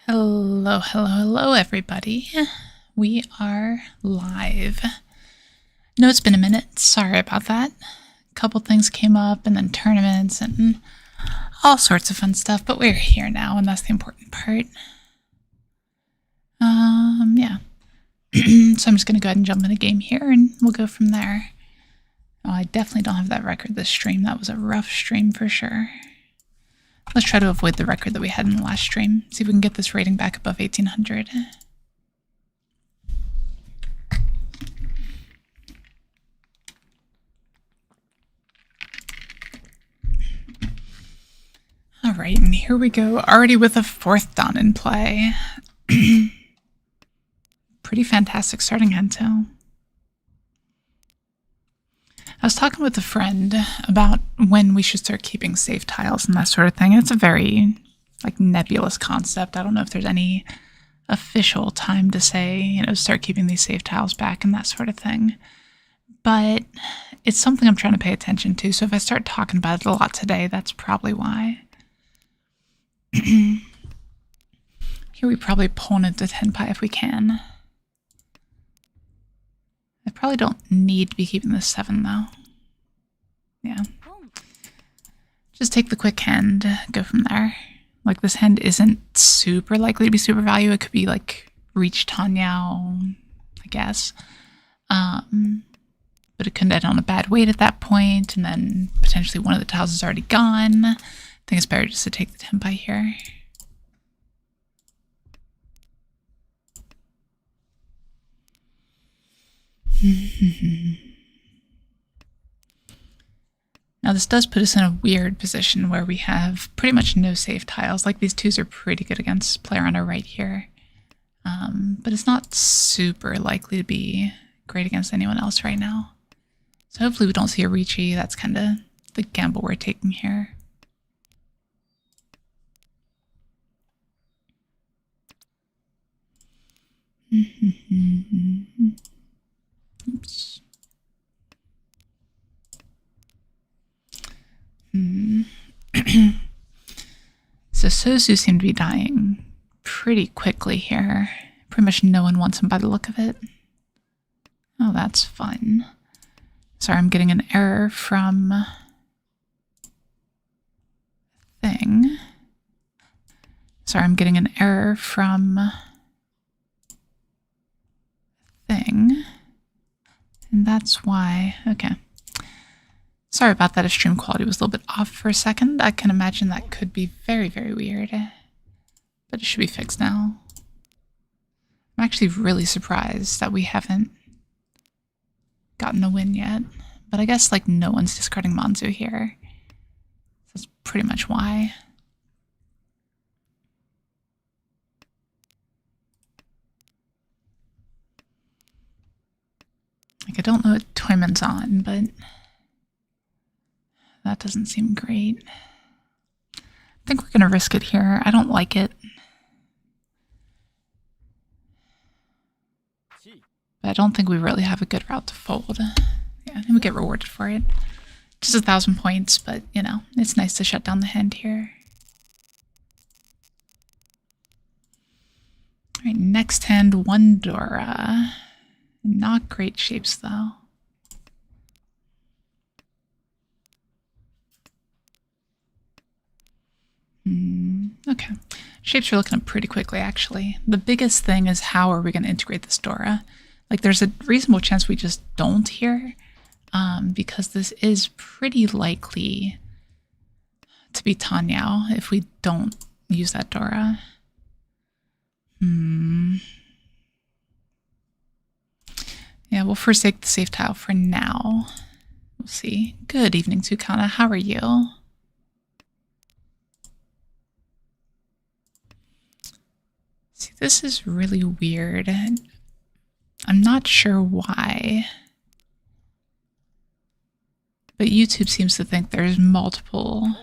Hello, hello, hello, everybody. We are live. No, it's been a minute. Sorry about that. A couple things came up, and then tournaments, and all sorts of fun stuff, but we're here now, and that's the important part. Yeah. So I'm just going to go ahead and jump in a game here, and we'll go from there. Oh, I definitely don't have that record this stream. That was a rough stream for sure. Let's try to avoid the record that we had in the last stream. See if we can get this rating back above 1800. Alright, and here we go. Already with a 4th dawn in play. Pretty fantastic starting hand too. I was talking with a friend about when we should start keeping save tiles and that sort of thing. It's a very nebulous concept. I don't know if there's any official time to say, start keeping these save tiles back and that sort of thing. But it's something I'm trying to pay attention to. So if I start talking about it a lot today, that's probably why. Here we probably pull into 10 pi if we can. I probably don't need to be keeping this 7 though. Yeah. Just take the quick hand, go from there. This hand isn't super likely to be super value. It could be Riichi Mahjong, I guess. But it could end on a bad weight at that point, and then potentially one of the tiles is already gone. I think it's better just to take the 10 pi here. Now this does put us in a weird position where we have pretty much no save tiles. These 2s are pretty good against player on our right here. But it's not super likely to be great against anyone else right now. So hopefully we don't see a Riichi. That's kind of the gamble we're taking here. Oops. So Sosu seemed to be dying pretty quickly here. Pretty much no one wants him by the look of it. Oh, that's fun. Sorry, I'm getting an error from thing. Sorry, I'm getting an error from thing. And that's why, okay. Sorry about that, if stream quality was a little bit off for a second. I can imagine that could be very, very weird. But it should be fixed now. I'm actually really surprised that we haven't gotten a win yet. But I guess no one's discarding Manzu here. That's pretty much why. I don't know what Toyman's on, but that doesn't seem great. I think we're going to risk it here. I don't like it. But I don't think we really have a good route to fold. Yeah, and we get rewarded for it. Just 1,000 points, but, it's nice to shut down the hand here. Alright, next hand, 1 Dora. Not great shapes, though. Okay. Shapes are looking up pretty quickly, actually. The biggest thing is how are we going to integrate this Dora? There's a reasonable chance we just don't here, because this is pretty likely to be Tanyao if we don't use that Dora. Yeah, we'll forsake the safe tile for now. We'll see. Good evening, Tsukana. How are you? See, this is really weird. I'm not sure why. But YouTube seems to think there's multiple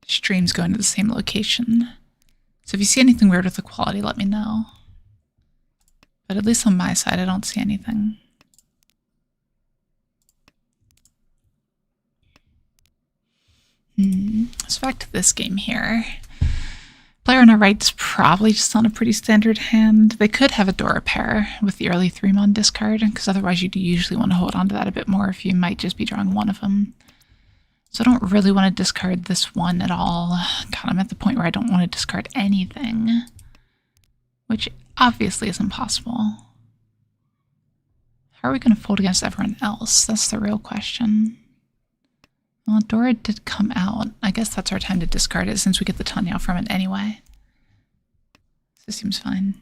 streams going to the same location. So if you see anything weird with the quality, let me know. But at least on my side, I don't see anything. So back to this game here. Player pair on our right is probably just on a pretty standard hand. They could have a Dora pair with the early 3-mon discard, because otherwise you'd usually want to hold on to that a bit more if you might just be drawing one of them. So I don't really want to discard this one at all. God, I'm at the point where I don't want to discard anything, which obviously is impossible. How are we going to fold against everyone else? That's the real question. Well, Dora did come out. I guess that's our time to discard it since we get the tourney from it anyway. This seems fine.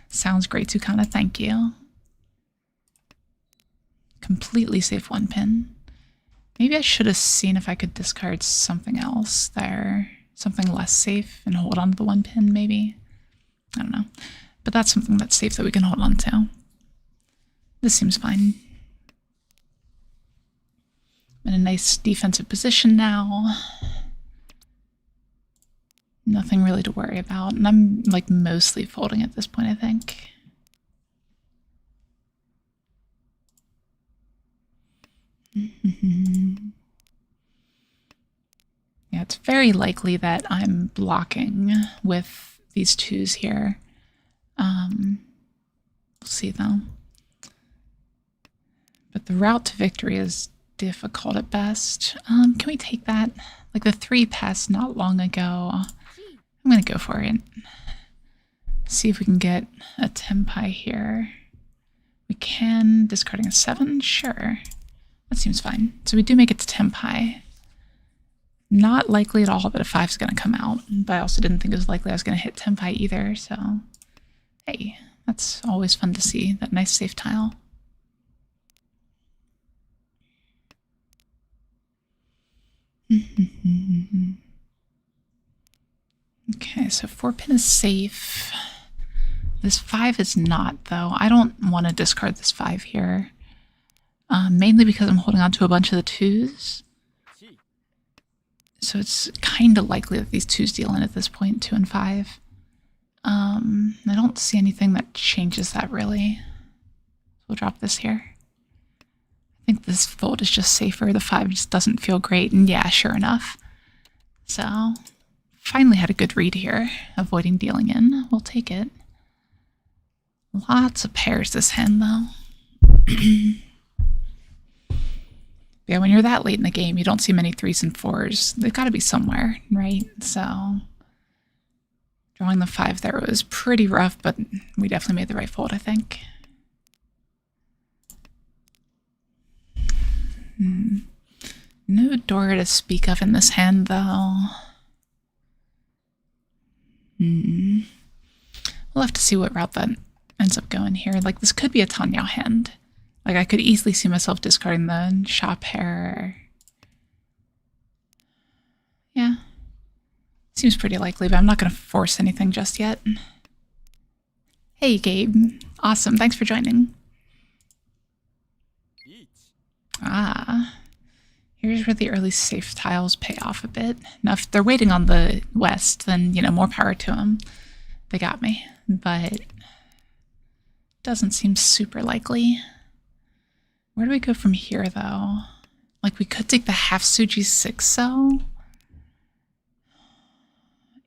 Sounds great, Tsukana. Thank you. Completely safe 1 pin. Maybe I should have seen if I could discard something else there. Something less safe and hold on to the 1 pin, maybe. I don't know. But that's something that's safe that we can hold on to. This seems fine. I'm in a nice defensive position now. Nothing really to worry about. And I'm like mostly folding at this point, I think. Yeah, it's very likely that I'm blocking with these 2s here. We'll see though. But the route to victory is difficult at best. Can we take that? Like the 3 passed not long ago. I'm gonna go for it. See if we can get a Tenpai here. We can, discarding a 7, sure. That seems fine. So we do make it to Tenpai. Not likely at all that a 5 is gonna come out, but I also didn't think it was likely I was gonna hit Tenpai either, so hey, that's always fun to see, that nice safe tile. Okay, so 4 pin is safe. This 5 is not, though. I don't want to discard this 5 here. Mainly because I'm holding on to a bunch of the 2s. So it's kind of likely that these 2s deal in at this point, 2 and 5. I don't see anything that changes that really. We'll drop this here. I think this fold is just safer. The 5 just doesn't feel great. And yeah, sure enough. So, finally had a good read here. Avoiding dealing in. We'll take it. Lots of pairs this hand, though. Yeah, when you're that late in the game, you don't see many 3s and 4s. They've got to be somewhere, right? So, drawing the 5 there was pretty rough, but we definitely made the right fold, I think. No Dora to speak of in this hand, though. We'll have to see what route that ends up going here. Like, this could be a Tanyao hand. Like, I could easily see myself discarding the Sha pair. Yeah. Seems pretty likely, but I'm not going to force anything just yet. Hey, Gabe. Awesome. Thanks for joining. Ah. Here's where the early safe tiles pay off a bit. Now, if they're waiting on the west, then, you know, more power to them. They got me. But doesn't seem super likely. Where do we go from here, though? Like, we could take the half Suji 6, so.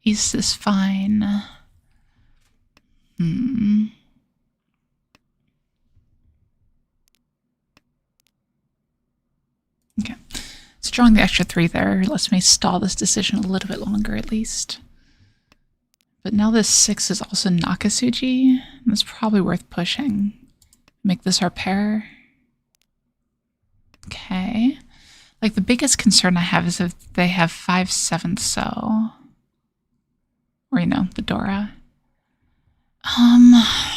East is fine. Okay. So drawing the extra 3 there lets me stall this decision a little bit longer, at least. But now this 6 is also Nakasuji. It's probably worth pushing. Make this our pair. Okay. Like, the biggest concern I have is if they have 5/7 so. Or, you know, the Dora.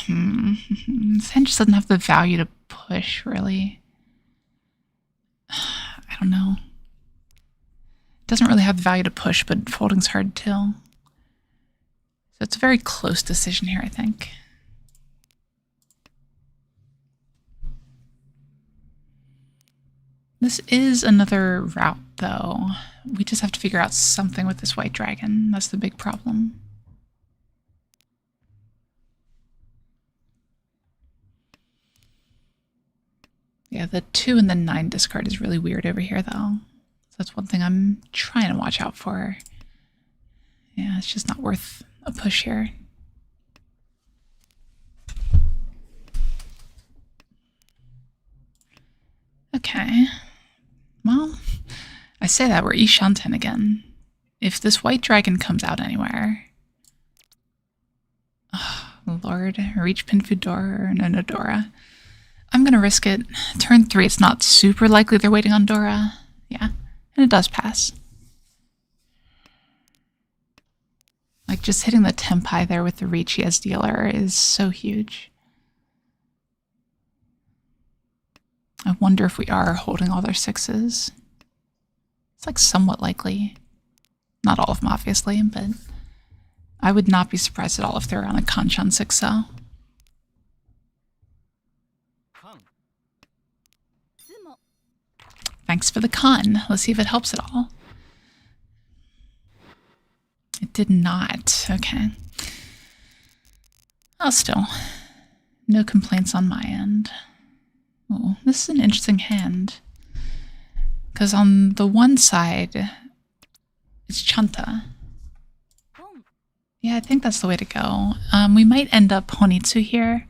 This hand just doesn't have the value to push, really. I don't know. It doesn't really have the value to push, but folding's hard too. So it's a very close decision here, I think. This is another route, though. We just have to figure out something with this white dragon. That's the big problem. Yeah, the 2 and the 9 discard is really weird over here, though. So that's one thing I'm trying to watch out for. Yeah, it's just not worth a push here. Okay. Well, I say that we're Ishanten again. If this white dragon comes out anywhere... Oh, Lord. Reach Pinfudora or Nonodora. I'm gonna risk it. Turn 3, it's not super likely they're waiting on Dora. Yeah. And it does pass. Like, just hitting the Tempai there with the Riichi as dealer is so huge. I wonder if we are holding all their 6s. It's like somewhat likely. Not all of them, obviously, but I would not be surprised at all if they're on a Kanchan 6-0. Thanks for the con. Let's see if it helps at all. It did not. Okay. Oh, still. No complaints on my end. Oh, this is an interesting hand. Because on the one side, it's Chanta. Yeah, I think that's the way to go. We might end up Honitsu here.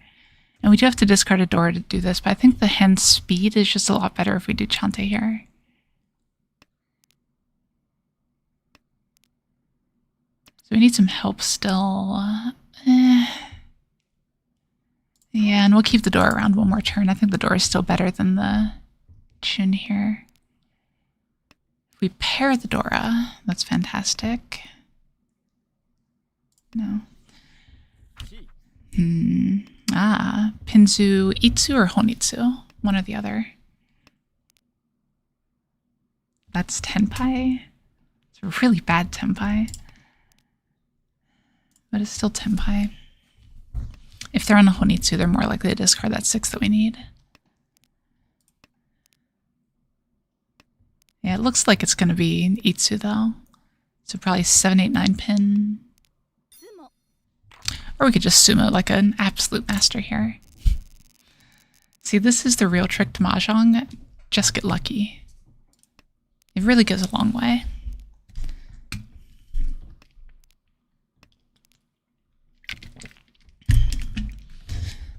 And we do have to discard a Dora to do this, but I think the hand's speed is just a lot better if we do Chanta here. So we need some help still. Yeah, and we'll keep the Dora around one more turn. I think the Dora is still better than the Chun here. If we pair the Dora, that's fantastic. No. Pinzu Itsu or Honitsu? One or the other. That's Tenpai. It's a really bad Tenpai. But it's still Tenpai. If they're on a Honitsu, they're more likely to discard that 6 that we need. Yeah, it looks like it's going to be Itsu though. So probably 7, 8, 9 pin. Or we could just sumo like an absolute master here. See, this is the real trick to Mahjong. Just get lucky. It really goes a long way.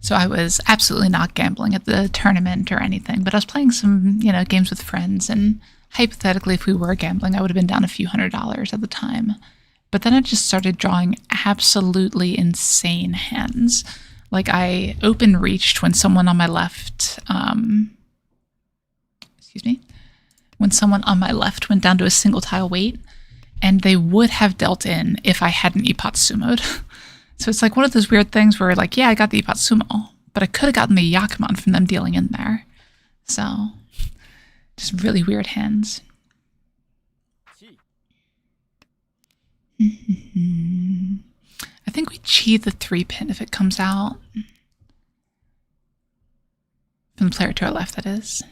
So I was absolutely not gambling at the tournament or anything, but I was playing some, games with friends, and hypothetically, if we were gambling, I would have been down a few $100s at the time. But then I just started drawing absolutely insane hands. Like, I open reached when someone on my left, when someone on my left went down to a single tile weight, and they would have dealt in if I hadn't Ippat sumoed. So it's like one of those weird things where, like, yeah, I got the Ippat sumo, but I could have gotten the Yakuman from them dealing in there. So, just really weird hands. I think we cheat the 3 pin if it comes out. From the player to our left, that is.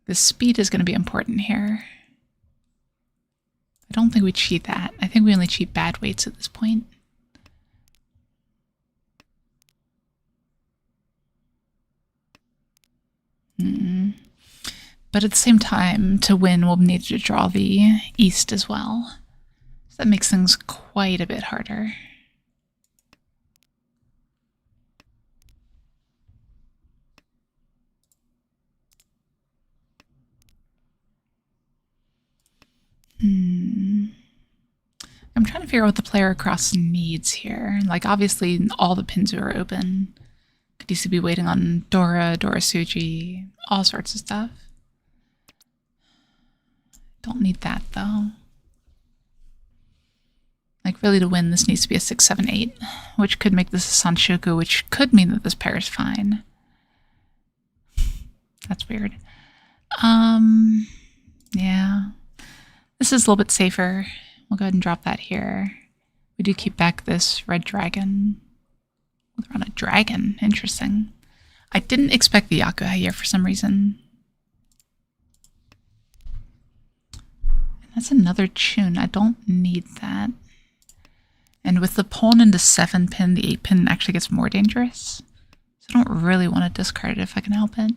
The speed is going to be important here. I don't think we cheat that. I think we only cheat bad weights at this point. But at the same time, to win, we'll need to draw the east as well. So that makes things quite a bit harder. I'm trying to figure out what the player across needs here. Like, obviously, all the pins are open. Could easily be waiting on Dora, Suji, all sorts of stuff. Don't need that, though. Like, really, to win, this needs to be a 6, 7, 8, which could make this a Sanshoku, which could mean that this pair is fine. That's weird. Yeah. This is a little bit safer. We'll go ahead and drop that here. We do keep back this red dragon. Oh, they're on a dragon. Interesting. I didn't expect the Yakuha here for some reason. That's another Chun. I don't need that. And with the pawn into 7 pin, the 8 pin actually gets more dangerous. So I don't really want to discard it if I can help it.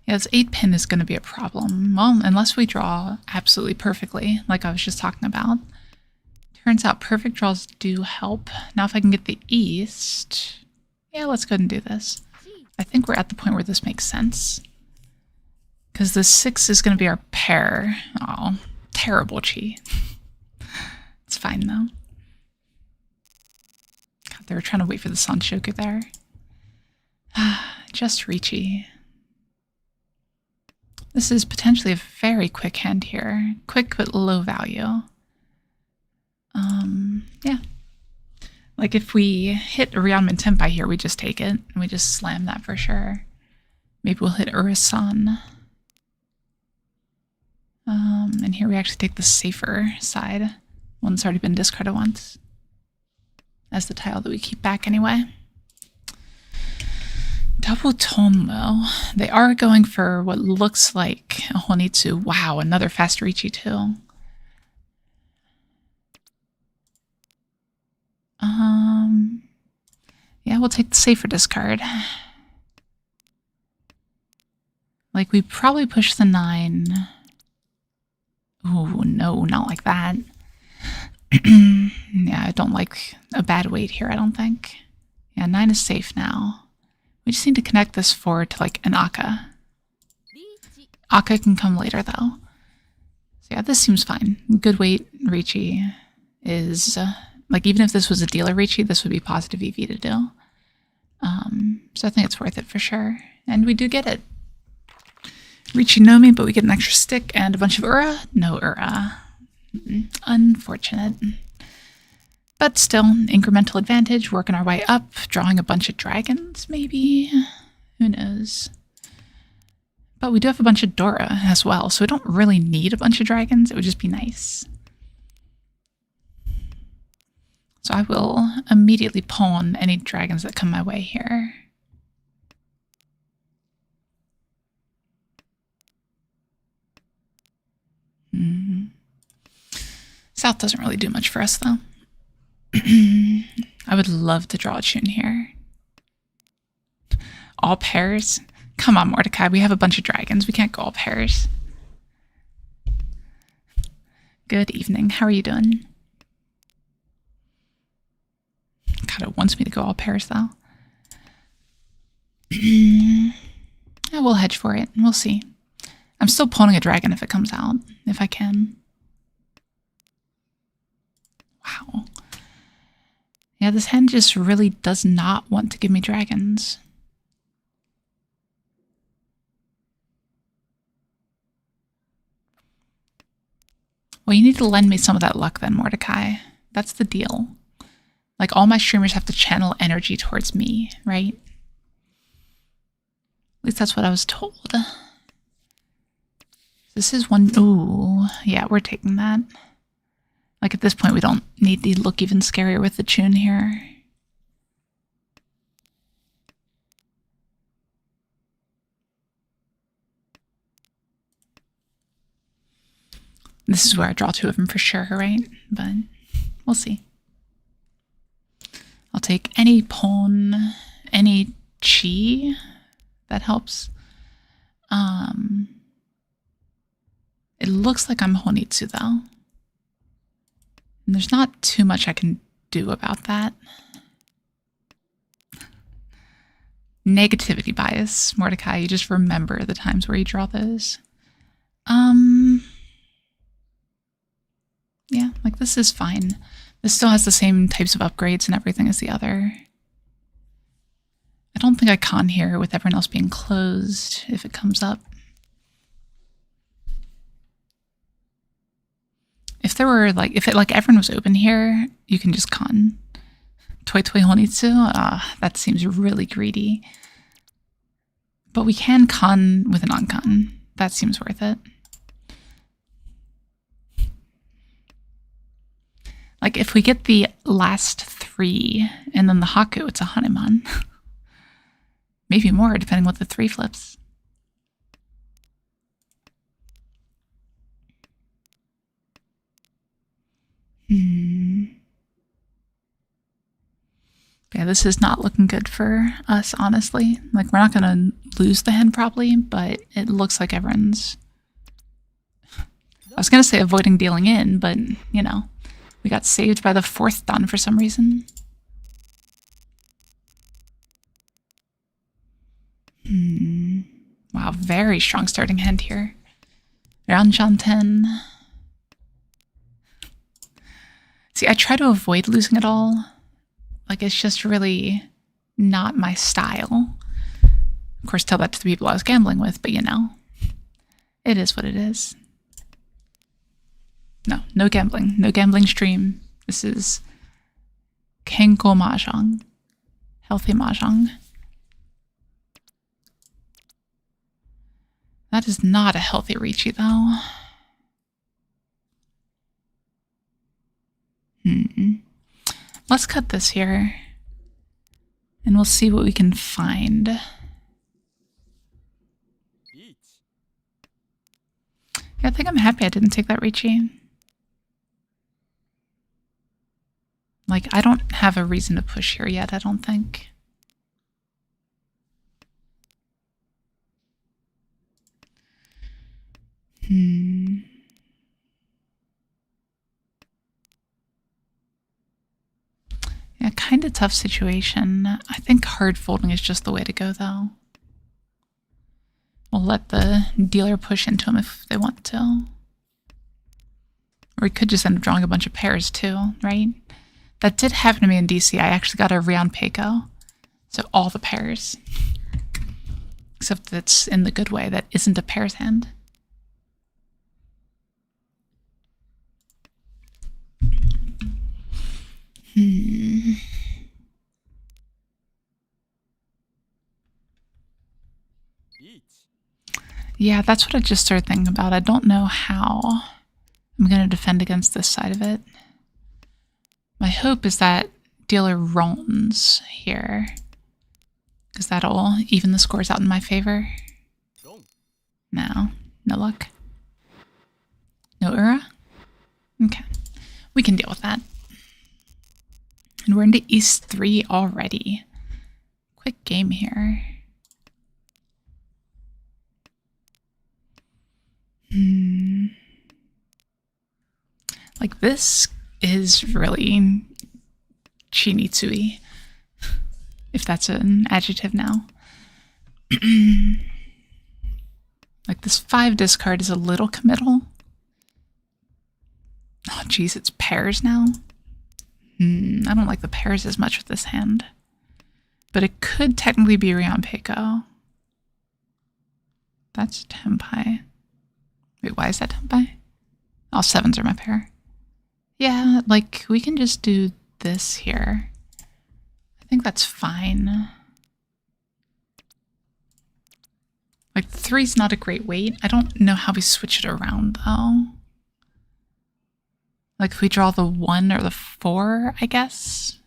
Yeah, this 8-pin is going to be a problem. Well, unless we draw absolutely perfectly, like I was just talking about. Turns out perfect draws do help. Now if I can get the east... Yeah, let's go ahead and do this. I think we're at the point where this makes sense. Because the 6 is going to be our pair. Oh, terrible chi. It's fine, though. God, they were trying to wait for the Sanshoku there. Just Riichi. This is potentially a very quick hand here. Quick but low value. Yeah. Like if we hit Ryanman Tenpai here, we just take it. And we just slam that for sure. Maybe we'll hit Urasan. And here we actually take the safer side. One that's already been discarded once. As the tile that we keep back anyway. Double tone though. They are going for what looks like a Honitsu. Wow, another fast Riichi too. Yeah, we'll take the safer discard. Like, we probably push the 9. Ooh, no, not like that. Yeah, I don't like a bad weight here, I don't think. Yeah, 9 is safe now. We just need to connect this 4 to, like, an Akka. Akka can come later, though. So yeah, this seems fine. Good weight Riichi is... like, even if this was a dealer Riichi, this would be positive EV to do. So I think it's worth it for sure. And we do get it. Riichi no me, but we get an extra stick and a bunch of Ura. No Ura. Unfortunate. But still, incremental advantage, working our way up, drawing a bunch of dragons, maybe? Who knows? But we do have a bunch of Dora as well, so we don't really need a bunch of dragons. It would just be nice. So I will immediately pawn any dragons that come my way here. South doesn't really do much for us, though. I would love to draw a tune here. All pairs? Come on, Mordecai. We have a bunch of dragons. We can't go all pairs. Good evening. How are you doing? God, it wants me to go all pairs, though. Yeah, we'll hedge for it. We'll see. I'm still pawning a dragon if it comes out, if I can. Wow. Yeah, this hand just really does not want to give me dragons. Well, you need to lend me some of that luck then, Mordecai. That's the deal. Like, all my streamers have to channel energy towards me, right? At least that's what I was told. This is one... Ooh, yeah, we're taking that. Like, at this point, we don't need to look even scarier with the tune here. This is where I draw 2 of them for sure, right? But we'll see. I'll take any pawn, any chi. That helps. It looks like I'm Honitsu, though. And there's not too much I can do about that. Negativity bias, Mordecai. You just remember the times where you draw those. Yeah, like this is fine. This still has the same types of upgrades and everything as the other. I don't think I con here with everyone else being closed if it comes up. If there were like, if everyone was open here, you can just con. Toi Toi Honitsu? That seems really greedy. But we can con with an on-con. That seems worth it. Like, if we get the last 3 and then the Haku, it's a Hanuman. Maybe more, depending what the 3 flips. Yeah, this is not looking good for us, honestly. Like, we're not going to lose the hand probably, but it looks like everyone's... I was going to say avoiding dealing in, but, you know, we got saved by the 4th done for some reason. Wow, very strong starting hand here. Ranjan 10. See, I try to avoid losing it all. Like, it's just really not my style. Of course, tell that to the people I was gambling with, but you know, it is what it is. No gambling. No gambling stream. This is Kenko Mahjong. Healthy Mahjong. That is not a healthy Riichi, though. Let's cut this here. And we'll see what we can find. Yeah, I think I'm happy I didn't take that Riichi. Like, I don't have a reason to push here yet, I don't think. Yeah, kind of tough situation. I think hard folding is just the way to go, though. We'll let the dealer push into him if they want to. Or we could just end up drawing a bunch of pairs, too, right? That did happen to me in DC. I actually got a Rion Peiko. So all the pairs. Except that's in the good way. That isn't a pairs hand. Yeah, that's what I just started thinking about. I don't know how I'm going to defend against this side of it. My hope is that dealer runs here, because that'll even the scores out in my favor. No luck. No Ura? Okay. We can deal with that. And we're into East 3 already. Quick game here. Like, this is really Chinitsui, if that's an adjective now. Like, this 5 discard is a little committal. Oh, geez, it's pairs now. I don't like the pairs as much with this hand. But it could technically be Rion Peiko. That's Tenpai. Wait, why is that Tenpai? All 7s are my pair. Yeah, like, we can just do this here. I think that's fine. Like, 3's not a great weight. I don't know how we switch it around, though. Like, if we draw the 1 or the 4, I guess?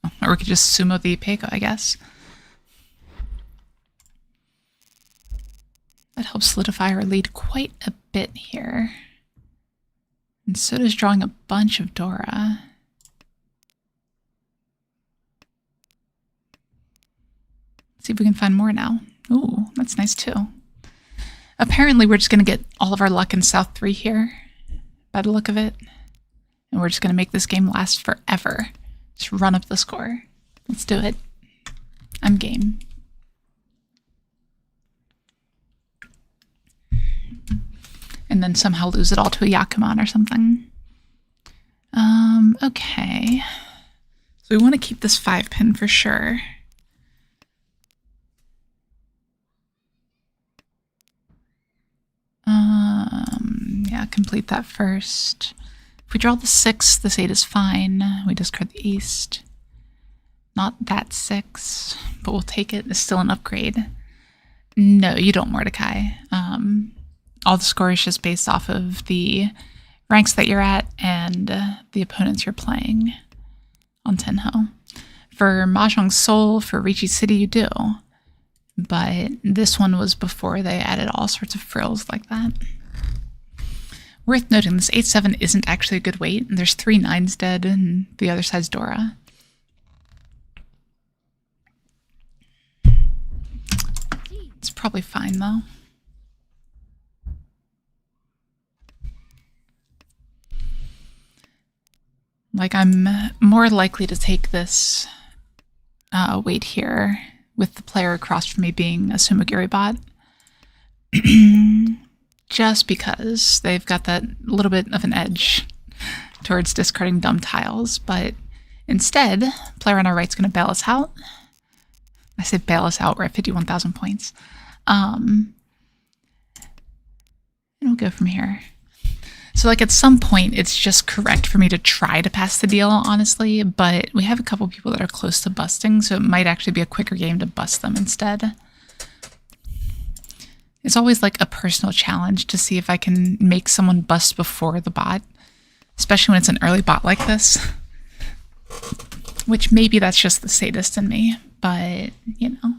Oh, or we could just sumo the Peiko, I guess. That helps solidify our lead quite a bit here. And so does drawing a bunch of Dora. Let's see if we can find more now. Ooh, that's nice too. Apparently we're just going to get all of our luck in South 3 here, by the look of it. And we're just going to make this game last forever. Just run up the score. Let's do it. I'm game. And then somehow lose it all to a Yakuman or something. Okay. So we want to keep this 5-pin for sure. Yeah, complete that first. If we draw the 6, this 8 is fine. We discard the East. Not that 6, but we'll take it. It's still an upgrade. No, you don't, Mordecai. All the score is just based off of the ranks that you're at and the opponents you're playing on Tenho. For Mahjong Seoul, for Riichi City, you do. But this one was before they added all sorts of frills like that. Worth noting, this 8-7 isn't actually a good weight. There's 3 9s dead, and the other side's Dora. It's probably fine, though. Like, I'm more likely to take this weight here with the player across from me being a Sumogiri bot. Just because they've got that little bit of an edge towards discarding dumb tiles, but instead, player on our right's going to bail us out. I say bail us out, we're at 51,000 points. And we'll go from here. So, like, at some point, it's just correct for me to try to pass the deal, honestly, but we have a couple people that are close to busting, so it might actually be a quicker game to bust them instead. It's always, like, a personal challenge to see if I can make someone bust before the bot, especially when it's an early bot like this. Which maybe that's just the sadist in me, but, you know,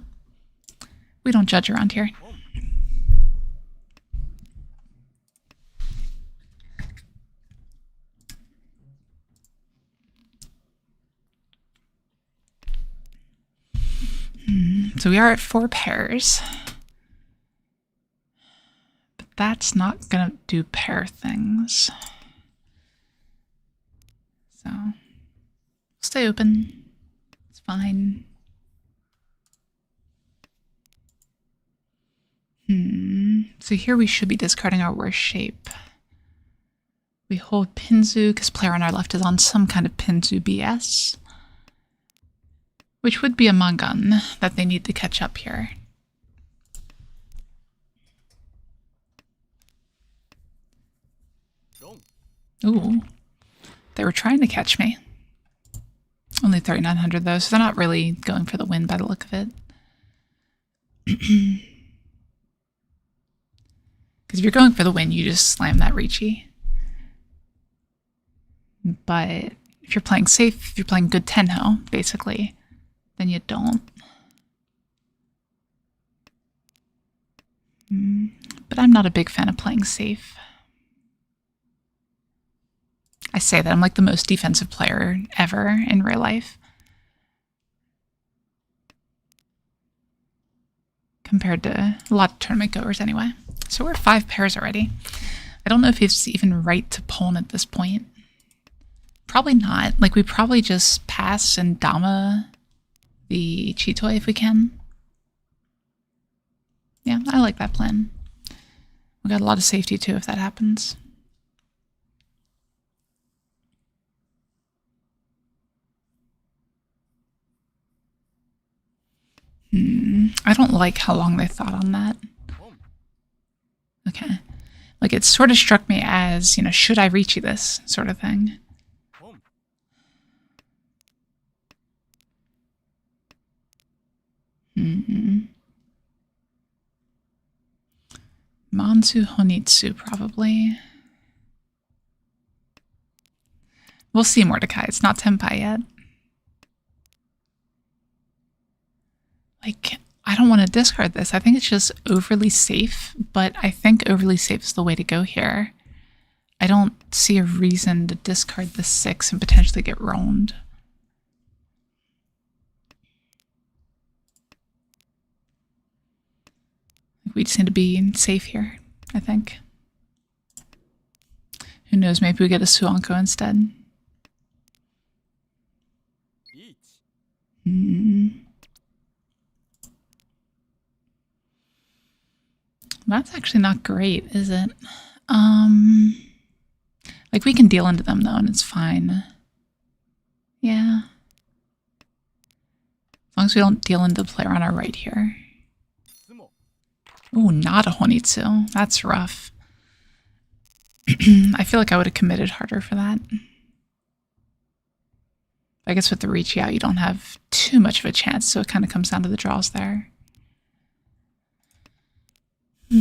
we don't judge around here. So we are at 4 pairs. But that's not going to do pair things. So, stay open. It's fine. So here we should be discarding our worst shape. We hold Pinzu because player on our left is on some kind of Pinzu BS. Which would be a Mangan that they need to catch up here. Ooh, they were trying to catch me. Only 3,900 though, so they're not really going for the win by the look of it. Because if you're going for the win, you just slam that Riichi. But if you're playing safe, if you're playing good Tenho, basically, then you don't. But I'm not a big fan of playing safe. I say that I'm like the most defensive player ever in real life. Compared to a lot of tournament goers anyway. So we're 5 pairs already. I don't know if it's even right to pawn at this point. Probably not. Like, we probably just pass and Dama the Chitoi if we can. Yeah, I like that plan. We got a lot of safety too if that happens. I don't like how long they thought on that. Okay. Like, it sort of struck me as, you know, should I Riichi this sort of thing. Mansu Honitsu, probably. We'll see, Mordecai. It's not Tenpai yet. Like, I don't want to discard this. I think it's just overly safe, but I think overly safe is the way to go here. I don't see a reason to discard the 6 and potentially get roamed. We just need to be safe here, I think. Who knows, maybe we get a Suanko instead. That's actually not great, is it? Like, we can deal into them, though, and it's fine. Yeah. As long as we don't deal into the player on our right here. Ooh, not a Honitsu. That's rough. I feel like I would have committed harder for that. I guess with the Riichi out, you don't have too much of a chance, so it kind of comes down to the draws there. God.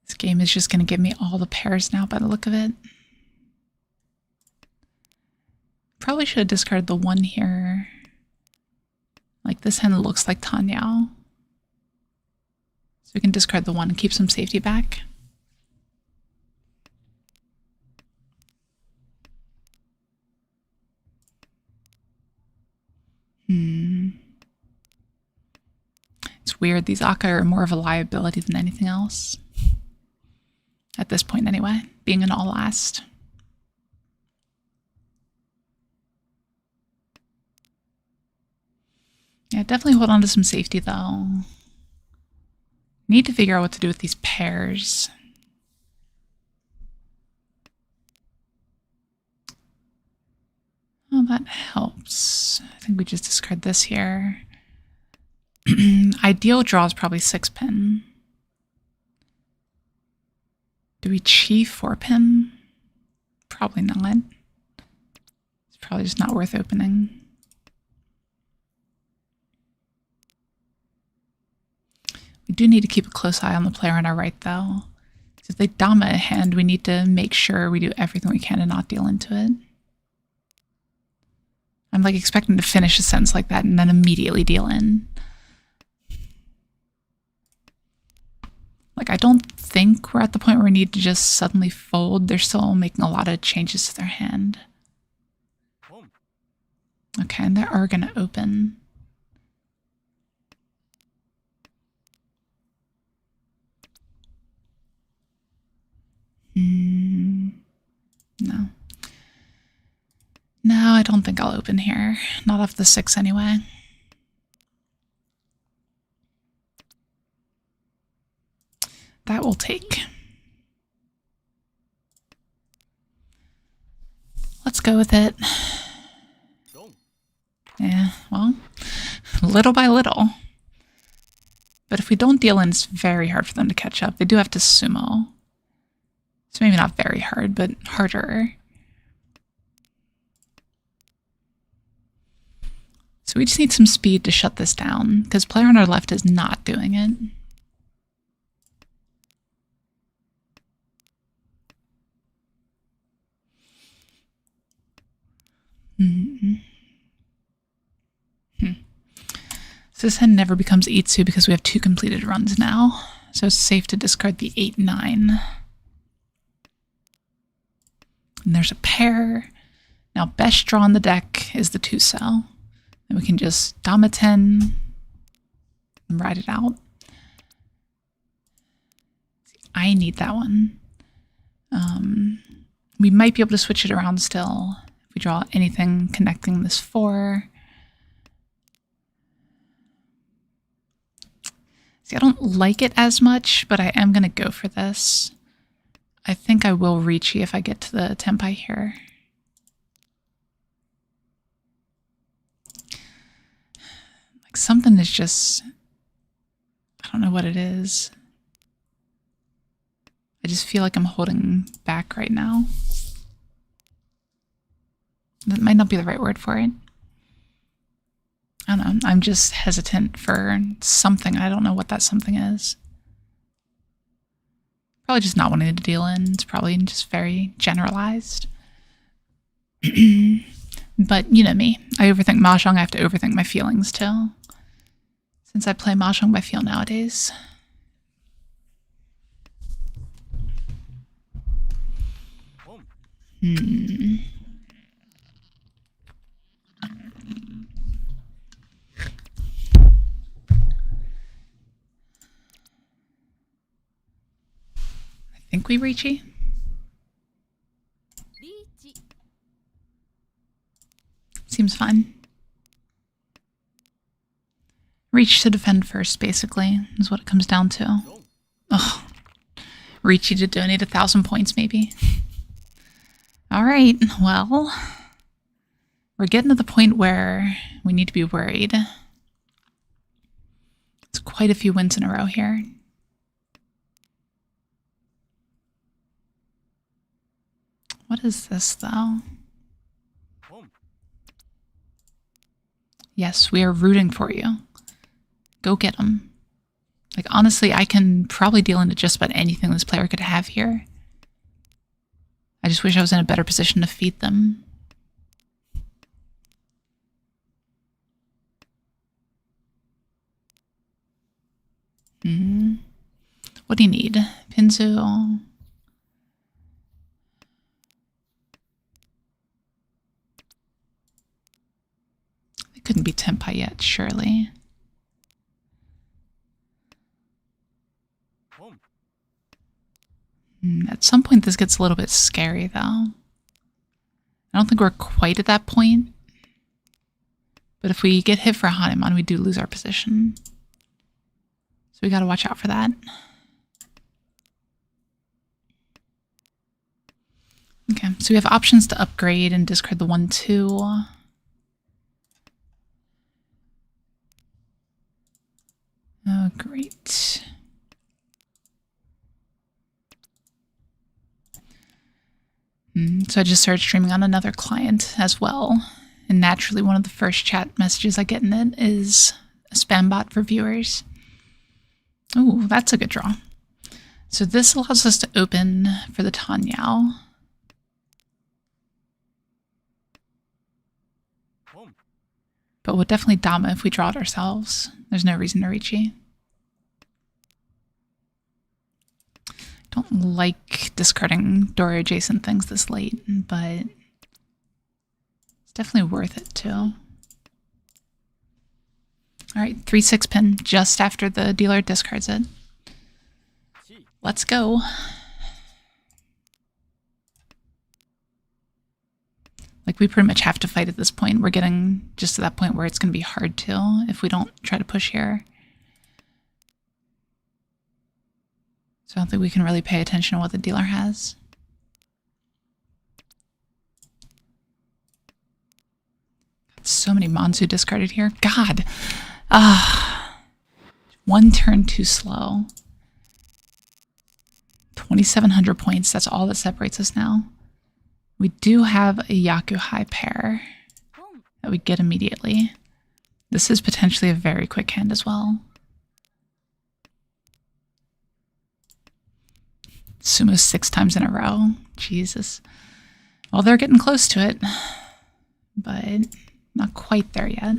This game is just going to give me all the pairs now by the look of it. Probably should have discarded the 1 here Like this hand looks like Tanyao. So we can discard the 1 and keep some safety back. It's weird. These Aka are more of a liability than anything else. At this point anyway, being an all last. Yeah, definitely hold on to some safety though. Need to figure out what to do with these pairs. Oh, that helps. I think we just discard this here. Ideal draw is probably 6-pin. Do we chief 4-pin? Probably not. It's probably just not worth opening. We do need to keep a close eye on the player on our right, though. If they dama a hand, we need to make sure we do everything we can to not deal into it. I'm like expecting to finish a sentence like that and then immediately deal in. Like, I don't think we're at the point where we need to just suddenly fold. They're still making a lot of changes to their hand. Okay, and they are going to open. No. No, I don't think I'll open here. Not off the 6 anyway. That will take. Let's go with it. Yeah, well, little by little. But if we don't deal in, it's very hard for them to catch up. They do have to sumo. So maybe not very hard, but harder. So we just need some speed to shut this down, because player on our left is not doing it. So this hand never becomes Itsu because we have 2 completed runs now. So it's safe to discard the 8-9. And there's a pair. Now best draw on the deck is the 2-cell. And we can just dama 10 and ride it out. I need that one. We might be able to switch it around still if we draw anything connecting this 4. See, I don't like it as much, but I am going to go for this. I think I will Riichi if I get to the tempai here. Like something is just, I don't know what it is. I just feel like I'm holding back right now. That might not be the right word for it. I don't know. I'm just hesitant for something. I don't know what that something is. Probably just not wanting to deal in. It's probably just very generalized. But you know me. I overthink Mahjong. I have to overthink my feelings too. Since I play Mahjong by feel nowadays. I think we Riichi. Seems fine. Reach to defend first, basically, is what it comes down to. Ugh. Riichi to donate 1,000 points, maybe. Alright, well, we're getting to the point where we need to be worried. It's quite a few wins in a row here. What is this, though? Yes, we are rooting for you. Go get them. Like, honestly, I can probably deal into just about anything this player could have here. I just wish I was in a better position to feed them. What do you need? Pinzu. It couldn't be Tempai yet, surely. At some point, this gets a little bit scary, though. I don't think we're quite at that point. But if we get hit for a Hanuman, we do lose our position. So we gotta watch out for that. Okay, so we have options to upgrade and discard the 1-2. Oh, great. So I just started streaming on another client as well. And naturally, one of the first chat messages I get in it is a spam bot for viewers. Ooh, that's a good draw. So this allows us to open for the Tanyao. But we'll definitely Dama if we draw it ourselves. There's no reason to Riichi. Don't like discarding Dora adjacent things this late, but it's definitely worth it too. All right, 3-6 pin just after the dealer discards it. Let's go. Like, we pretty much have to fight at this point. We're getting just to that point where it's going to be hard to if we don't try to push here. So I don't think we can really pay attention to what the dealer has. Got so many Monzu discarded here. God. One turn too slow. 2,700 points. That's all that separates us now. We do have a Yaku high pair that we get immediately. This is potentially a very quick hand as well. Sumo 6 times in a row. Jesus. Well, they're getting close to it, but not quite there yet.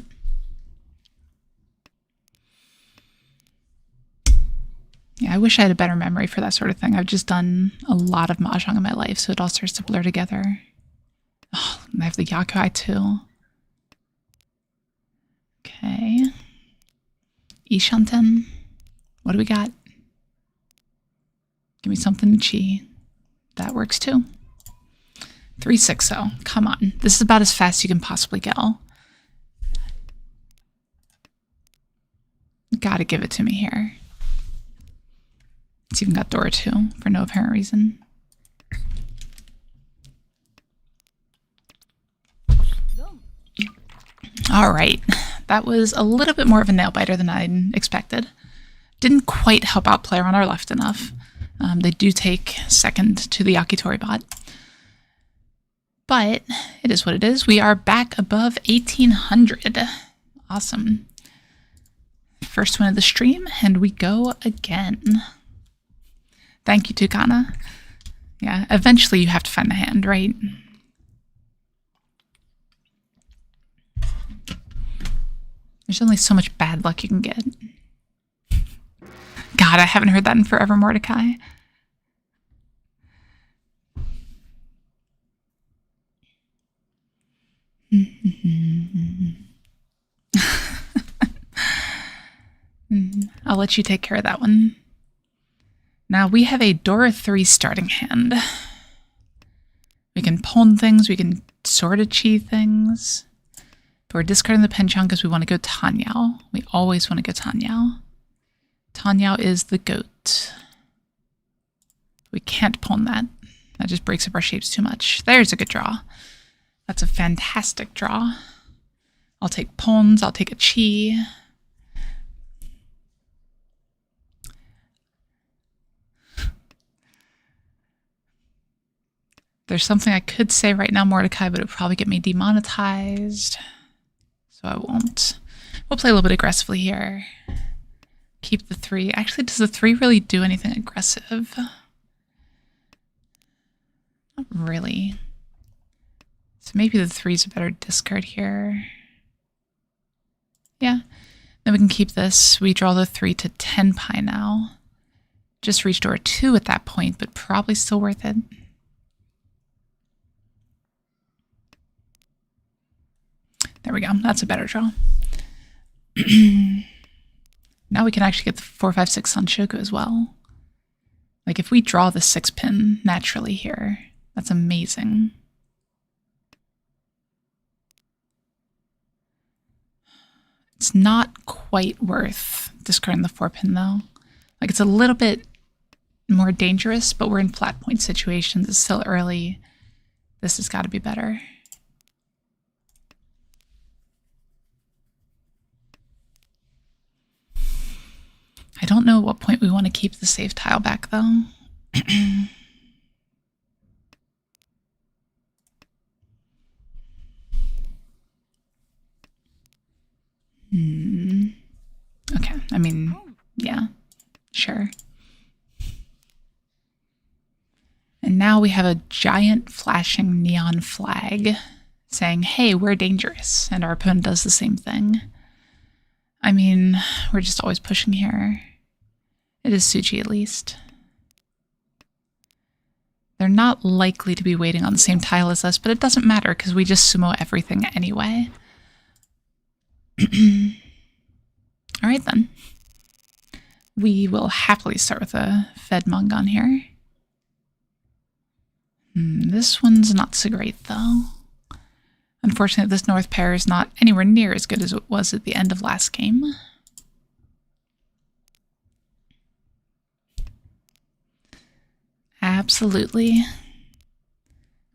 Yeah, I wish I had a better memory for that sort of thing. I've just done a lot of Mahjong in my life, so it all starts to blur together. Oh, I have the Yakuai too. Okay. Ishanten. What do we got? Give me something to chi. That works too. 3-6-0. Come on. This is about as fast as you can possibly go. Gotta give it to me here. It's even got Dora too, for no apparent reason. All right. That was a little bit more of a nail biter than I'd expected. Didn't quite help out player on our left enough. They do take second to the Yakitori bot. But it is what it is. We are back above 1,800. Awesome. First win of the stream, and we go again. Thank you, Tukana. Yeah, eventually you have to find the hand, right? There's only so much bad luck you can get. God, I haven't heard that in forever, Mordecai. I'll let you take care of that one. Now we have a Dora 3 starting hand. We can pawn things, we can sort of chi things. But we're discarding the penchant because we want to go Tanyao. We always want to go Tanyao. Tanyao is the goat. We can't pawn that. That just breaks up our shapes too much. There's a good draw. That's a fantastic draw. I'll take pawns, I'll take a chi. There's something I could say right now, Mordecai, but it would probably get me demonetized. So I won't. We'll play a little bit aggressively here. Keep the 3. Actually, does the 3 really do anything aggressive? Not really. So maybe the 3 is a better discard here. Yeah. Then we can keep this. We draw the 3 to 10 pi now. Just reached door 2 at that point, but probably still worth it. There we go. That's a better draw. Now we can actually get the 4, 5, 6 Sanshoku as well. Like if we draw the 6 pin naturally here, that's amazing. It's not quite worth discarding the 4 pin though. Like it's a little bit more dangerous, but we're in flat point situations. It's still early. This has got to be better. I don't know at what point we want to keep the safe tile back though. Okay, I mean, yeah, sure. And now we have a giant flashing neon flag saying, hey, we're dangerous, and our opponent does the same thing. I mean, we're just always pushing here. It is Tsuchi, at least. They're not likely to be waiting on the same tile as us, but it doesn't matter because we just sumo everything anyway. Alright then. We will happily start with a Fed Mongon here. This one's not so great though. Unfortunately, this north pair is not anywhere near as good as it was at the end of last game. Absolutely.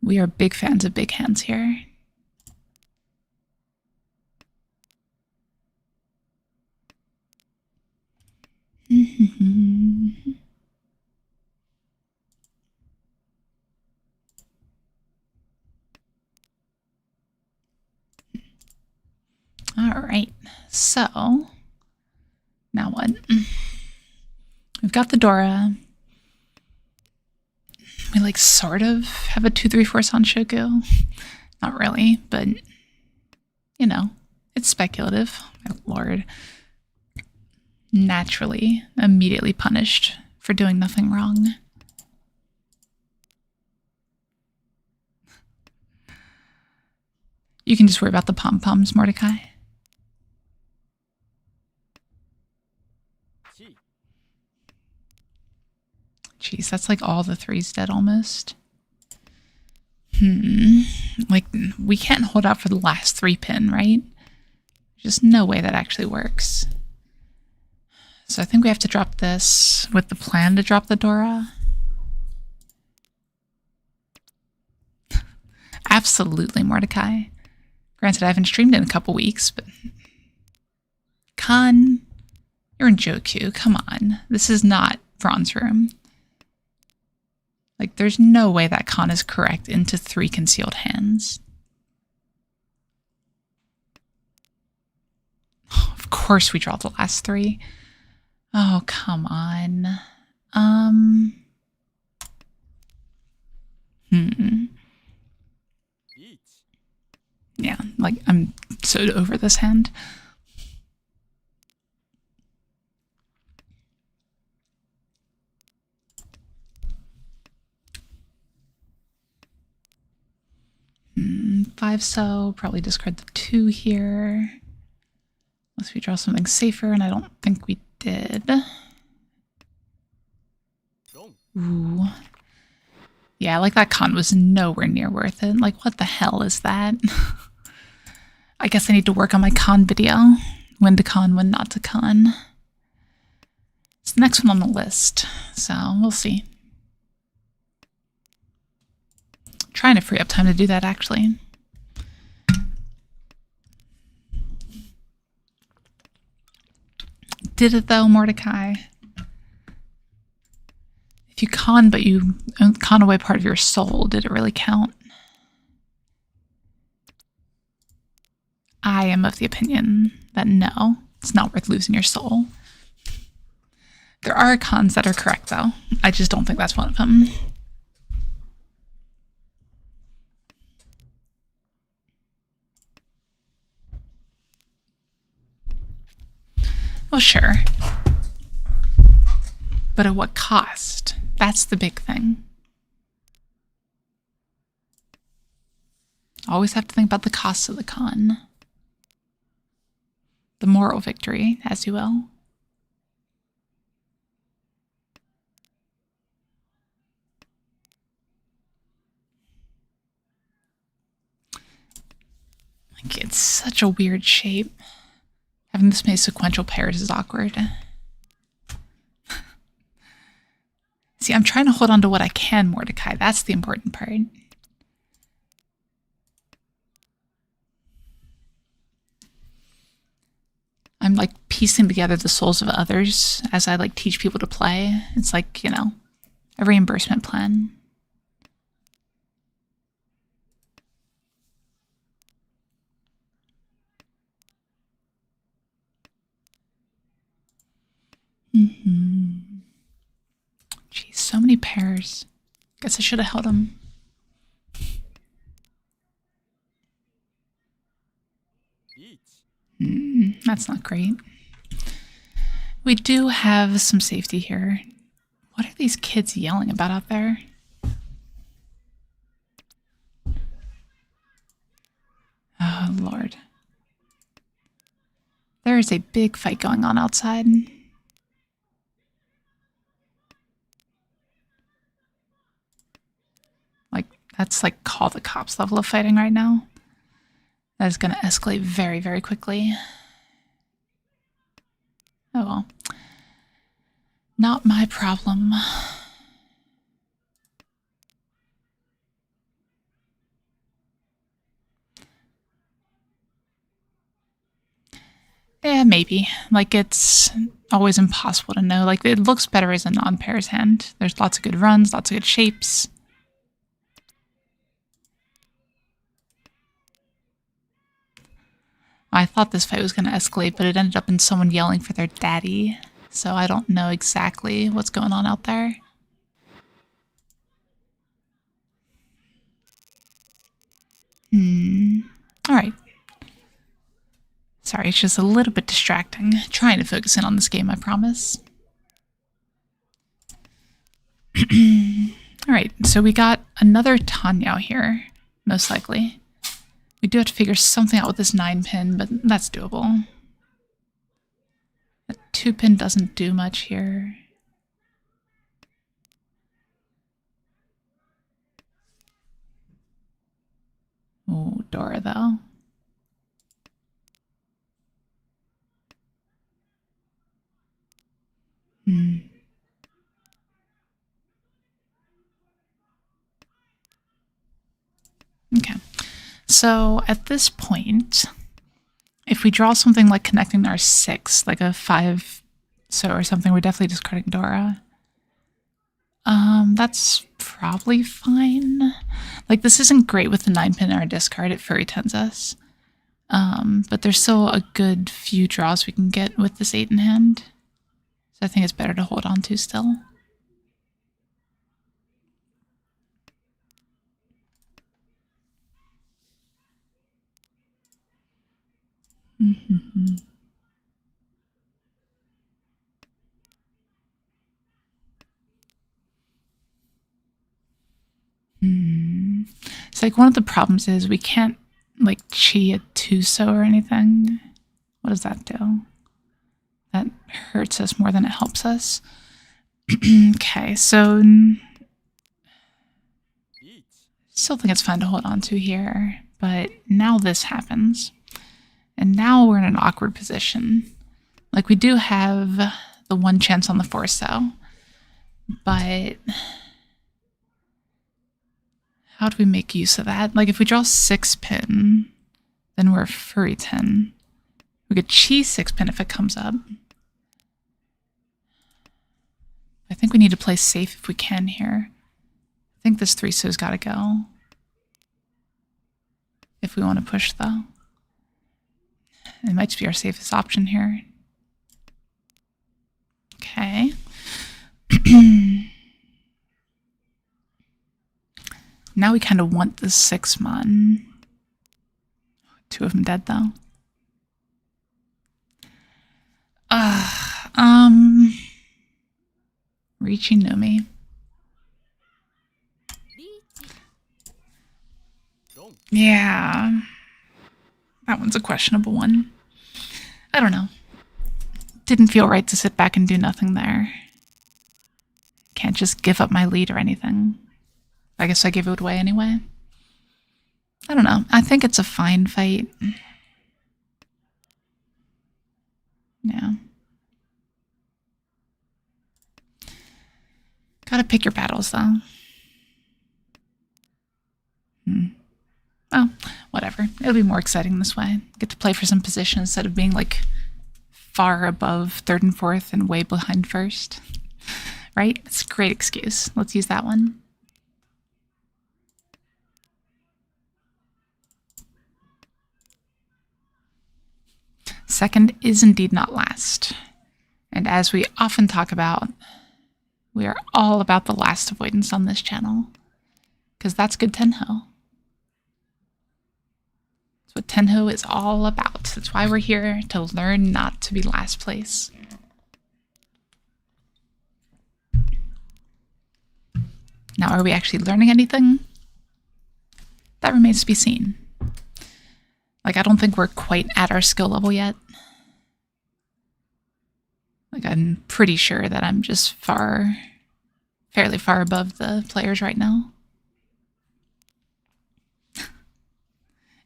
We are big fans of big hands here. All right, so now what? We've got the Dora. We like sort of have a 2, 3, 4 Sanshoku. Not really, but you know, it's speculative. Oh, Lord. Naturally, immediately punished for doing nothing wrong. You can just worry about the pom-poms, Mordecai. Jeez, that's like all the 3's dead almost. Like, we can't hold out for the last 3 pin, right? Just no way that actually works. So I think we have to drop this with the plan to drop the Dora. Absolutely, Mordecai. Granted, I haven't streamed in a couple weeks, but... Khan, you're in Joku, come on. This is not Bronze Room. Like, there's no way that Khan is correct into 3 concealed hands. Oh, of course we draw the last 3. Oh, come on. Yeah, like, I'm so over this hand. Five so, probably discard the 2 here. Unless we draw something safer, and I don't think we did. Ooh. Yeah, like that con was nowhere near worth it. Like, what the hell is that? I guess I need to work on my con video. When to con, when not to con. It's the next one on the list, so we'll see. Trying to free up time to do that, actually. Did it though, Mordecai? If you con, but you con away part of your soul, did it really count? I am of the opinion that no, it's not worth losing your soul. There are cons that are correct, though. I just don't think that's one of them. Well, sure. But at what cost? That's the big thing. Always have to think about the costs of the con. The moral victory, as you will. Like, it's such a weird shape. Having this many sequential pairs is awkward. See, I'm trying to hold on to what I can, Mordecai. That's the important part. I'm like piecing together the souls of others as I like teach people to play. It's like, you know, a reimbursement plan. Jeez, so many pairs. Guess I should have held them. That's not great. We do have some safety here. What are these kids yelling about out there? Oh, Lord. There is a big fight going on outside. Like, that's like call the cops level of fighting right now. That is going to escalate very, very quickly. Oh well. Not my problem. Yeah, maybe. Like, it's always impossible to know. Like, it looks better as a non-pairs hand. There's lots of good runs, lots of good shapes. I thought this fight was going to escalate, but it ended up in someone yelling for their daddy. So I don't know exactly what's going on out there. Alright. Sorry, it's just a little bit distracting. Trying to focus in on this game, I promise. Alright, so we got another Tanyao here, most likely. We do have to figure something out with this 9-pin, but that's doable. A 2-pin doesn't do much here. Oh, Dora, though. Okay. So at this point, if we draw something like connecting our 6, like a 5 so or something, we're definitely discarding Dora. That's probably fine. Like, this isn't great with the 9-pin in our discard. It furry tens us. But there's still a good few draws we can get with this 8 in hand. So I think it's better to hold on to still. It's like one of the problems is we can't like chi a 2-so or anything. What does that do? That hurts us more than it helps us. Okay, so still think it's fine to hold on to here, but now this happens. And now we're in an awkward position. Like, we do have the 1 chance on the 4-so, but how do we make use of that? Like, if we draw 6-pin, then we're furry 10. We could chi 6-pin if it comes up. I think we need to play safe if we can here. I think this 3-so's gotta go. If we want to push, though. It might just be our safest option here. Okay. Now we kind of want the 6-mon. 2 of them dead, though. Riichi Nomi. Yeah. That one's a questionable one. I don't know. Didn't feel right to sit back and do nothing there. Can't just give up my lead or anything. I guess I gave it away anyway. I don't know. I think it's a fine fight. Yeah. Gotta pick your battles, though. Oh, whatever. It'll be more exciting this way. Get to play for some position instead of being, like, far above third and fourth and way behind first. Right? It's a great excuse. Let's use that one. Second is indeed not last. And as we often talk about, we are all about the last avoidance on this channel. Because that's good Tenho. That's what Tenho is all about. That's why we're here, to learn not to be last place. Now, are we actually learning anything? That remains to be seen. Like, I don't think we're quite at our skill level yet. Like, I'm pretty sure that I'm just fairly far above the players right now.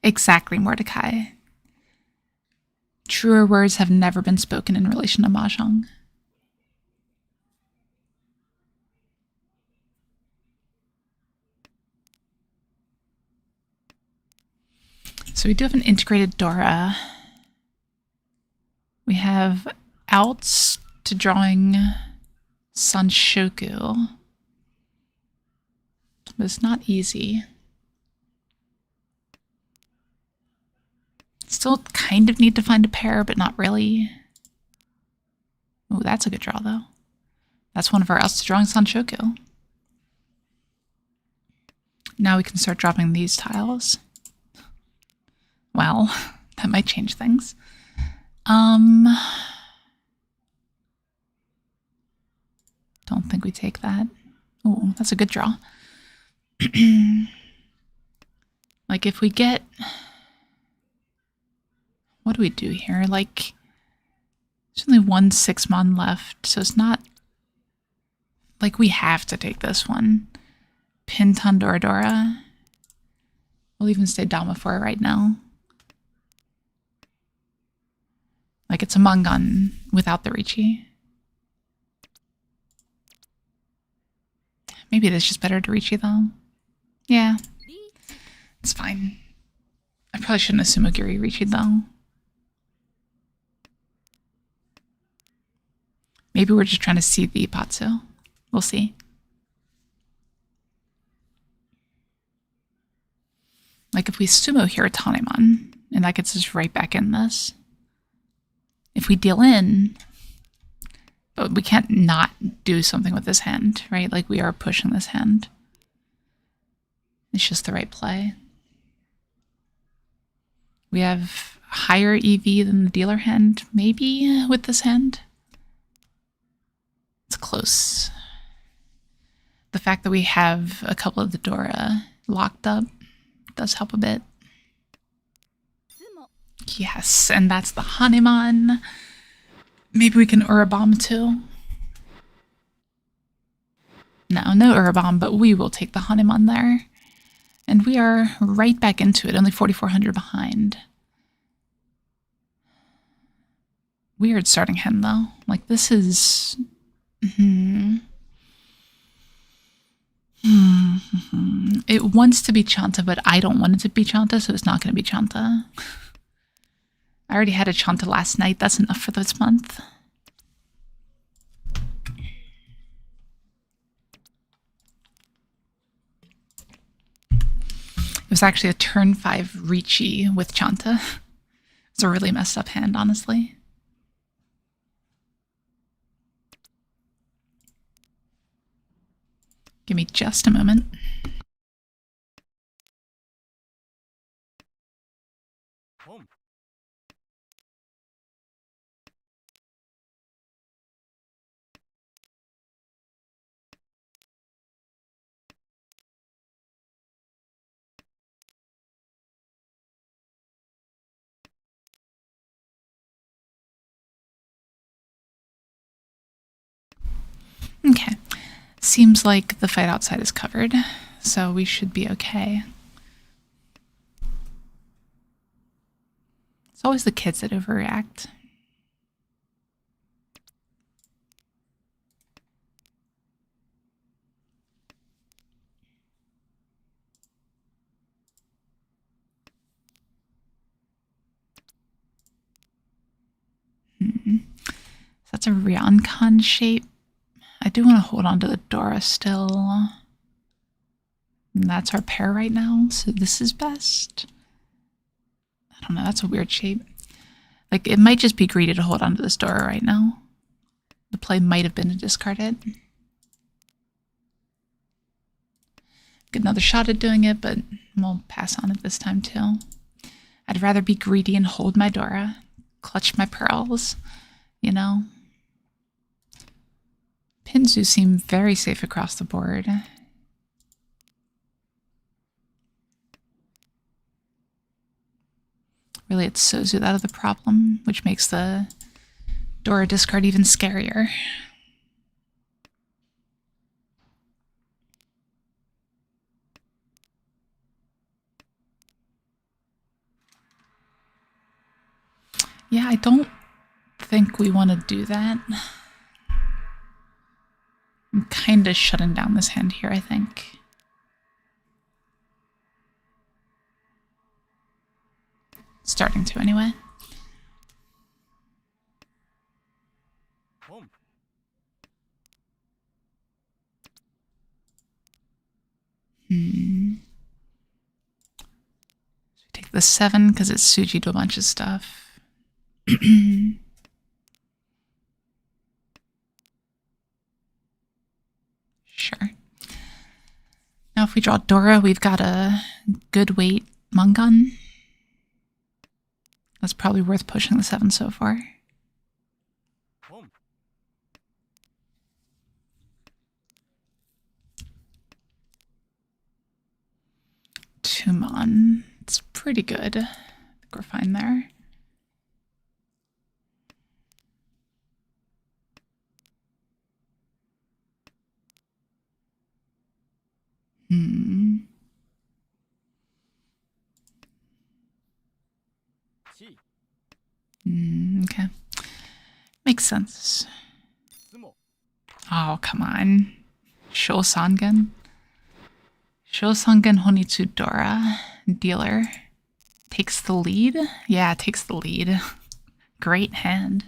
Exactly, Mordecai. Truer words have never been spoken in relation to Mahjong. So we do have an integrated Dora. We have outs to drawing Sanshoku. But it's not easy. Still kind of need to find a pair, but not really. Oh, that's a good draw, though. That's one of our outs to drawing Sanshoku. Now we can start dropping these tiles. Well, that might change things. Don't think we take that. Oh, that's a good draw. Like, if we get... What do we do here? Like, there's only one 6-mon left, so it's not... Like, we have to take this one. Pin Tandoradora. We'll even stay Dama for it right now. Like, it's a Mangan without the Riichi. Maybe it is just better to Riichi, though. Yeah. It's fine. I probably shouldn't assume Ogiri Riichi, though. Maybe we're just trying to see the Ipatsu. We'll see. Like, if we sumo here, Tanemon, and that gets us right back in this. If we deal in, but we can't not do something with this hand, right? Like, we are pushing this hand. It's just the right play. We have higher EV than the dealer hand, maybe, with this hand. It's close. The fact that we have a couple of the Dora locked up does help a bit. Yes, and that's the Hanuman. Maybe we can Urabomb too. No Urabomb, but we will take the Hanuman there. And we are right back into it, only 4,400 behind. Weird starting hand, though. Like, this is... It wants to be Chanta, but I don't want it to be Chanta, so it's not going to be Chanta. I already had a Chanta last night. That's enough for this month. It was actually a turn 5 Riichi with Chanta. It's a really messed up hand, honestly. Give me just a moment. seems like the fight outside is covered, so we should be okay. It's always the kids that overreact. That's a Ryoncon shape. I do want to hold on to the Dora still. And that's our pair right now, so this is best. I don't know, that's a weird shape. Like, it might just be greedy to hold on to this Dora right now. The play might have been to discard it. Get another shot at doing it, but we'll pass on it this time too. I'd rather be greedy and hold my Dora, clutch my pearls, you know? Pinzu seem very safe across the board. Really, it's Sozu out of the problem, which makes the Dora discard even scarier. Yeah, I don't think we want to do that. I'm kind of shutting down this hand here, I think. Starting to, anyway. Take the 7 because it's Suji to a bunch of stuff. Sure. Now if we draw Dora, we've got a good weight Mungun. That's probably worth pushing the 7 so far. Tumon. It's pretty good. I think we're fine there. Okay. Makes sense. Oh, come on. Shosangen. Shosangen Honitsu Dora. Dealer. Takes the lead? Yeah, takes the lead. Great hand.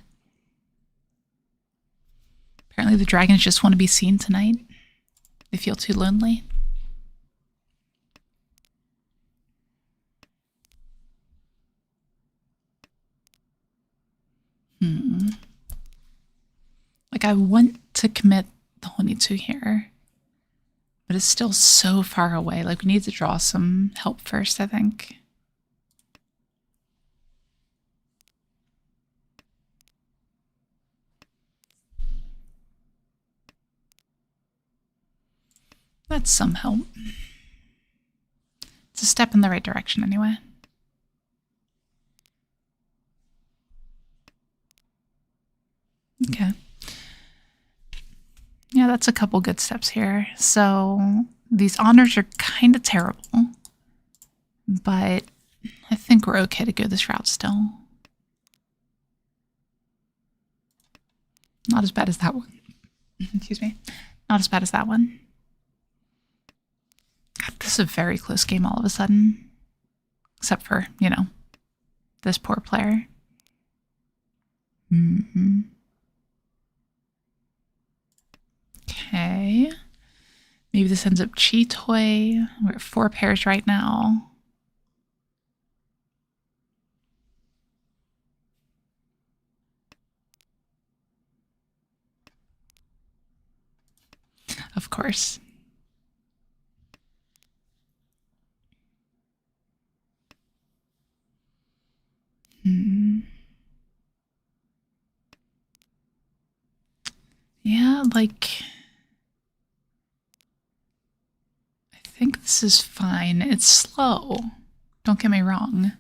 Apparently the dragons just want to be seen tonight. They feel too lonely. Like, I want to commit the Honitsu here, but it's still so far away. Like, we need to draw some help first, I think. That's some help. It's a step in the right direction anyway. Okay. Yeah, that's a couple good steps here. So these honors are kind of terrible, but I think we're okay to go this route still. Not as bad as that one. Excuse me. Not as bad as that one. God, this is a very close game all of a sudden. Except for, you know, this poor player. Okay. Maybe this ends up Chi-Toi. We're at 4 pairs right now. Of course. Yeah, like, I think this is fine. It's slow. Don't get me wrong.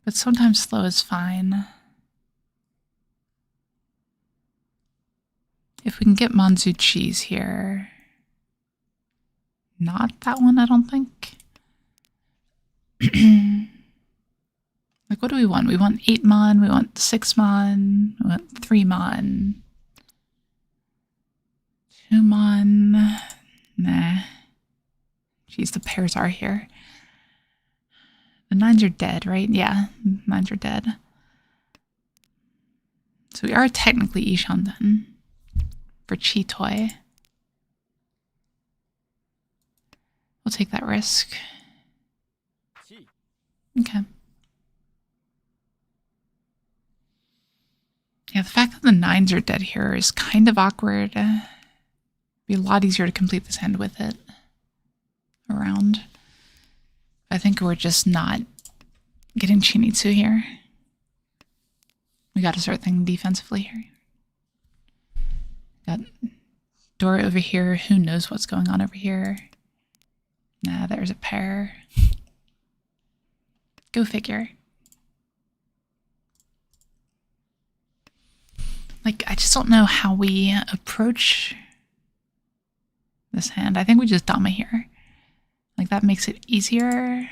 But sometimes slow is fine. If we can get Manzu cheese here. Not that one, I don't think. Like, what do we want? We want 8 mon, we want 6 mon, we want 3 mon. 2 mon. Nah. Jeez, the pairs are here. The 9s are dead, right? Yeah, 9s are dead. So we are technically Ishan then. For Chi Toy. We'll take that risk. Okay. Yeah, the fact that the 9s are dead here is kind of awkward. It'd be a lot easier to complete this hand with it around. I think we're just not getting Chinitsu here. We gotta start thinking defensively here. Got Dora over here. Who knows what's going on over here? Nah, there's a pair. Go figure. Like, I just don't know how we approach this hand. I think we just Dama here. Like, that makes it easier.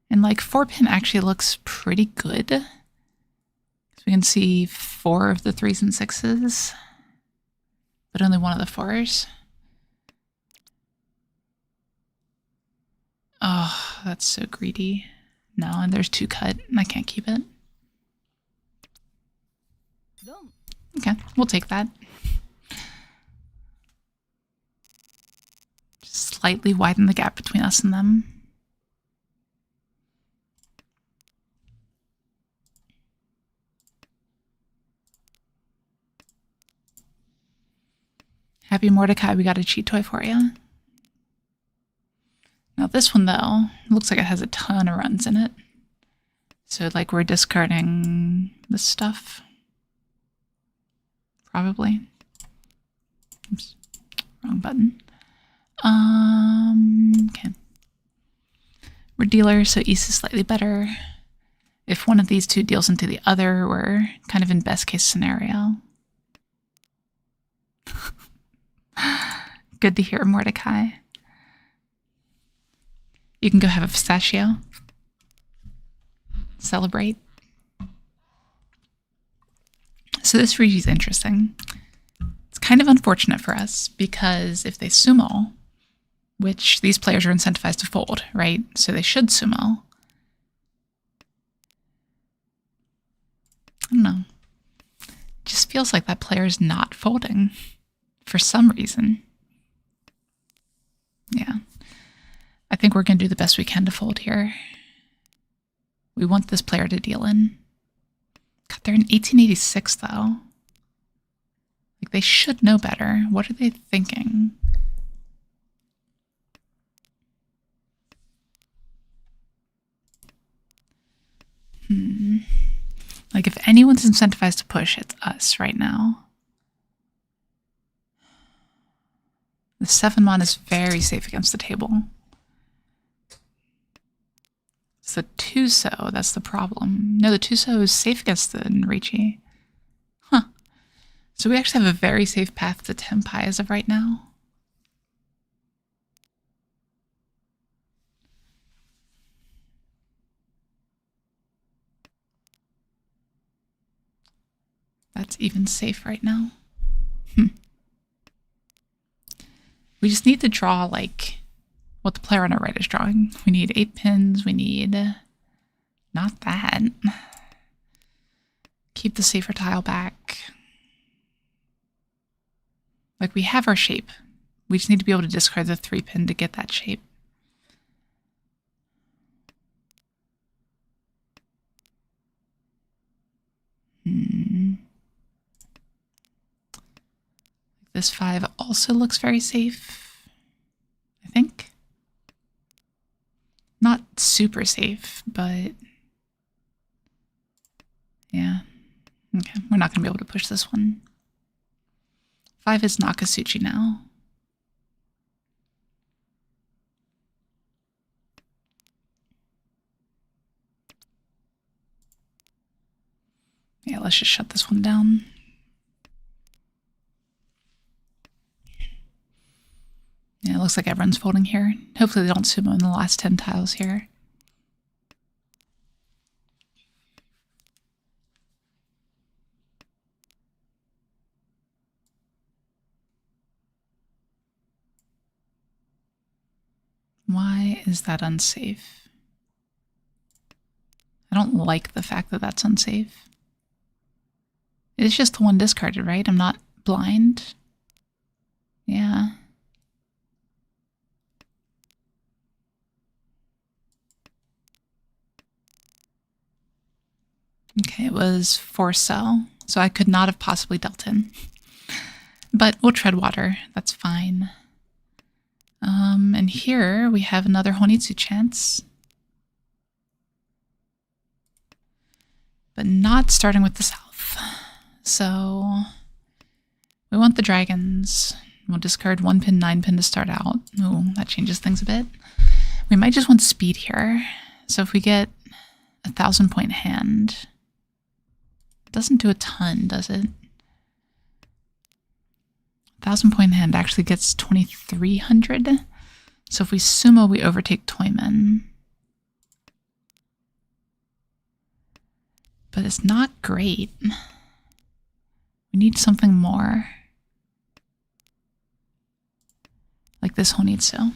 And like 4-pin actually looks pretty good. So we can see 4 of the 3s and 6s, but only 1 of the 4s. Oh, that's so greedy. No, and there's 2 cut, and I can't keep it. Okay, we'll take that. Just slightly widen the gap between us and them. Happy Mordecai, we got a cheat toy for you. Now this one, though, looks like it has a ton of runs in it. So, like, we're discarding this stuff. Probably. Oops, wrong button. Okay. We're dealer, so East is slightly better. If one of these 2 deals into the other, we're kind of in best case scenario. Good to hear, Mordecai. You can go have a pistachio. Celebrate. So this Riichi's interesting. It's kind of unfortunate for us because if they sumo, which these players are incentivized to fold, right? So they should sumo. I don't know. It just feels like that player is not folding for some reason. Yeah. I think we're going to do the best we can to fold here. We want this player to deal in. God, they're in 1886, though. Like, they should know better. What are they thinking? Like, if anyone's incentivized to push, it's us right now. The 7 mon is very safe against the table. It's the Tuso that's the problem. No, the Tuso is safe against the Riichi. Huh. So we actually have a very safe path to Tenpai as of right now. That's even safe right now. We just need to draw, like, what the player on our right is drawing. We need 8 pins. We need... not that. Keep the safer tile back. Like, we have our shape. We just need to be able to discard the 3-pin to get that shape. This 5 also looks very safe, I think. Not super safe, but yeah. Okay, we're not going to be able to push this one. 5 is Nakasuchi now. Yeah, let's just shut this one down. Yeah, it looks like everyone's folding here. Hopefully they don't sumo in the last 10 tiles here. Why is that unsafe? I don't like the fact that that's unsafe. It's just the one discarded, right? I'm not blind. Yeah. Okay, it was for sell, so I could not have possibly dealt in. But we'll tread water. That's fine. And here we have another Honitsu chance. But not starting with the south. So we want the dragons. We'll discard 1 pin, 9 pin to start out. Ooh, that changes things a bit. We might just want speed here. So if we get a 1,000-point hand, it doesn't do a ton, does it? 1,000-point hand actually gets 2,300. So if we sumo, we overtake Toyman. But it's not great. We need something more. Like this Honitsu.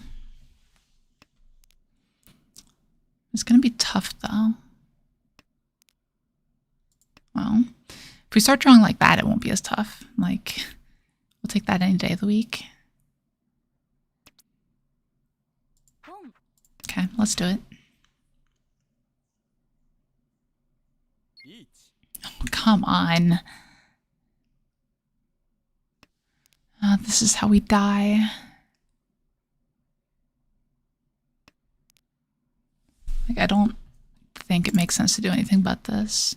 It's going to be tough, though. Well, if we start drawing like that, it won't be as tough. Like, we'll take that any day of the week. Okay, let's do it. Oh, come on. This is how we die. Like, I don't think it makes sense to do anything but this.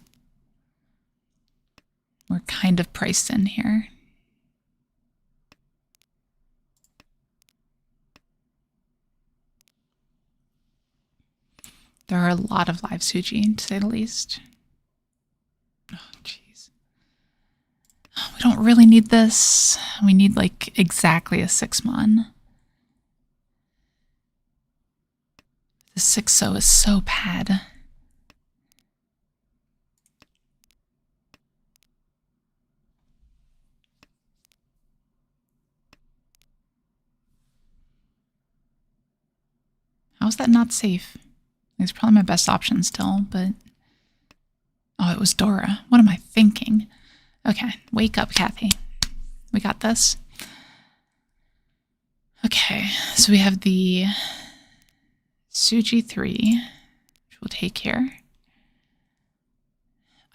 We're kind of priced in here. There are a lot of live Suji, to say the least. Oh, jeez. We don't really need this. We need, like, exactly a 6-mon. The 6-0 is so bad. How is that not safe? It's probably my best option still, but... Oh, it was Dora. What am I thinking? Okay, wake up, Kathy. We got this. Okay, so we have the Suji 3, which we'll take here.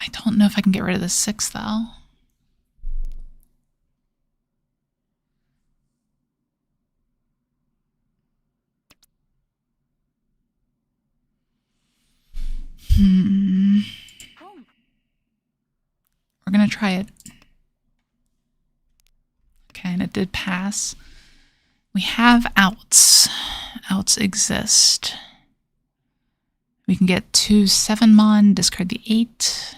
I don't know if I can get rid of the 6, though. We're going to try it. Okay, and it did pass. We have outs. Outs exist. We can get 2 7-mon, discard the 8.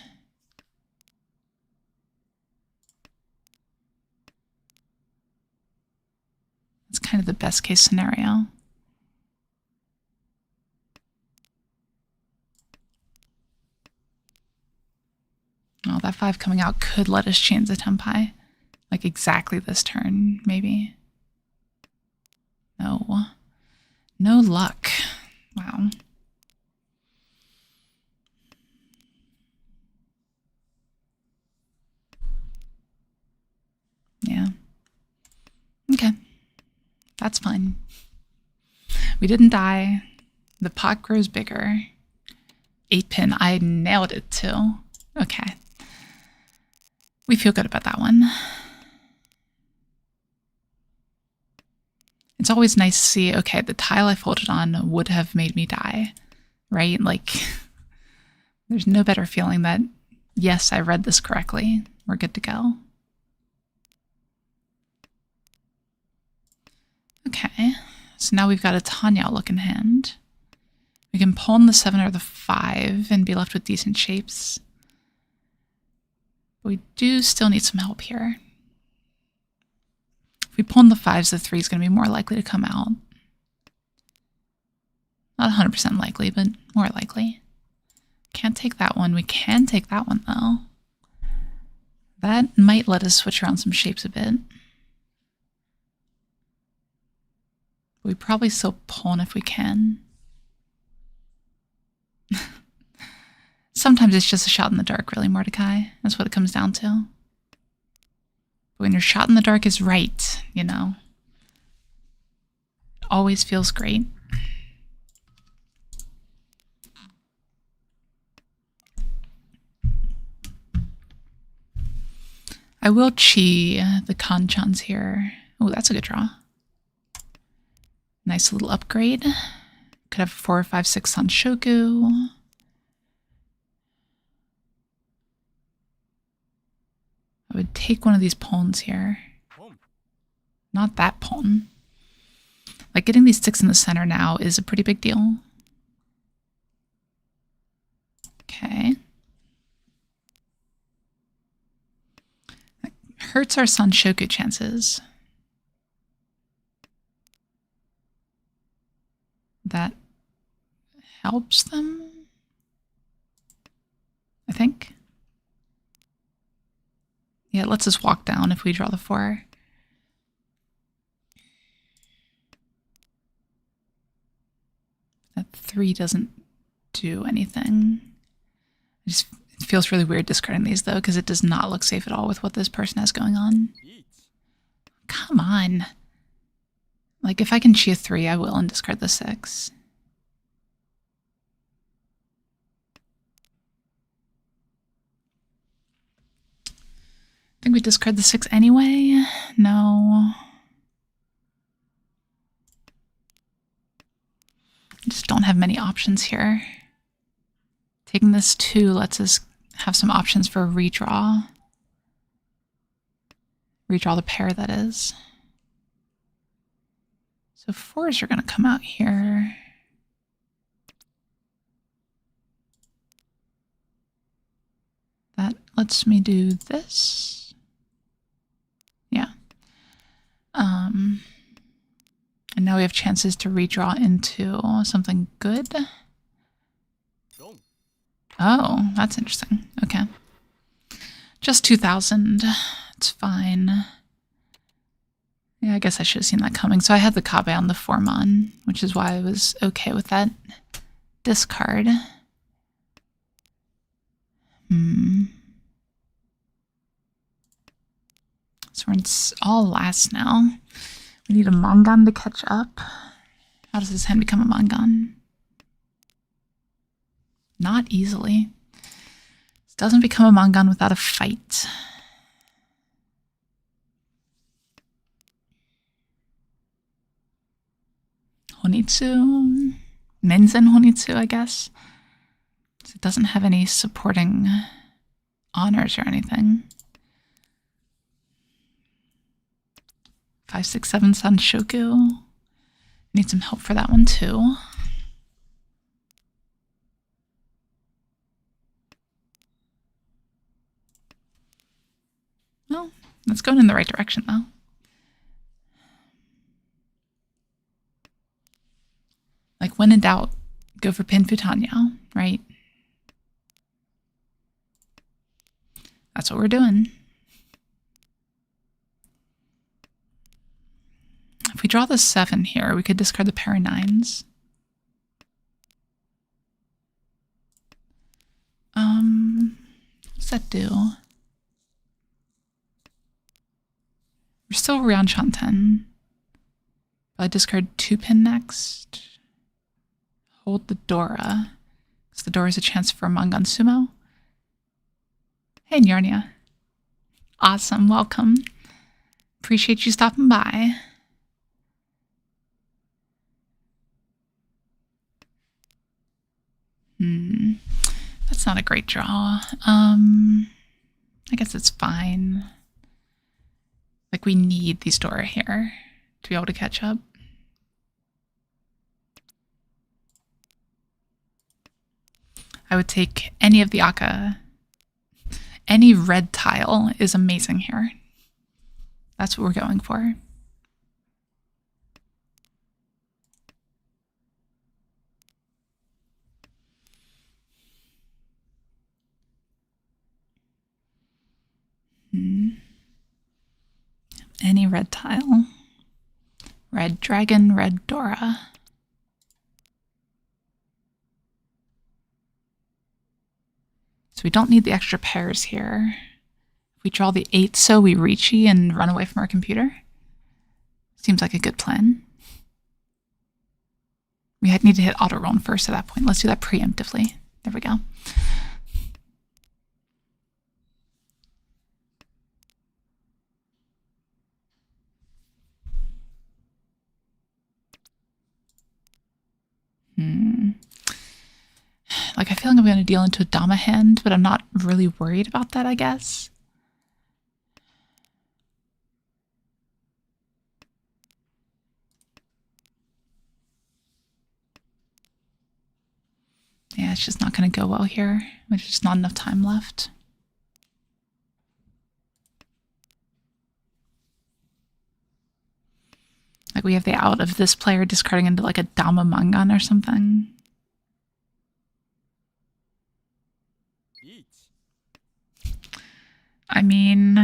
It's kind of the best case scenario. Oh, that 5 coming out could let us change the tempi. Like exactly this turn, maybe. No. No luck. Wow. Yeah. Okay. That's fine. We didn't die. The pot grows bigger. 8-pin. I nailed it too. Okay. We feel good about that one. It's always nice to see, okay, the tile I folded on would have made me die, right? Like, there's no better feeling that, yes, I read this correctly. We're good to go. Okay, so now we've got a Tanya looking hand. We can pull in the 7 or the 5 and be left with decent shapes. We do still need some help here. If we pull in the 5s, the 3 is going to be more likely to come out. Not 100% likely, but more likely. Can't take that one. We can take that one, though. That might let us switch around some shapes a bit. We probably still pawn if we can. Sometimes it's just a shot in the dark, really, Mordecai. That's what it comes down to. But when your shot in the dark is right, you know, it always feels great. I will chi the kanchans here. Oh, that's a good draw. Nice little upgrade. Could have 4, 5, 6 Sanshoku. I would take one of these pawns here. Not that pawn. Like, getting these 6 in the center now is a pretty big deal. Okay. That hurts our Sanshoku chances. That helps them, I think. Yeah, it lets us walk down if we draw the 4. That 3 doesn't do anything. It feels really weird discarding these, though, because it does not look safe at all with what this person has going on. Come on. Like, if I can chi a 3, I will, and discard the 6. I think we discard the 6 anyway. No. I just don't have many options here. Taking this 2 lets us have some options for a redraw. Redraw the pair, that is. So 4s are going to come out here. That lets me do this. Yeah. And now we have chances to redraw into something good. Oh, that's interesting. Okay. Just 2,000. It's fine. Yeah, I guess I should have seen that coming. So I had the Kabe on the 4-mon, which is why I was okay with that discard. So we're in all last now. We need a Mangan to catch up. How does this hand become a Mangan? Not easily. This doesn't become a Mangan without a fight. Honitsu. Menzen Honitsu, I guess. It doesn't have any supporting honors or anything. 5, 6, 7 Sanshoku. Need some help for that one too. Well, that's going in the right direction though. Like, when in doubt, go for Pin Futanyao, right? That's what we're doing. If we draw the 7 here, we could discard the pair of 9s. What's that do? We're still around Shanten. I discard 2 pin next. Hold the Dora. Because the Dora is a chance for a Mangan Sumo. Hey, Nyarnia. Awesome, welcome. Appreciate you stopping by. That's not a great draw. I guess it's fine. Like, we need these Dora here to be able to catch up. I would take any of the Aka Any red tile is amazing here. That's what we're going for. Any red tile. Red dragon, red Dora. So we don't need the extra pairs here. If we draw the 8, so we Riichi and run away from our computer. Seems like a good plan. We need to hit auto roll first at that point. Let's do that preemptively. There we go. Like, I feel like I'm going to deal into a Dama hand, but I'm not really worried about that, I guess. Yeah, it's just not going to go well here. There's just not enough time left. Like, we have the out of this player discarding into like a Dama Mangan or something. I mean,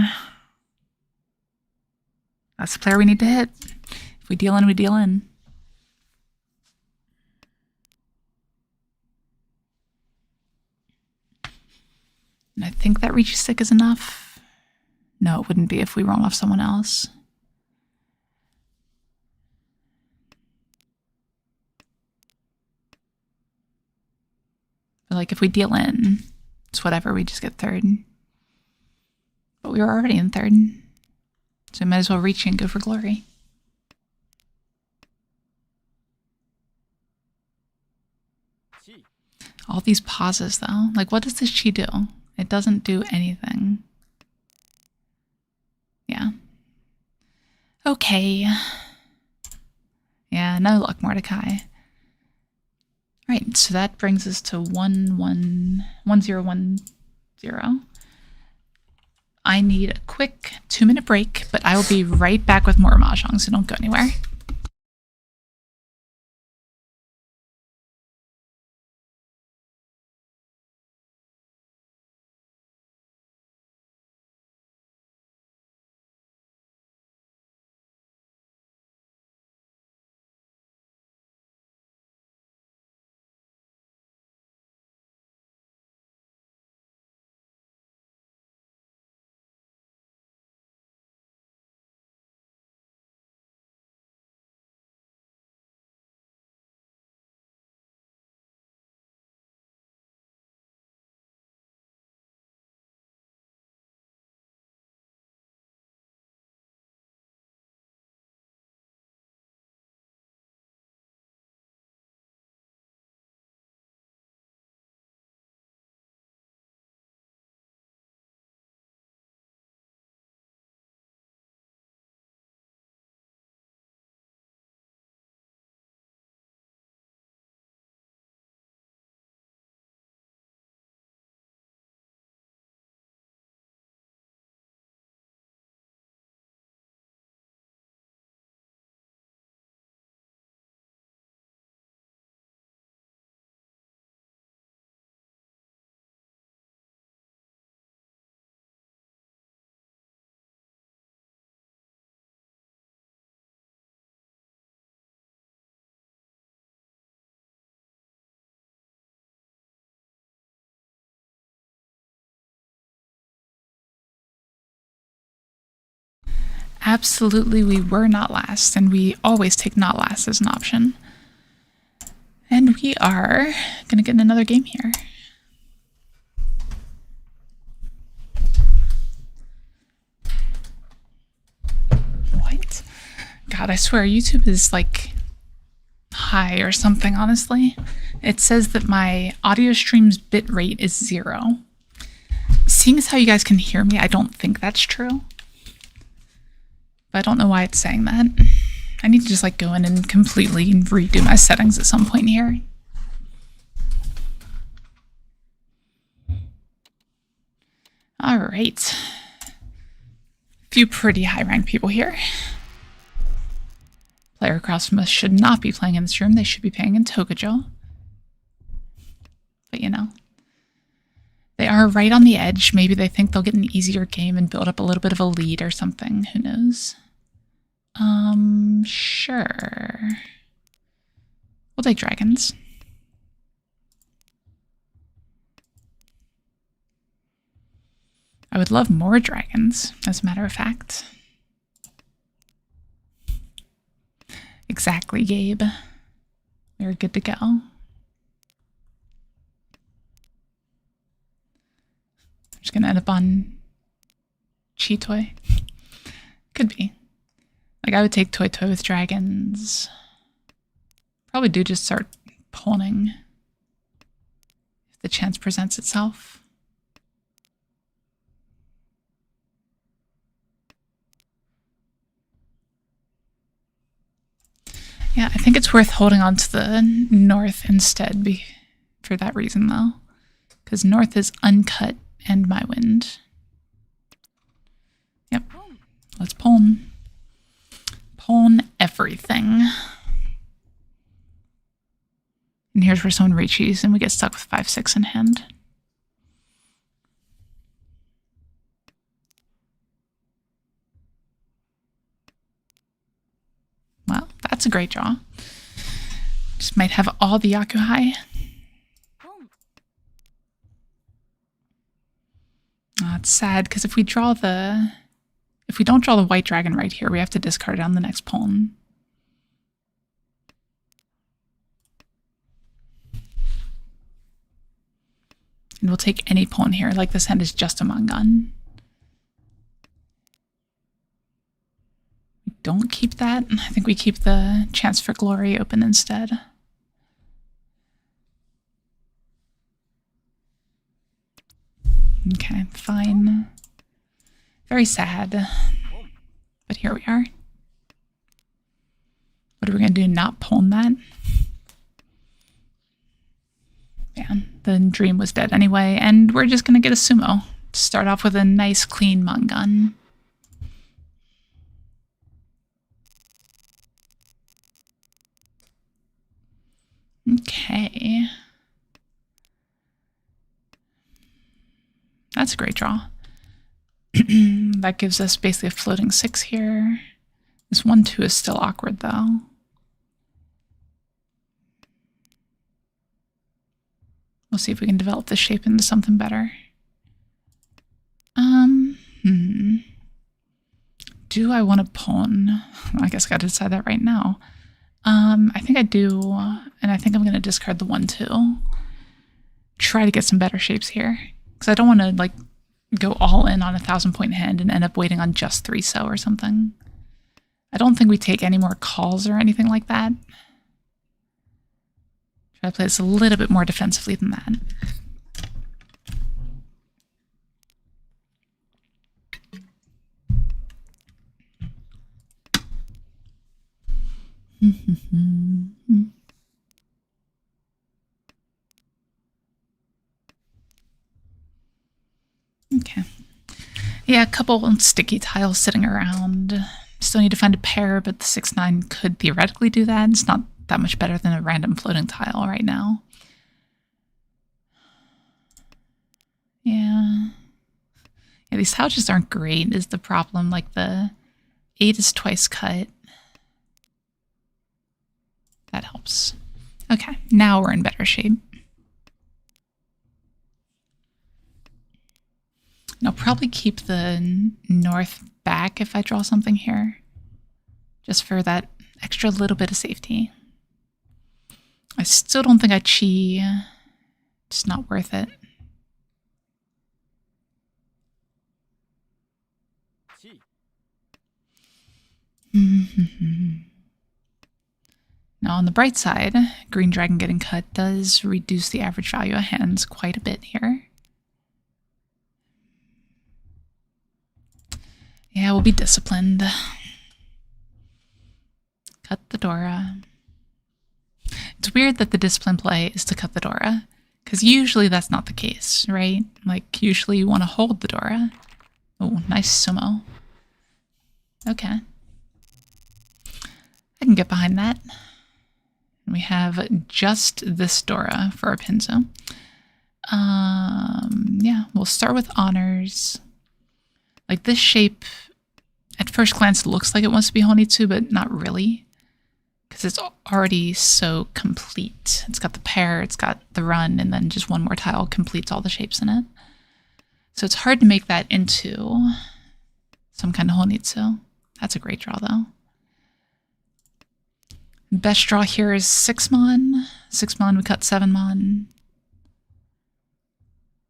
that's the player we need to hit. If we deal in, we deal in. And I think that Riichi stick is enough. No, it wouldn't be if we roll off someone else. But like, if we deal in, it's whatever, we just get third. But we were already in third. So we might as well reach and go for glory. All these pauses, though. Like, what does this chi do? It doesn't do anything. Yeah. Okay. Yeah, no luck, Mordecai. Right, so that brings us to 1010. I need a quick 2-minute break, but I will be right back with more Mahjong, so don't go anywhere. Absolutely, we were not last, and we always take not last as an option. And we are going to get in another game here. What? God, I swear, YouTube is like high or something, honestly. It says that my audio stream's bit rate is 0. Seeing as how you guys can hear me, I don't think that's true. But I don't know why it's saying that. I need to just like go in and completely redo my settings at some point here. All right. Few pretty high-ranked people here. Player across from us should not be playing in this room. They should be playing in Tokujo. But you know, they are right on the edge. Maybe they think they'll get an easier game and build up a little bit of a lead or something. Who knows? Sure. We'll take dragons. I would love more dragons, as a matter of fact. Exactly, Gabe. We're good to go. I'm just gonna end up on Chi-Toy. Could be. Like, I would take Toy-Toy with dragons. Probably do just start pawning if the chance presents itself. Yeah, I think it's worth holding on to the north instead for that reason, though. Because north is uncut and my wind. Yep. Let's pawn. Pawn everything. And here's where someone Riichis and we get stuck with 5-6 in hand. Well, that's a great draw. Just might have all the Yakuhai. Oh, it's sad because if we don't draw the white dragon right here, we have to discard it on the next pawn. And we'll take any pawn here, like this hand is just a Mangan. We don't keep that. I think we keep the chance for glory open instead. Okay, fine. Very sad. But here we are. What are we going to do? Not pawn that? Man, the dream was dead anyway, and we're just going to get a sumo. Start off with a nice, clean Mangan. Okay. That's a great draw. That gives us basically a floating 6 here. This 1-2 is still awkward, though. We'll see if we can develop this shape into something better. Do I want to pawn? I guess I got to decide that right now. I think I do, and I think I'm going to discard the 1-2. Try to get some better shapes here. Because I don't want to, like, go all in on a 1,000-point hand and end up waiting on just 3-so or something. I don't think we take any more calls or anything like that. Try to play this a little bit more defensively than that. Okay. Yeah, a couple sticky tiles sitting around. Still need to find a pair, but the 6-9 could theoretically do that. It's not that much better than a random floating tile right now. Yeah. Yeah, these tiles just aren't great is the problem. Like the 8 is twice cut. That helps. Okay, now we're in better shape. And I'll probably keep the north back if I draw something here. Just for that extra little bit of safety. I still don't think I chi. It's not worth it. Now on the bright side, green dragon getting cut does reduce the average value of hands quite a bit here. Yeah, we'll be disciplined. Cut the Dora. It's weird that the discipline play is to cut the Dora, Because usually that's not the case, right? Like, usually you want to hold the Dora. Oh, nice sumo. Okay. I can get behind that. We have just this Dora for our Pinzo. Yeah, we'll start with honors. Like, this shape, at first glance, looks like it wants to be Honitsu, but not really. Because it's already so complete. It's got the pair, it's got the run, and then just one more tile completes all the shapes in it. So it's hard to make that into some kind of Honitsu. That's a great draw, though. Best draw here is 6 mon. 6 mon, we cut 7 mon.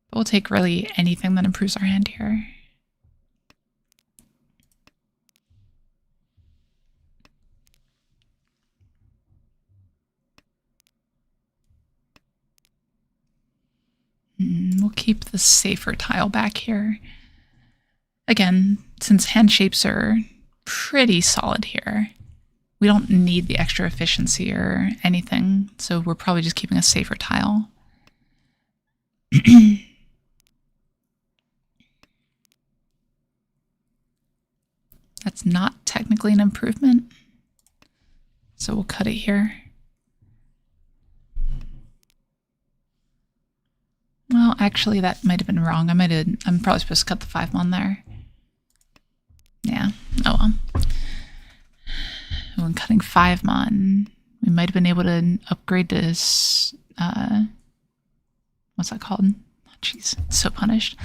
But we'll take really anything that improves our hand here. We'll keep the safer tile back here. Again, since hand shapes are pretty solid here, we don't need the extra efficiency or anything, so we're probably just keeping a safer tile. That's not technically an improvement, so we'll cut it here. Well, actually, that might have been wrong. I'm probably supposed to cut the 5 mon there. Yeah, oh well. When cutting 5 mon, we might have been able to upgrade to, what's that called? Oh, jeez, so punished.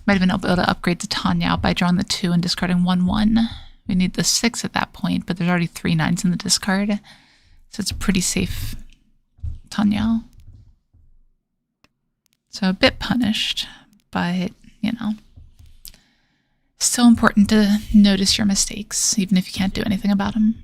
Might have been able to upgrade to Tanya by drawing the 2 and discarding 1/1. We need the 6 at that point, but there's already 3 9s in the discard, so it's a pretty safe Tanya. So a bit punished, but, you know, still important to notice your mistakes, even if you can't do anything about them.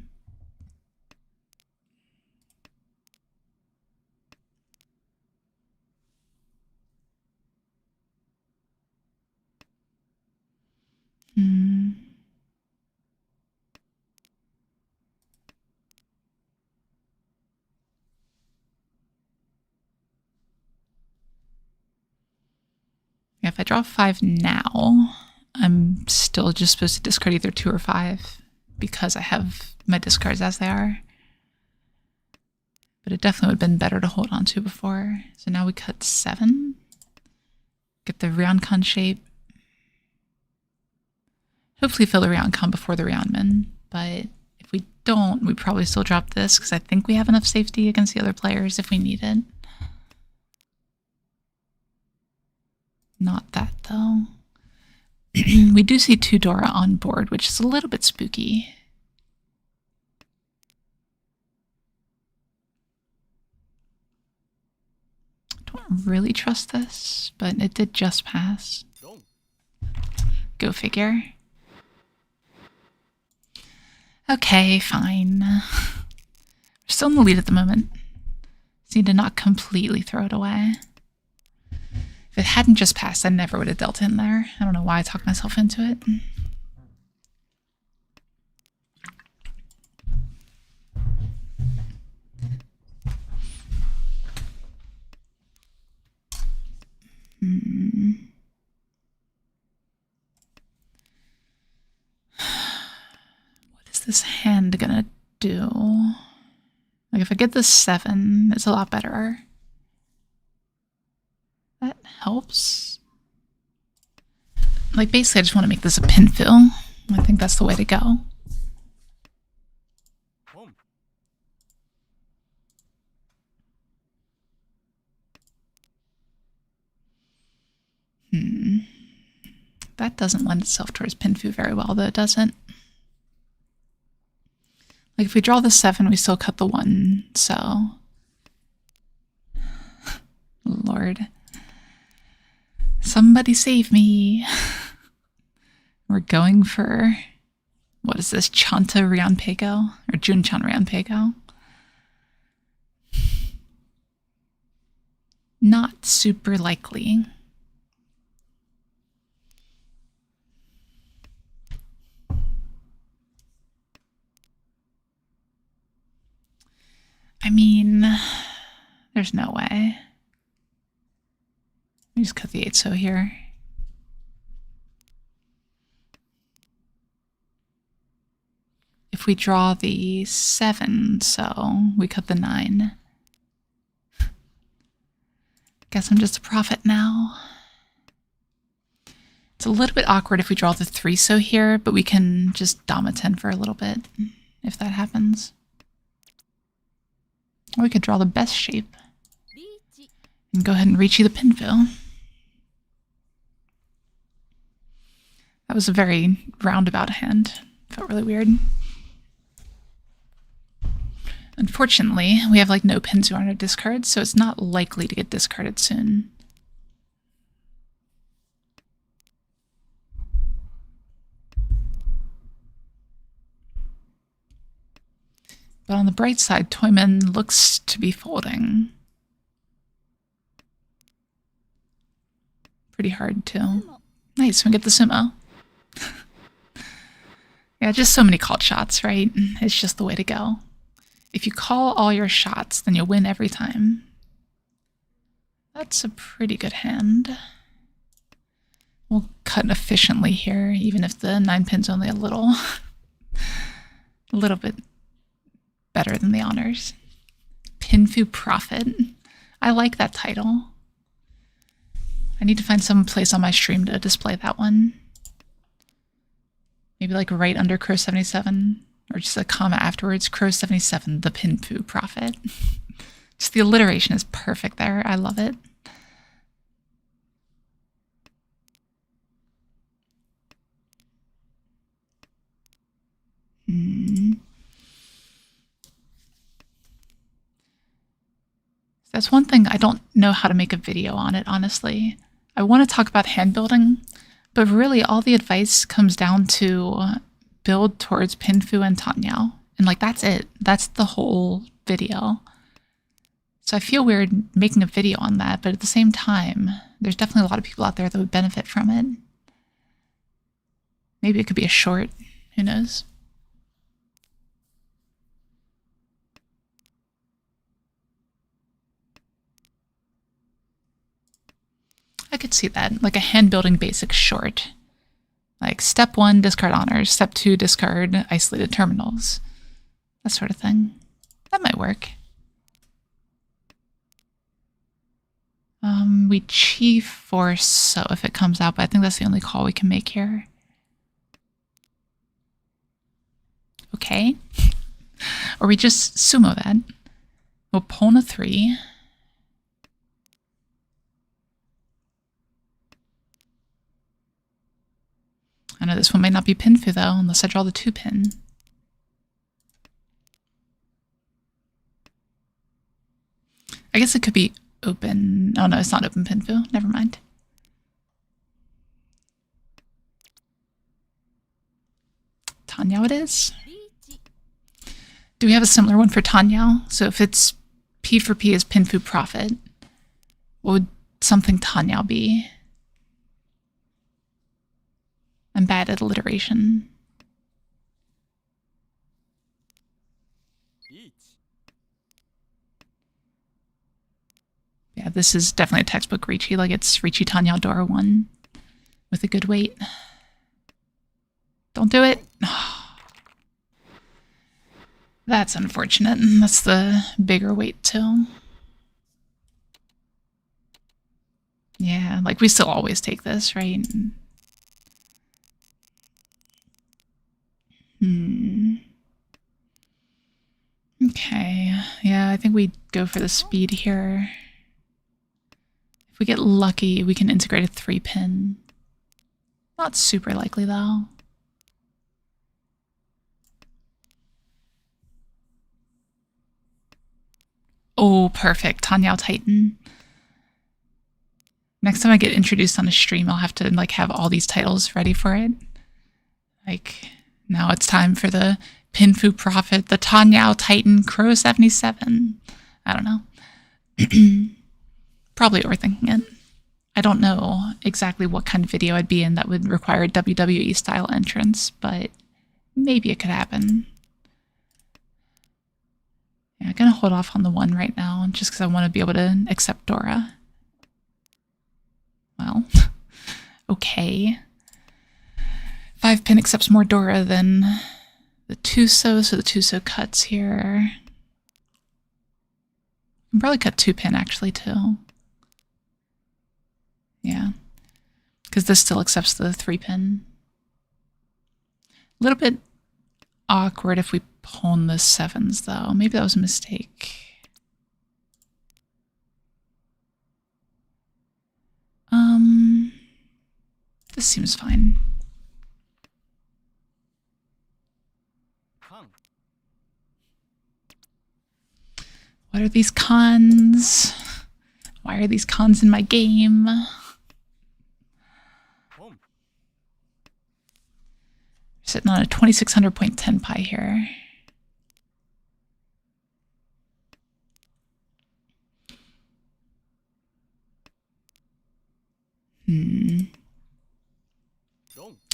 If I draw 5 now, I'm still just supposed to discard either 2 or 5 because I have my discards as they are. But it definitely would have been better to hold on to before. So now we cut 7. Get the Ryoncon shape. Hopefully fill the Ryoncon before the Ryeonmin. But if we don't, we probably still drop this because I think we have enough safety against the other players if we need it. Not that, though. We do see 2 Dora on board, which is a little bit spooky. Don't really trust this, but it did just pass. Go figure. Okay, fine. We're still in the lead at the moment. Just need to not completely throw it away. If it hadn't just passed, I never would have dealt in there. I don't know why I talked myself into it. What is this hand gonna do? Like, if I get this 7, it's a lot better. That helps. Like, basically, I just want to make this a pin fill. I think that's the way to go. That doesn't lend itself towards pinfu very well, though, does it? Like, if we draw the 7, we still cut the 1, so... Lord. Somebody save me. We're going for... What is this? Chanta Ryanpego? Or Junchan Ryanpego? Not super likely. I mean, there's no way. me just cut the 8-so here. If we draw the 7-so, we cut the 9. Guess I'm just a prophet now. It's a little bit awkward if we draw the 3-so here, but we can just Dama 10 for a little bit, if that happens. Or we could draw the best shape. And go ahead and Riichi the Pinfu. That was a very roundabout hand. Felt really weird. Unfortunately, we have like no Pinfu on our discard, so it's not likely to get discarded soon. But on the bright side, Toyman looks to be folding. Pretty hard, too. Nice, we get the sumo. Yeah, just so many called shots, right? It's just the way to go. If you call all your shots, then you'll win every time. That's a pretty good hand. We'll cut efficiently here, even if the 9-pin's only a little bit better than the honors. Pinfu Prophet. I like that title. I need to find some place on my stream to display that one. Maybe like right under Crow 77, or just a comma afterwards. Crow 77, the Pinfu Prophet. Just the alliteration is perfect there. I love it. That's one thing I don't know how to make a video on it, honestly. I want to talk about hand building, but really all the advice comes down to build towards Pinfu and Tanyao. And like, that's it. That's the whole video. So I feel weird making a video on that, but at the same time, there's definitely a lot of people out there that would benefit from it. Maybe it could be a short, who knows? I could see that, like a hand-building basic short. Like step 1, discard honors. Step 2, discard isolated terminals. That sort of thing. That might work. We chief force so if it comes out, but I think that's the only call we can make here. Okay. Or we just sumo that. We'll Pona 3. I know this one might not be Pinfu though, unless I draw the 2-pin. I guess it could be open. Oh no, it's not open Pinfu. Never mind. Tanyao it is. Do we have a similar one for Tanyao? So if it's P for P is Pinfu Prophet, what would something Tanyao be? I'm bad at alliteration. Yeah, this is definitely a textbook Riichi, like it's Riichi Tanyao Dora 1 with a good weight. Don't do it. That's unfortunate. That's the bigger weight too. Yeah, like we still always take this, right? Okay, yeah, I think we go for the speed here. If we get lucky, we can integrate a 3-pin. Not super likely though. Oh, perfect. Tanyao Titan. Next time I get introduced on a stream, I'll have to like have all these titles ready for it. Like, now it's time for the Pinfu Prophet, the Tanyao Titan, Crow 77. I don't know. Probably overthinking it. I don't know exactly what kind of video I'd be in that would require a WWE style entrance, but maybe it could happen. Yeah, I'm gonna hold off on the 1 right now, just because I want to be able to accept Dora. okay. 5-pin accepts more Dora than the Tuso, so the Tuso cuts here. I can probably cut 2-pin actually too. Yeah, because this still accepts the 3-pin. A little bit awkward if we pawn the 7s though. Maybe that was a mistake. This seems fine. What are these cons? Why are these cons in my game? Sitting on a 2600 point 10 pi here.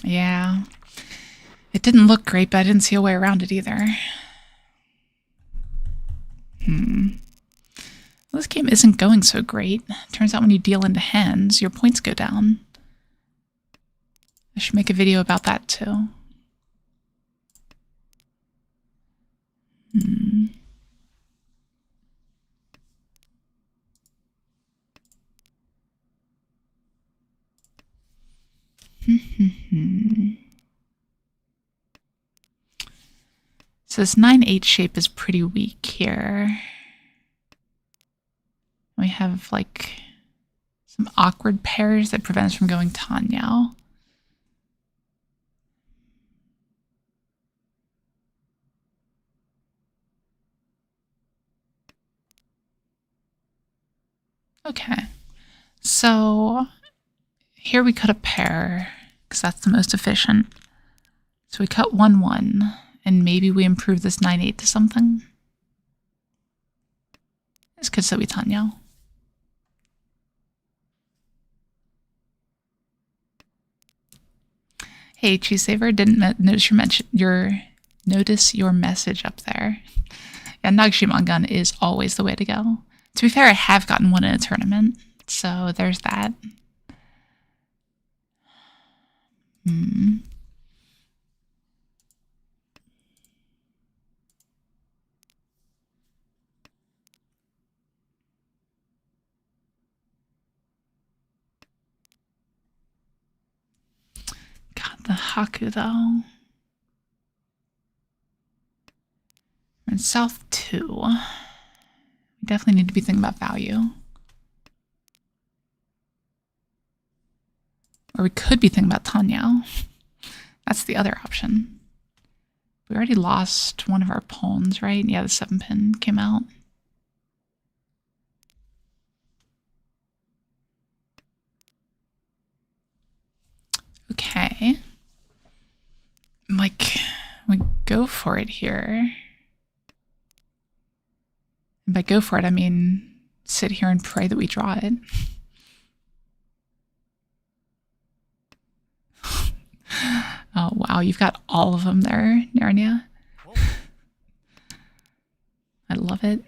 Yeah. It didn't look great, but I didn't see a way around it either. Well, this game isn't going so great. Turns out when you deal into hands, your points go down. I should make a video about that too. So this 9-8 shape is pretty weak here. We have like some awkward pairs that prevent us from going Tanyao. Okay, so here we cut a pair because that's the most efficient. So we cut 1-1 and maybe we improve this 9-8 to something. This could still be Tanyao. Hey, Cheese Saver, didn't notice your message up there. Yeah, Riichi is always the way to go. To be fair, I have gotten one in a tournament, so there's that. God, the Haku though. We're in South 2. We definitely need to be thinking about value. Or we could be thinking about Tanyao. That's the other option. We already lost one of our pawns, right? Yeah, the 7-pin came out. Okay. Like, we go for it here. And by go for it, I mean sit here and pray that we draw it. Oh, wow, you've got all of them there, Narnia. I love it.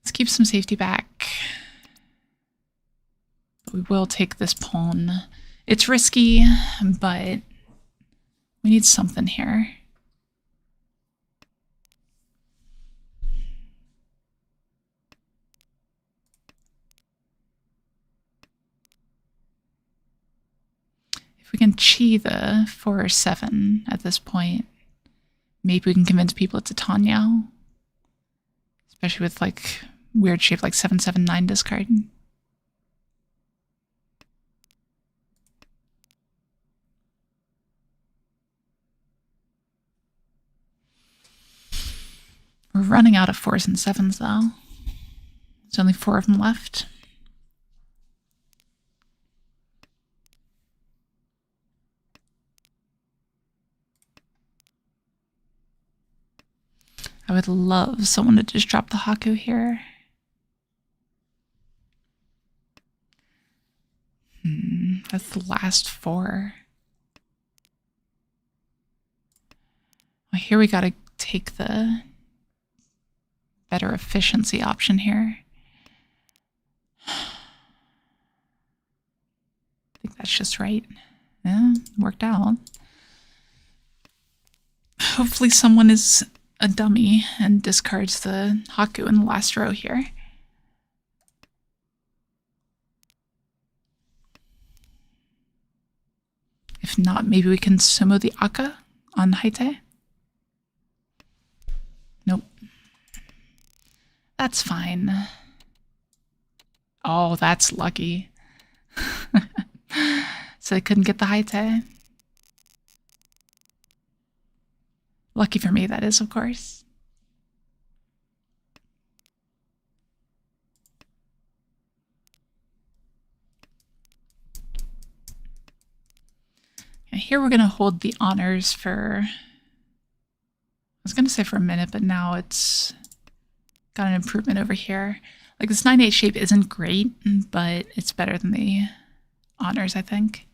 Let's keep some safety back. But we will take this pawn. It's risky, but we need something here. We can chi the 4 or 7 at this point. Maybe we can convince people it's a Tanyao. Especially with like weird shape like 7-7-9 discard. We're running out of 4s and 7s though. There's only 4 of them left. I would love someone to just drop the Haku here. That's the last 4. Well, here we gotta take the better efficiency option here. That's just right. Yeah, worked out. Hopefully someone is a dummy and discards the Haku in the last row here. If not, maybe we can sumo the Aka on Haite. Nope. That's fine. Oh, that's lucky. So I couldn't get the Haite. Lucky for me, that is, of course. And here we're going to hold the honors for, I was going to say for a minute, but now it's got an improvement over here. Like this 9-8 shape isn't great, but it's better than the honors, I think.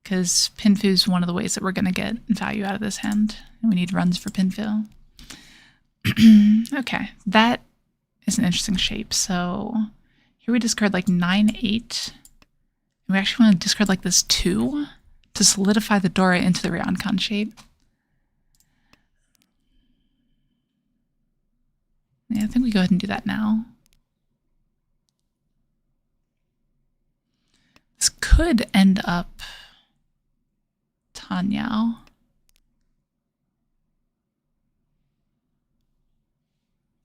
Because Pinfu is one of the ways that we're going to get value out of this hand. And we need runs for Pinfu. Okay, that is an interesting shape. So here we discard like 9-8. And we actually want to discard like this 2 to solidify the Dora into the Ryokan shape. Yeah, I think we go ahead and do that now. This could end up Tanyao.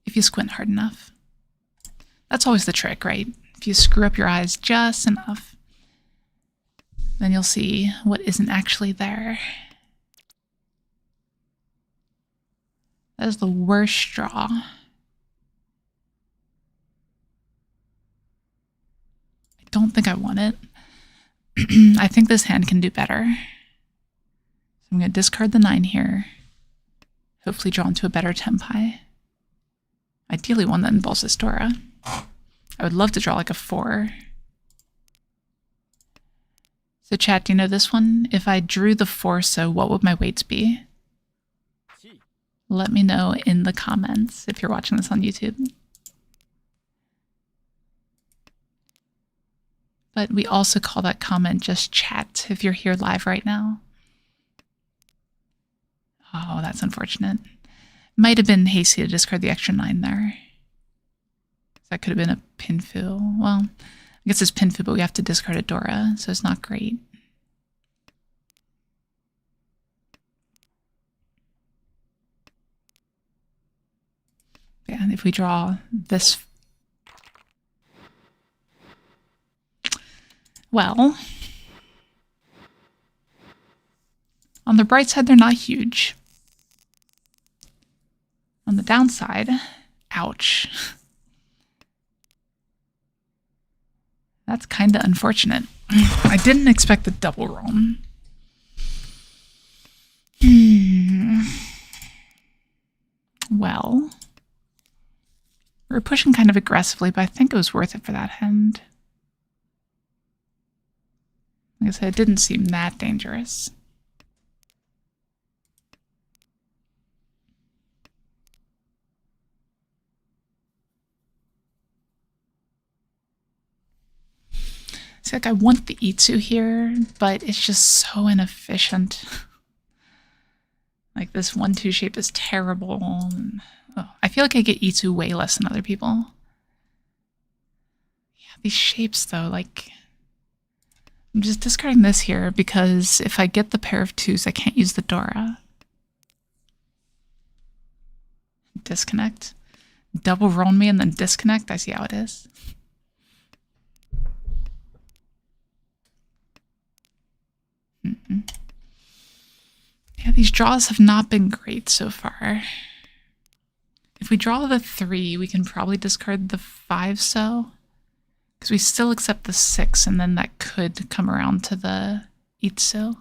If you squint hard enough. That's always the trick, right? If you screw up your eyes just enough, then you'll see what isn't actually there. That is the worst draw. I don't think I want it. I think this hand can do better. So I'm going to discard the 9 here. Hopefully draw into a better Tenpai. Ideally one that involves this Dora. I would love to draw like a 4. So chat, do you know this one? If I drew the 4, so what would my weights be? Let me know in the comments if you're watching this on YouTube. But we also call that comment just chat if you're here live right now. Oh, that's unfortunate. Might have been hasty to discard the extra 9 there. That could have been a Pinfu. Well, I guess it's Pinfu, but we have to discard a Dora, so it's not great. Yeah, and if we draw this... Well, on the bright side, they're not huge. On the downside, ouch. That's kind of unfortunate. I didn't expect the double roll. Well, we were pushing kind of aggressively, but I think it was worth it for that hand. Like I said, it didn't seem that dangerous. See, like I want the Itsu here, but it's just so inefficient. Like this 1-2 shape is terrible. Oh, I feel like I get Itsu way less than other people. Yeah, these shapes though, like... I'm just discarding this here because if I get the pair of 2s, I can't use the Dora. Disconnect. Double roll me and then disconnect. I see how it is. Yeah, these draws have not been great so far. If we draw the 3, we can probably discard the 5 so. Because we still accept the 6, and then that could come around to the Itsu.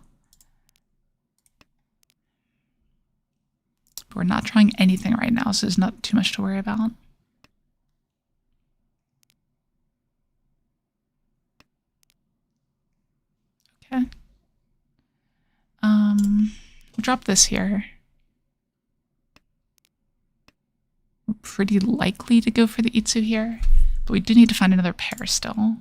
But we're not trying anything right now, so there's not too much to worry about. Okay. We'll drop this here. We're pretty likely to go for the Itsu here. But we do need to find another pair still.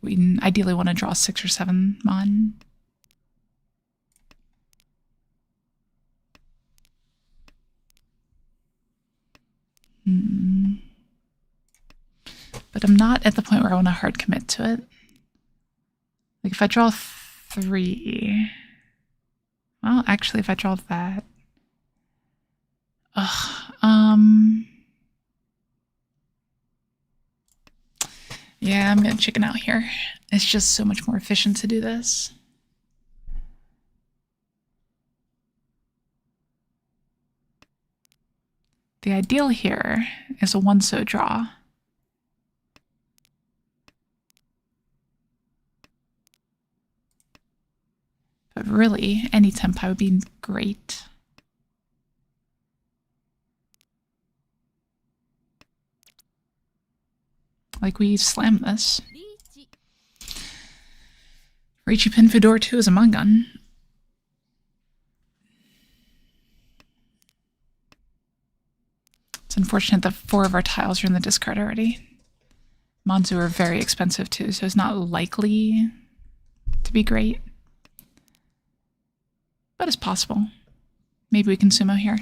We ideally want to draw 6 or 7 mon. But I'm not at the point where I want to hard commit to it. Like if I draw 3... Well, actually, if I draw that... Yeah, I'm gonna chicken out here. It's just so much more efficient to do this. The ideal here is a 1-so draw. But really, any tempi would be great. Like, we slam this. Riichi Pin Fedor 2 is a Mangan. It's unfortunate that 4 of our tiles are in the discard already. Manzu are very expensive too, so it's not likely to be great. But it's possible. Maybe we can sumo here.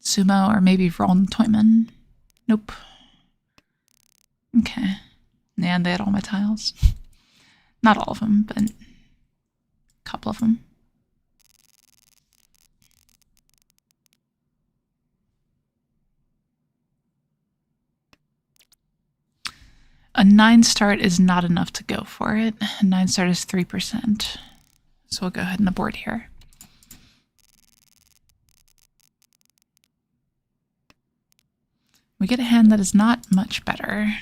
Sumo or maybe Ron Toyman. Nope. Okay. Yeah, and they had all my tiles. Not all of them, but a couple of them. A 9 start is not enough to go for it. A 9 start is 3%. So we'll go ahead and abort here. We get a hand that is not much better.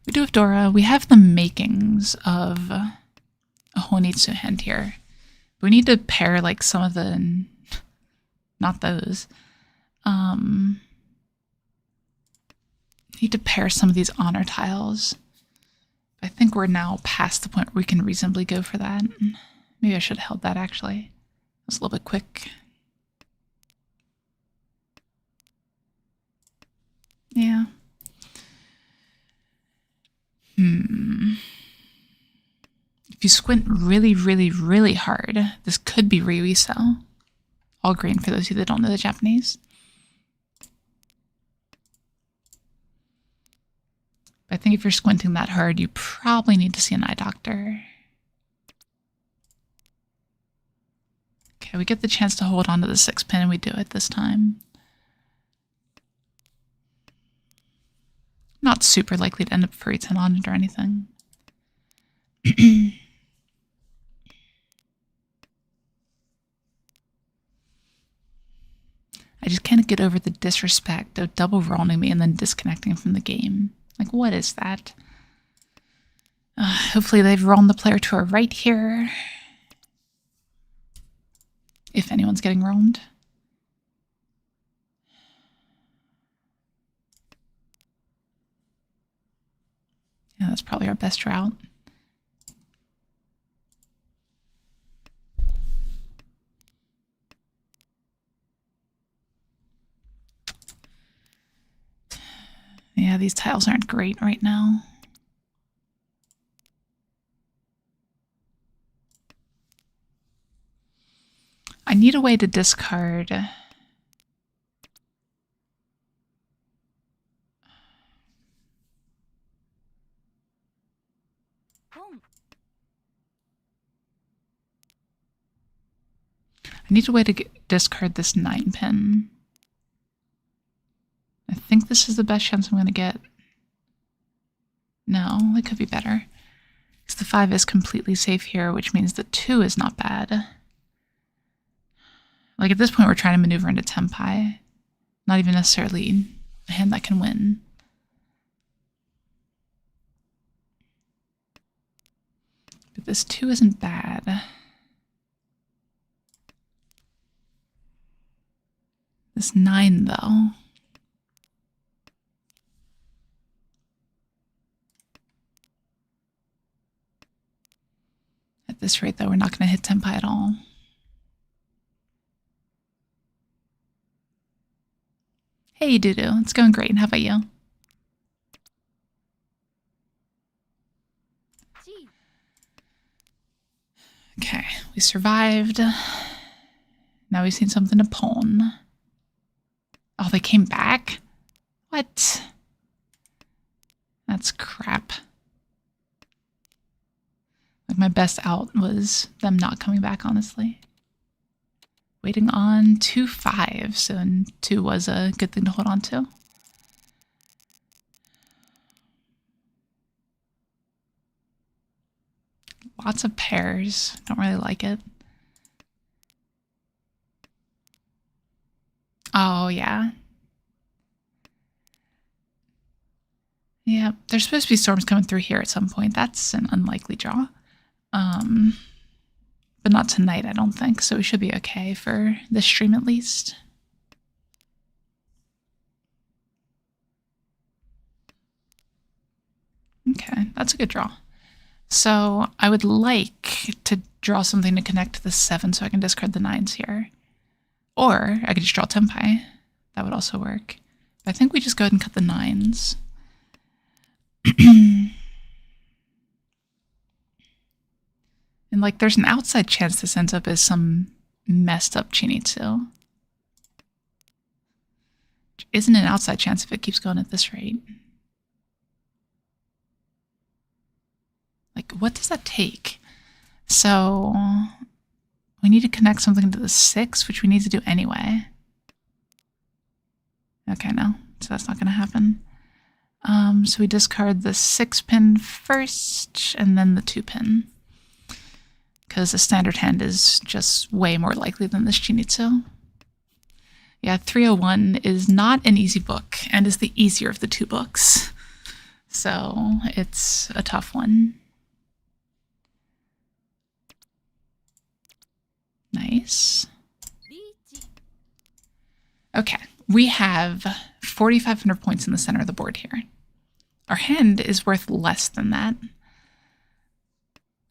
We do have Dora. We have the makings of a Honitsu hand here. We need to pair like some of the... Not those. Need to pair some of these honor tiles. I think we're now past the point where we can reasonably go for that. Maybe I should have held that actually. It was a little bit quick. Yeah. If you squint really, really, really hard, this could be Ryuiso. All green for those of you that don't know the Japanese. But I think if you're squinting that hard, you probably need to see an eye doctor. Okay, we get the chance to hold on to the 6-pin and we do it this time. Not super likely to end up free 10 on it or anything. I just can't get over the disrespect of double rolling me and then disconnecting from the game. Like, what is that? Hopefully they've rolled the player to our right here. If anyone's getting roamed. Yeah, that's probably our best route. Yeah, these tiles aren't great right now. I need a way to discard. I need a way to discard this 9-pin. I think this is the best chance I'm going to get. No, it could be better. Because the 5 is completely safe here, which means the 2 is not bad. Like at this point, we're trying to maneuver into Tempai. Not even necessarily a hand that can win. But this 2 isn't bad. This 9, though. this rate, though, we're not going to hit Tenpai at all. Hey, Doodoo. It's going great. How about you? Okay, we survived. Now we've seen something to pawn. Oh, they came back? What? That's crap. Like, my best out was them not coming back, honestly. Waiting on 2-5, so 2 was a good thing to hold on to. Lots of pairs. Don't really like it. Oh, yeah. Yeah, there's supposed to be storms coming through here at some point. That's an unlikely draw. But not tonight, I don't think, so we should be okay for this stream at least. Okay, that's a good draw. So I would like to draw something to connect to the 7 so I can discard the 9s here. Or I could just draw Tenpai. That would also work. But I think we just go ahead and cut the 9s. And, like, there's an outside chance this ends up as some messed up Chinitsu. Which isn't an outside chance if it keeps going at this rate. Like, what does that take? So we need to connect something to the 6, which we need to do anyway. Okay, no. So that's not going to happen. So we discard the 6-pin first, and then the 2-pin. Because the standard hand is just way more likely than this Chinitsu. Yeah, 301 is not an easy book, and is the easier of the 2 books. So it's a tough one. Nice. Okay, we have 4,500 points in the center of the board here. Our hand is worth less than that.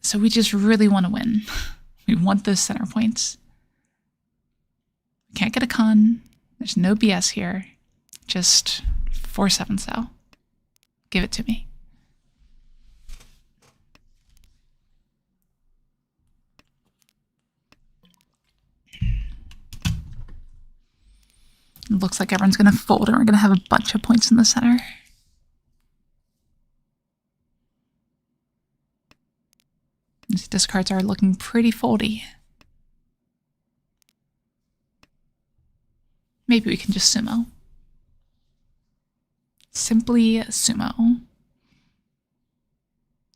So we just really want to win. We want those center points. Can't get a con. There's no BS here. Just 4-7 so. Give it to me. It looks like everyone's going to fold and we're going to have a bunch of points in the center. These discards are looking pretty foldy. Maybe we can just sumo. Simply sumo.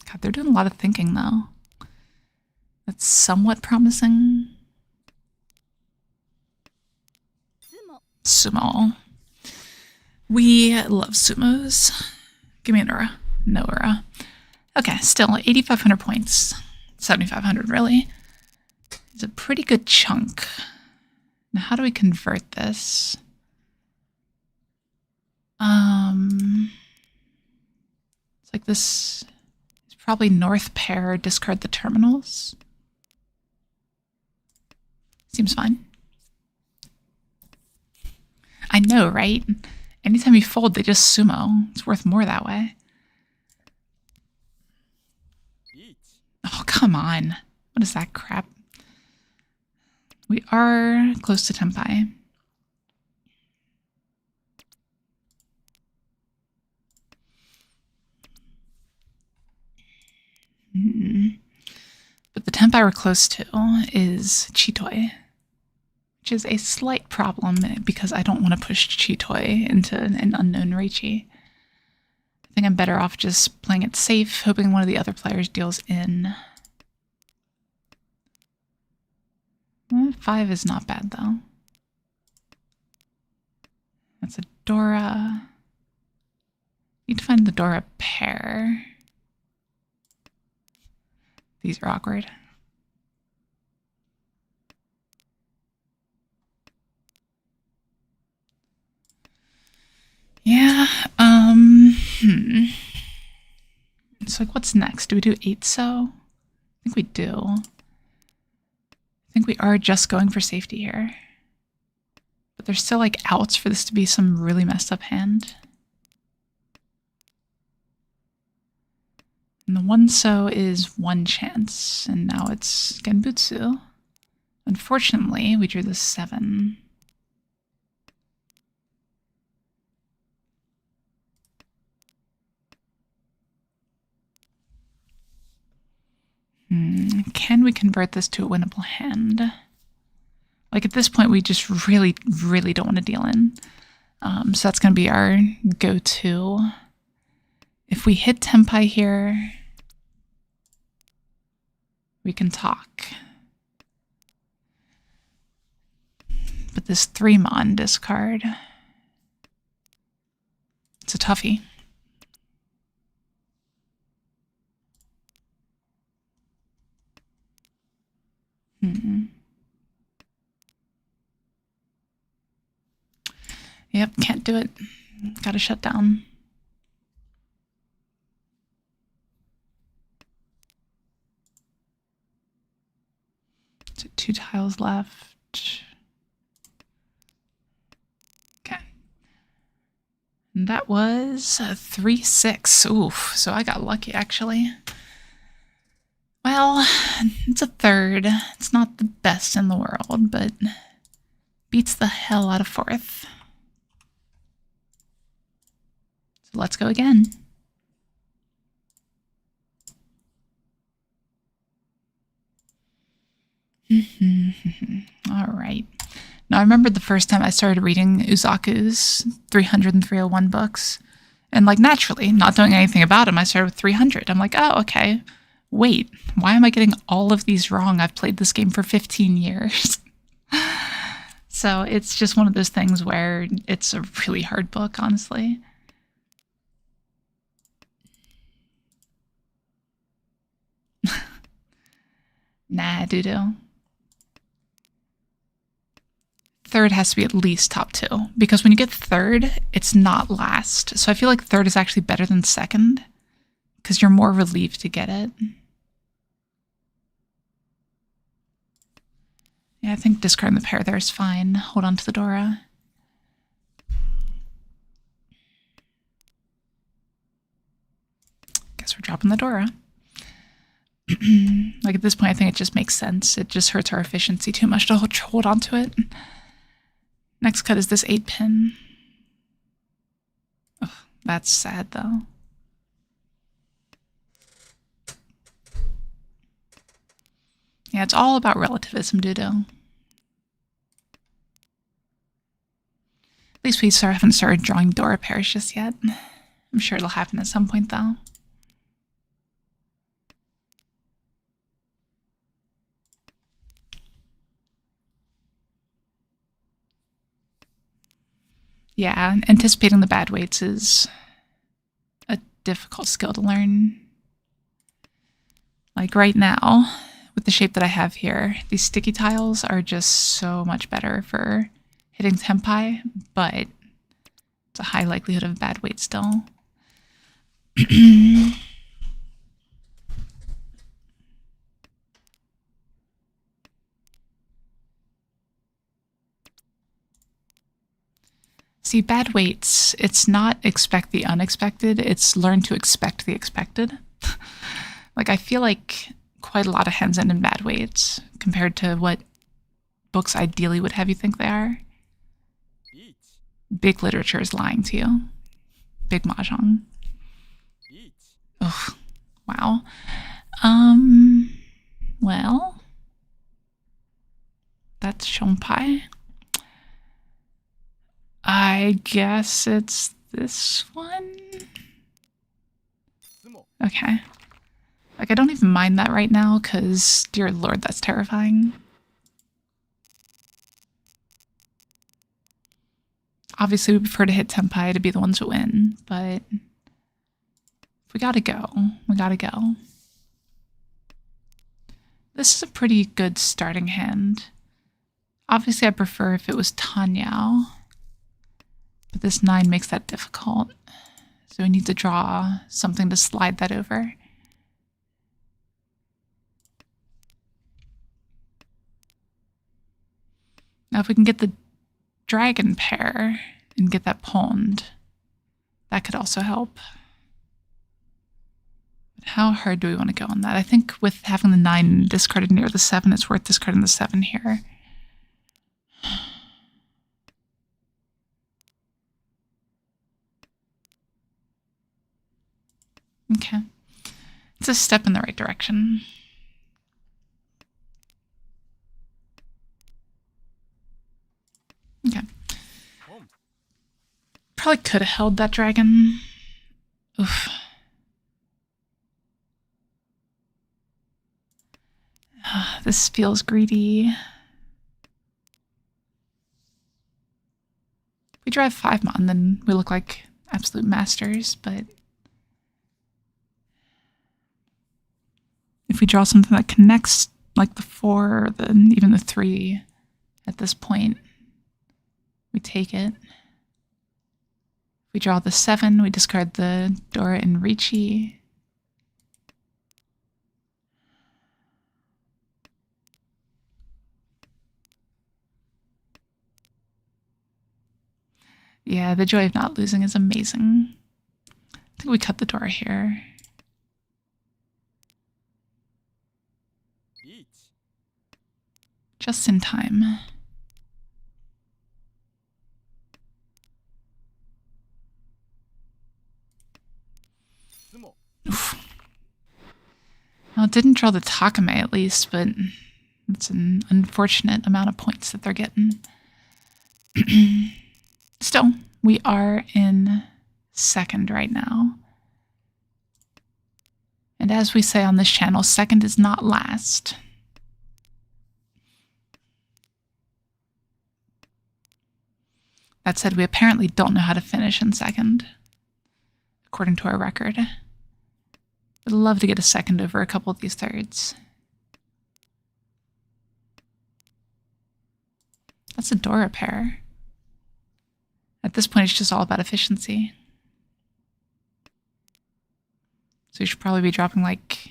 God, they're doing a lot of thinking, though. That's somewhat promising. Sumo. We love sumos. Give me an Ura. No Ura. Okay, still 8,500 points. 7,500, really. It's a pretty good chunk. Now, how do we convert this? It's like this is probably north pair, discard the terminals. Seems fine. I know, right? Anytime you fold, they just sumo. It's worth more that way. Oh, come on. What is that crap? We are close to Tenpai. But the Tenpai we're close to is Chitoi, which is a slight problem because I don't want to push Chitoi into an unknown Riichi. I think I'm better off just playing it safe, hoping one of the other players deals in. 5 is not bad, though. That's a Dora. Need to find the Dora pair. These are awkward. Yeah, it's like, what's next? Do we do 8 so? I think we do. I think we are just going for safety here. But there's still like outs for this to be some really messed up hand. And the one so is one chance, and now it's Genbutsu. Unfortunately, we drew the 7. Can we convert this to a winnable hand? Like at this point, we just really, really don't want to deal in. So that's going to be our go-to. If we hit Tenpai here, we can talk. But this 3-mon discard, it's a toughie. Yep, can't do it. Gotta shut down. So 2 tiles left. Okay. And that was a 3-6. Oof, so I got lucky actually. Well, it's a 3rd. It's not the best in the world, but beats the hell out of 4th. So let's go again. All right. Now I remember the first time I started reading Uzaku's 300 and 301 books, and like naturally, not doing anything about them, I started with 300. I'm like, oh, okay. Wait, why am I getting all of these wrong? I've played this game for 15 years. So it's just one of those things where it's a really hard book, honestly. Nah, doo-doo. 3rd has to be at least top 2, because when you get 3rd, it's not last. So I feel like 3rd is actually better than 2nd, because you're more relieved to get it. Yeah, I think discarding the pair there is fine. Hold on to the Dora. Guess we're dropping the Dora. Like at this point, I think it just makes sense. It just hurts our efficiency too much to hold on to it. Next cut is this 8-pin. Oh, that's sad though. Yeah, it's all about relativism, Dudo. At least we haven't started drawing Dora pairs just yet. I'm sure it'll happen at some point though. Yeah, anticipating the bad weights is a difficult skill to learn. Like right now, with the shape that I have here, these sticky tiles are just so much better for hitting Tenpai, but it's a high likelihood of bad weight still. See, bad weights, it's not expect the unexpected, it's learn to expect the expected. Like, I feel like quite a lot of hands end in bad weights compared to what books ideally would have you think they are. Big literature is lying to you. Big Mahjong. Ugh, wow. Well, that's Shonpai. I guess it's this one? Okay. Like, I don't even mind that right now, because, dear lord, that's terrifying. Obviously, we prefer to hit Tenpai to be the ones who win, but if we gotta go, we gotta go. This is a pretty good starting hand. Obviously, I prefer if it was Tanyao, but this 9 makes that difficult. So we need to draw something to slide that over. Now if we can get the dragon pair and get that pawned, that could also help. But how hard do we want to go on that? I think with having the 9 discarded near the 7, it's worth discarding the 7 here. Okay. It's a step in the right direction. Okay. Probably could have held that dragon. Oof. This feels greedy. We drive 5 mon, then we look like absolute masters, but if we draw something that connects like the 4 or even the 3 at this point, we take it. If we draw the 7, we discard the Dora and Riichi. Yeah, the joy of not losing is amazing. I think we cut the Dora here. Just in time. Oof. Well, it didn't draw the Takame at least, but it's an unfortunate amount of points that they're getting. Still, we are in 2nd right now. And as we say on this channel, 2nd is not last. That said, we apparently don't know how to finish in 2nd, according to our record. I'd love to get a 2nd over a couple of these 3rds. That's a Dora pair. At this point, it's just all about efficiency. So you should probably be dropping like,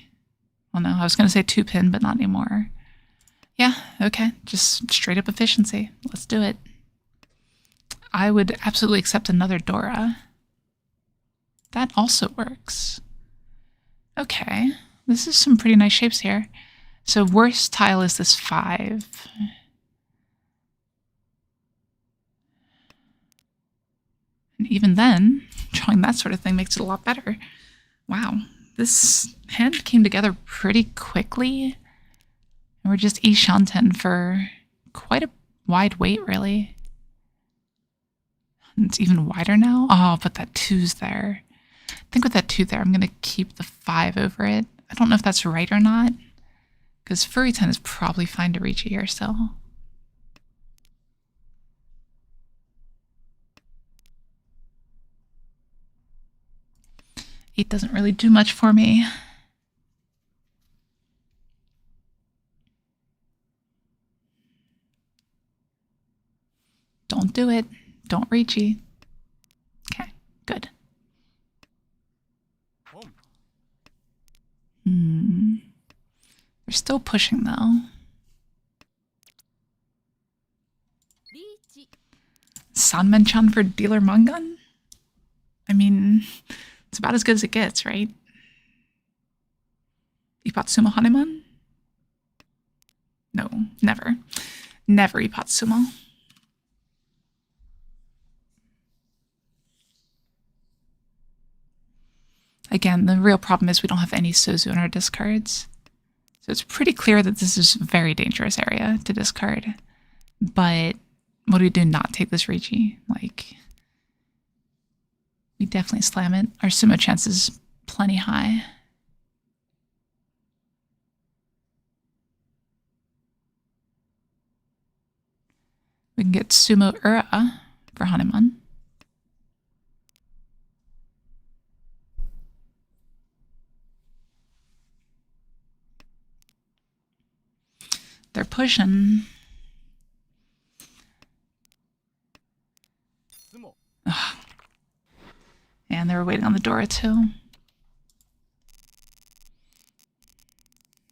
well, no, I was going to say 2-pin, but not anymore. Yeah, okay, just straight up efficiency. Let's do it. I would absolutely accept another Dora. That also works. Okay, this is some pretty nice shapes here. So worst tile is this 5. And even then, drawing that sort of thing makes it a lot better. Wow, this hand came together pretty quickly. And we're just Ishanten for quite a wide wait, really. And it's even wider now. Oh, but that 2's there. I think with that 2 there, I'm going to keep the 5 over it. I don't know if that's right or not, because Furry 10 is probably fine to reach here still. It doesn't really do much for me. Don't do it. Don't Riichi. Okay, good. We're still pushing though. Sanmen-chan for dealer Mangan? I mean, it's about as good as it gets, right? Ippatsumo Haneman? No, never. Never Ippatsumo. Again, the real problem is we don't have any Sozu in our discards. So it's pretty clear that this is a very dangerous area to discard. But what do we do not take this Riichi? Like, we definitely slam it. Our sumo chance is plenty high. We can get Sumo Ura for Hanuman. They're pushing. Ugh. And they were waiting on the Dora too.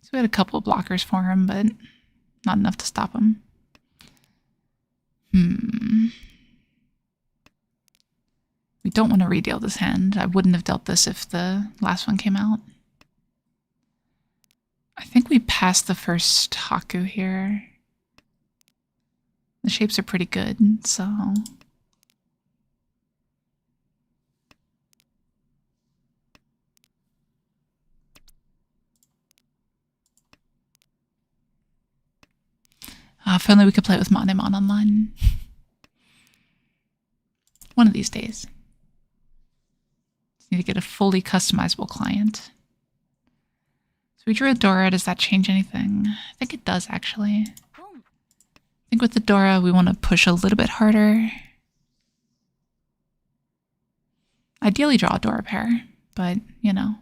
So we had a couple of blockers for him, but not enough to stop him. don't want to redeal this hand. I wouldn't have dealt this if the last one came out. I think we passed the first Haku here. The shapes are pretty good, so... if only we could play with Monemon online. One of these days. Just need to get a fully customizable client. So we drew a Dora. Does that change anything? I think it does, actually. I think with the Dora, we want to push a little bit harder. Ideally draw a Dora pair, but, you know.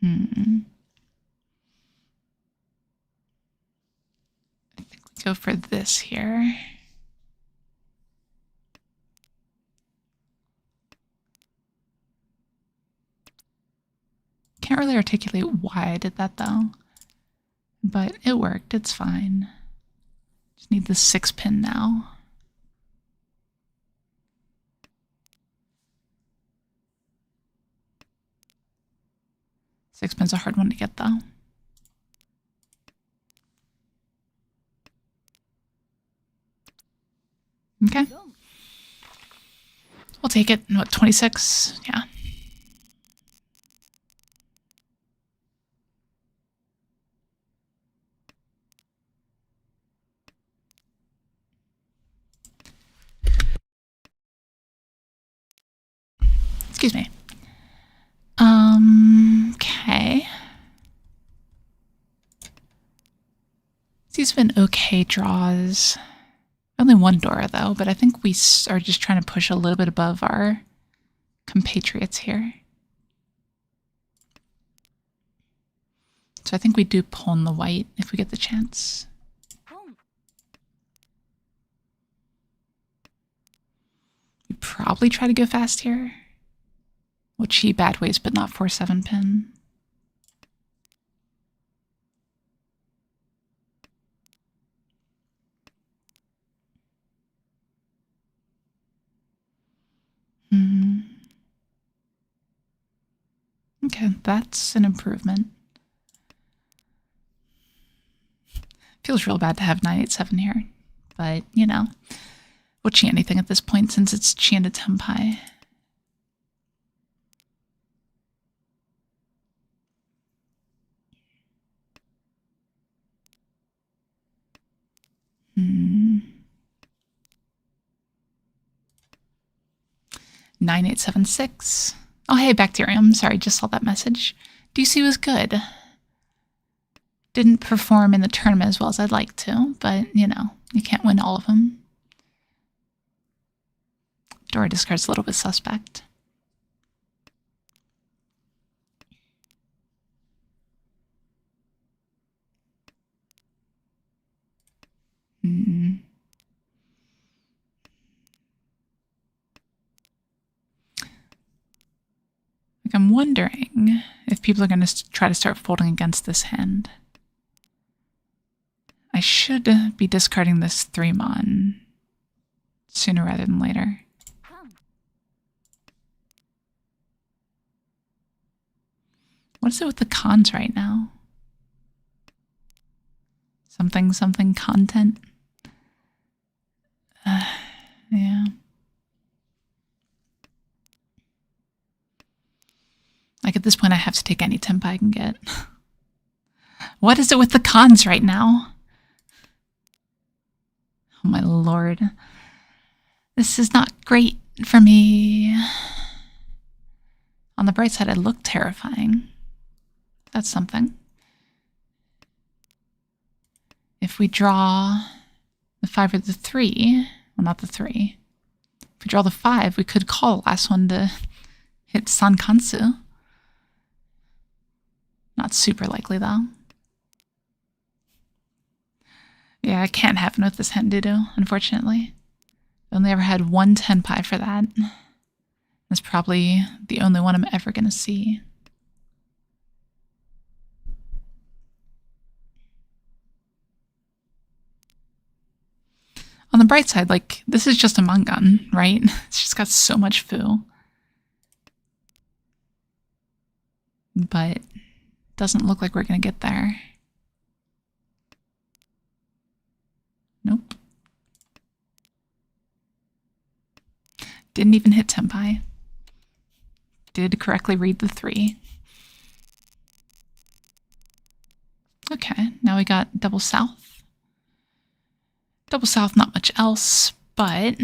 I think we go for this here. Can't really articulate why I did that though, but it worked. It's fine. Just need the 6-pin now. Six-pin's a hard one to get though. Okay. We'll take it. What, 26? Yeah. Excuse me. Okay. These have been okay draws. Only one Dora though, but I think we are just trying to push a little bit above our compatriots here. So I think we do pull in the white if we get the chance. We probably try to go fast here. We'll cheat bad ways, but not 4-7-pin. Okay, that's an improvement. Feels real bad to have 9-8-7 here, but, you know, we'll chi anything at this point since it's chi into Tempai. Hmm. 9-8-7-6. Oh, hey, Bacterium. Sorry, just saw that message. DC was good. Didn't perform in the tournament as well as I'd like to, but, you know, you can't win all of them. Dora discards a little bit suspect. Like, I'm wondering if people are going to try to start folding against this hand. I should be discarding this 3-mon sooner rather than later. What is it with the cons right now? Something, something content? Yeah. Like, at this point, I have to take any tempo I can get. What is it with the cons right now? Oh my lord. This is not great for me. On the bright side, I look terrifying. That's something. If we draw the 5 or the 3, well, not the 3. If we draw the 5, we could call the last one to hit Sankansu. Not super likely, though. Yeah, it can't happen with this Hendudu, unfortunately. I only ever had one Tenpai for that. That's probably the only one I'm ever going to see. On the bright side, like, this is just a Mangan, right? It's just got so much foo. But doesn't look like we're going to get there. Nope. Didn't even hit Tempai. Did correctly read the 3. Okay, now we got double south. Double south, not much else, but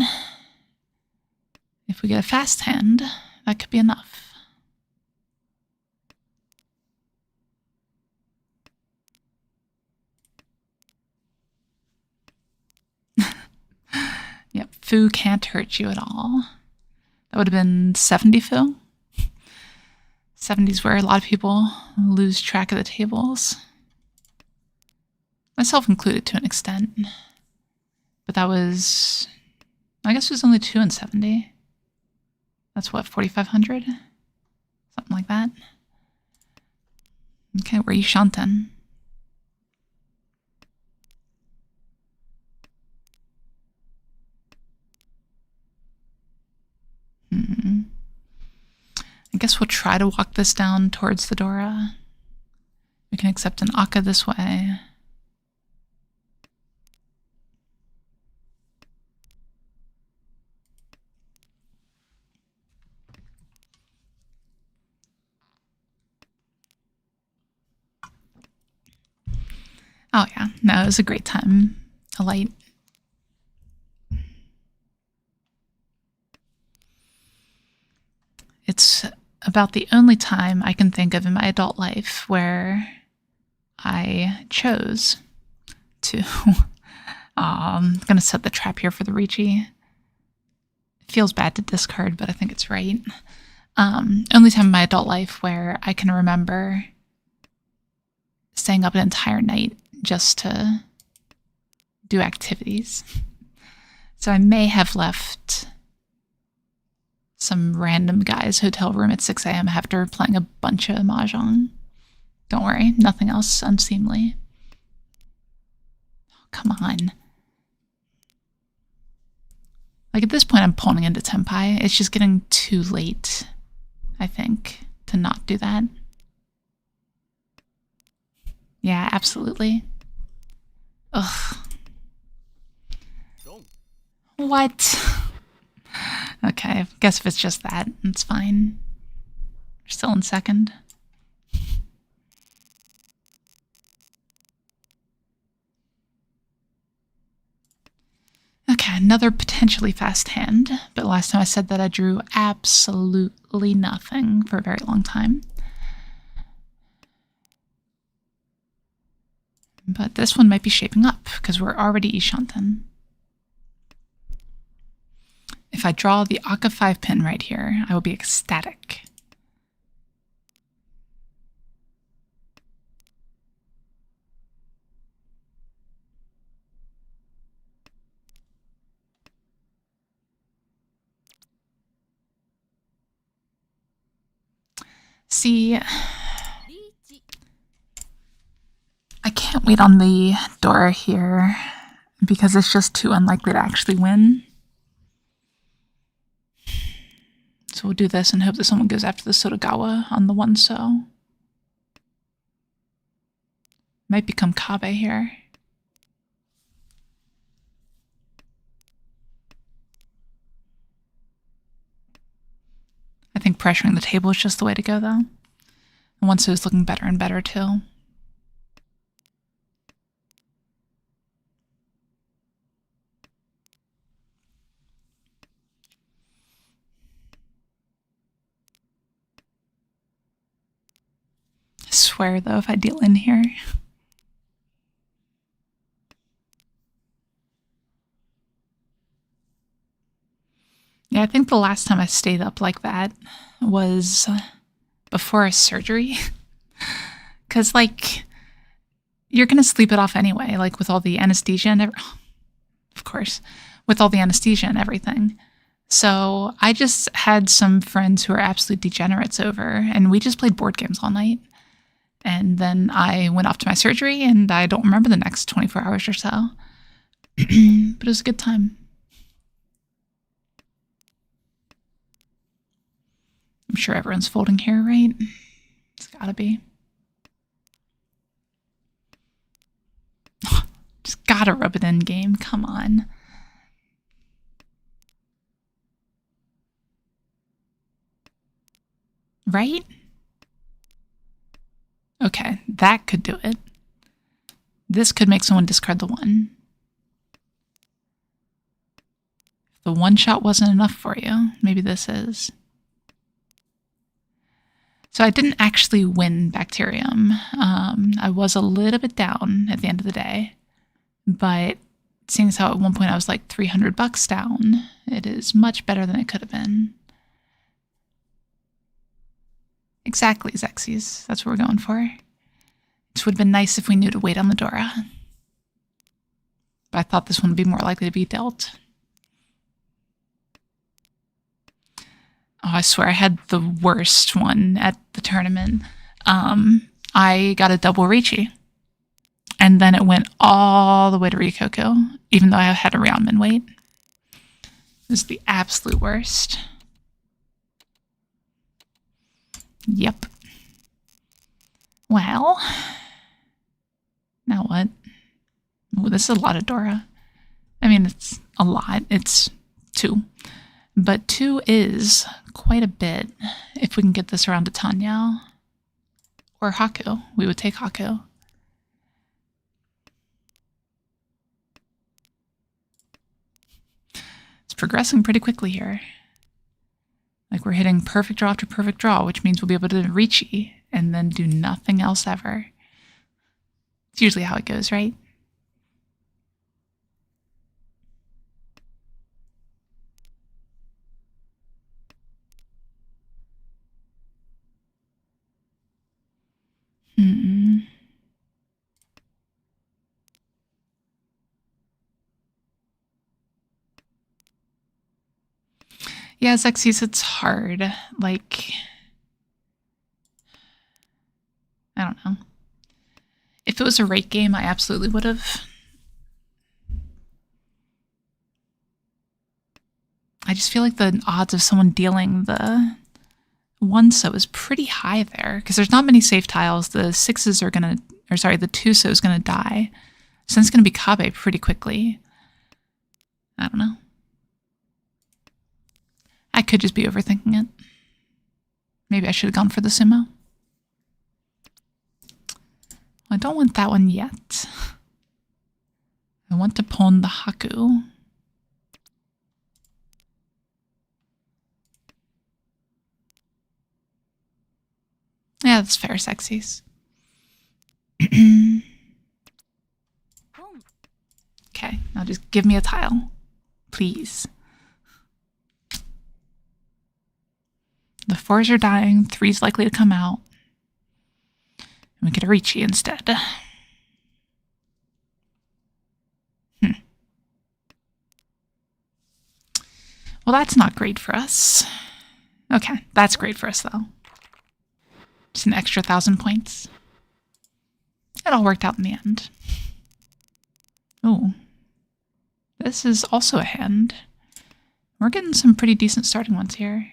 if we get a fast hand, that could be enough. Yep, foo can't hurt you at all. That would have been 70 foo. 70s where a lot of people lose track of the tables. Myself included to an extent. But that was, I guess it was only 2 and 70. That's what, 4,500? Something like that. Okay, where are you shanten? I guess we'll try to walk this down towards the Dora. We can accept an Akka this way. Oh yeah, no, it was a great time. A light. It's about the only time I can think of in my adult life where I chose to... I'm going to set the trap here for the Riichi. It feels bad to discard, but I think it's right. Only time in my adult life where I can remember staying up an entire night just to do activities. So I may have left some random guy's hotel room at 6 a.m. after playing a bunch of Mahjong. Don't worry, nothing else unseemly. Oh, come on. Like, at this point, I'm pawning into Tempai. It's just getting too late, I think, to not do that. Yeah, absolutely. Ugh. What? Okay, I guess if it's just that, it's fine. We're still in second. Okay, another potentially fast hand, but last time I said that I drew absolutely nothing for a very long time. But this one might be shaping up, because we're already Ishanten. If I draw the Akka 5 pin right here, I will be ecstatic. See, I can't wait on the Dora here because it's just too unlikely to actually win. So we'll do this and hope that someone goes after the Sotogawa on the 1-so. Might become Kabe here. I think pressuring the table is just the way to go, though. And 1-so is looking better and better, too. I swear, though, if I deal in here... Yeah, I think the last time I stayed up like that was before a surgery. Because, like, you're going to sleep it off anyway, like, with all the anesthesia and of course, with all the anesthesia and everything. So I just had some friends who are absolute degenerates over, and we just played board games all night. And then I went off to my surgery, and I don't remember the next 24 hours or so. But it was a good time. I'm sure everyone's folding here, right? It's gotta be. Just gotta rub it in game. Come on. Right? Okay, that could do it. This could make someone discard the 1. If the 1 shot wasn't enough for you, maybe this is. So I didn't actually win Bacterium. I was a little bit down at the end of the day. But seeing as how at one point I was like $300 down, it is much better than it could have been. Exactly, Zexies. That's what we're going for. This would have been nice if we knew to wait on the Dora. But I thought this one would be more likely to be dealt. Oh, I swear I had the worst one at the tournament. I got a double Riichi. And then it went all the way to Rikoko, even though I had a Ryeonmin wait. It was the absolute worst. Yep. Well, now what? Oh, this is a lot of Dora. I mean, it's a lot. It's 2. But 2 is quite a bit. If we can get this around to Tanyao. Or Haku. We would take Haku. It's progressing pretty quickly here. Like we're hitting perfect draw after perfect draw, which means we'll be able to Riichi and then do nothing else ever. It's usually how it goes, right? Yeah, Zexies, it's hard. Like, I don't know. If it was a rate game, I absolutely would have. I just feel like the odds of someone dealing the 1 so is pretty high there, because there's not many safe tiles. The 6s are gonna, or sorry, the 2 so is gonna die. So it's gonna be Kabe pretty quickly. I don't know. I could just be overthinking it. Maybe I should have gone for the sumo. I don't want that one yet. I want to pawn the Haku. Yeah, that's fair, Zexies. Okay, now just give me a tile. Please. The 4s are dying, 3's likely to come out. And we get a Riichi instead. Well, that's not great for us. Okay, that's great for us, though. Just an extra 1,000 points. It all worked out in the end. Ooh. This is also a hand. We're getting some pretty decent starting ones here.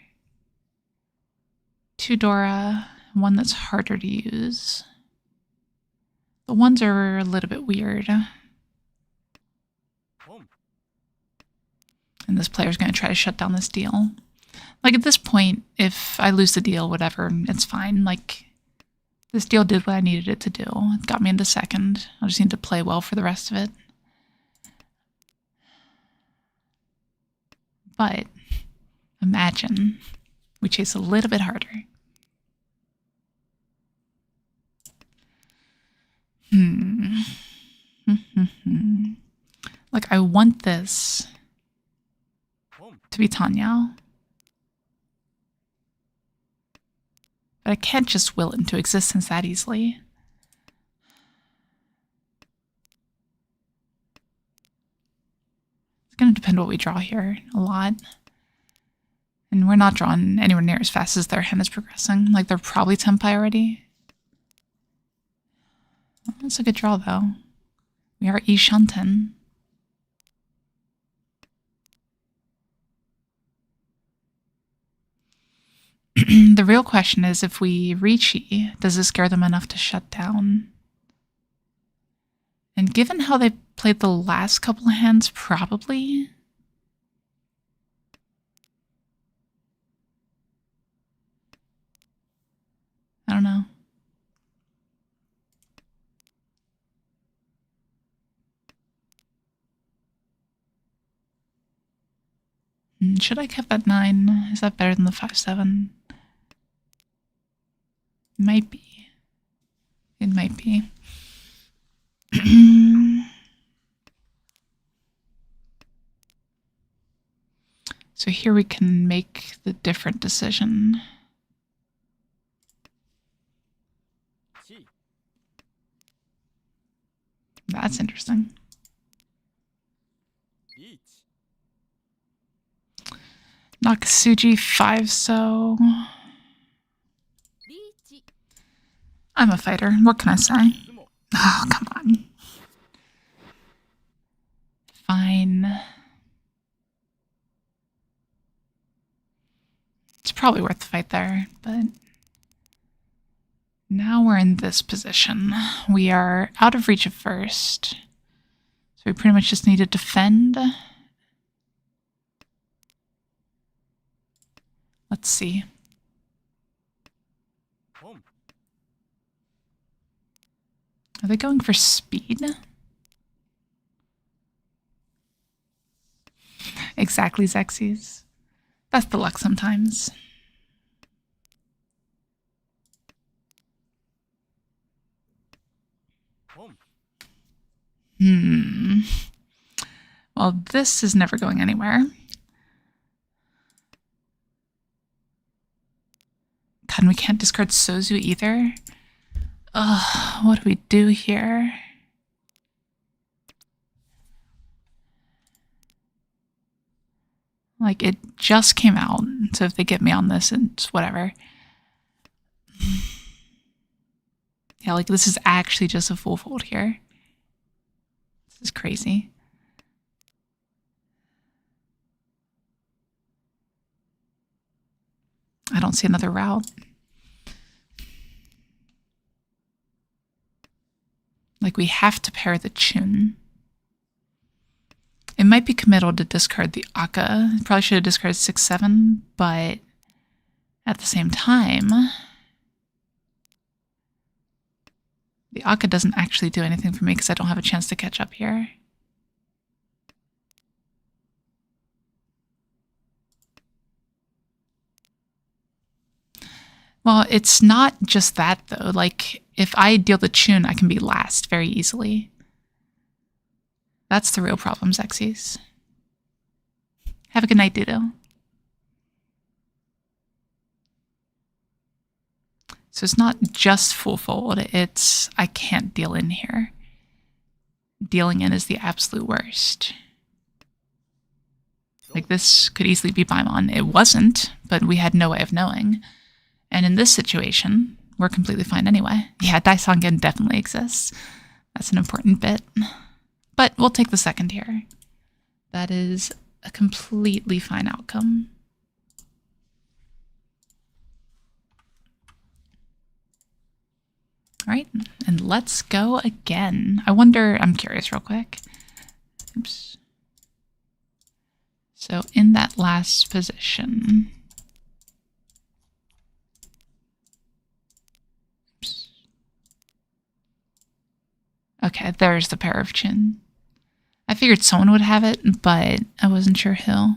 2 Dora, 1 that's harder to use. The 1s are a little bit weird. And this player's going to try to shut down this deal. Like, at this point, if I lose the deal, whatever, it's fine. Like, this deal did what I needed it to do. It got me into second. I just need to play well for the rest of it. But imagine we chase a little bit harder. Like, I want this to be Tanyao. But I can't just will it into existence that easily. It's going to depend what we draw here a lot. And we're not drawing anywhere near as fast as their hand is progressing. Like, they're probably Tempai already. That's a good draw, though. We are Ishanten. The real question is if we Riichi, does it scare them enough to shut down? And given how they played the last couple of hands, probably. I don't know. Should I keep that 9? Is that better than the 5-7? Might be. It might be. So here we can make the different decision. That's interesting. Nakasuji 5 so. I'm a fighter. What can I say? Oh, come on. Fine. It's probably worth the fight there, but now we're in this position. We are out of reach at first. So we pretty much just need to defend. Let's see. Are they going for speed? Exactly, Zexies. That's the luck sometimes. Well, this is never going anywhere. God, and we can't discard Sozu either. Ugh, what do we do here? Like, it just came out, so if they get me on this, it's whatever. Yeah, like, this is actually just a full fold here. This is crazy. I don't see another route. Like, we have to pair the Chun. It might be committal to discard the Akka. Probably should have discarded 6-7, but at the same time, the Akka doesn't actually do anything for me because I don't have a chance to catch up here. Well, it's not just that, though. Like, if I deal the Chun, I can be last very easily. That's the real problem, Zexies. Have a good night, Doodle. So it's not just full fold, it's I can't deal in here. Dealing in is the absolute worst. Like, this could easily be Paimon. It wasn't, but we had no way of knowing. And in this situation, we're completely fine anyway. Yeah, Daisangen definitely exists. That's an important bit. But we'll take the second here. That is a completely fine outcome. All right, and let's go again. I wonder, I'm curious real quick. Oops. So in that last position, oops. Okay, there's the pair of Chin. I figured someone would have it, but I wasn't sure who.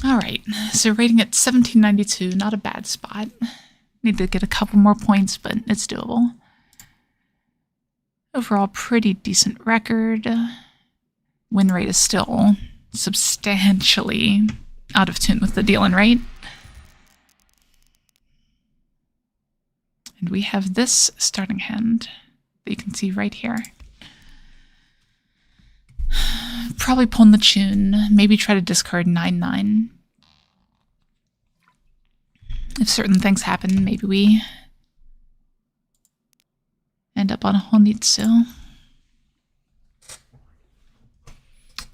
All right, so rating at 1792, not a bad spot. Need to get a couple more points, but it's doable. Overall, pretty decent record. Win rate is still substantially out of tune with the deal-in rate. And we have this starting hand that you can see right here. Probably pull the Chun, maybe try to discard 9-9. If certain things happen, maybe we end up on a Honitsu.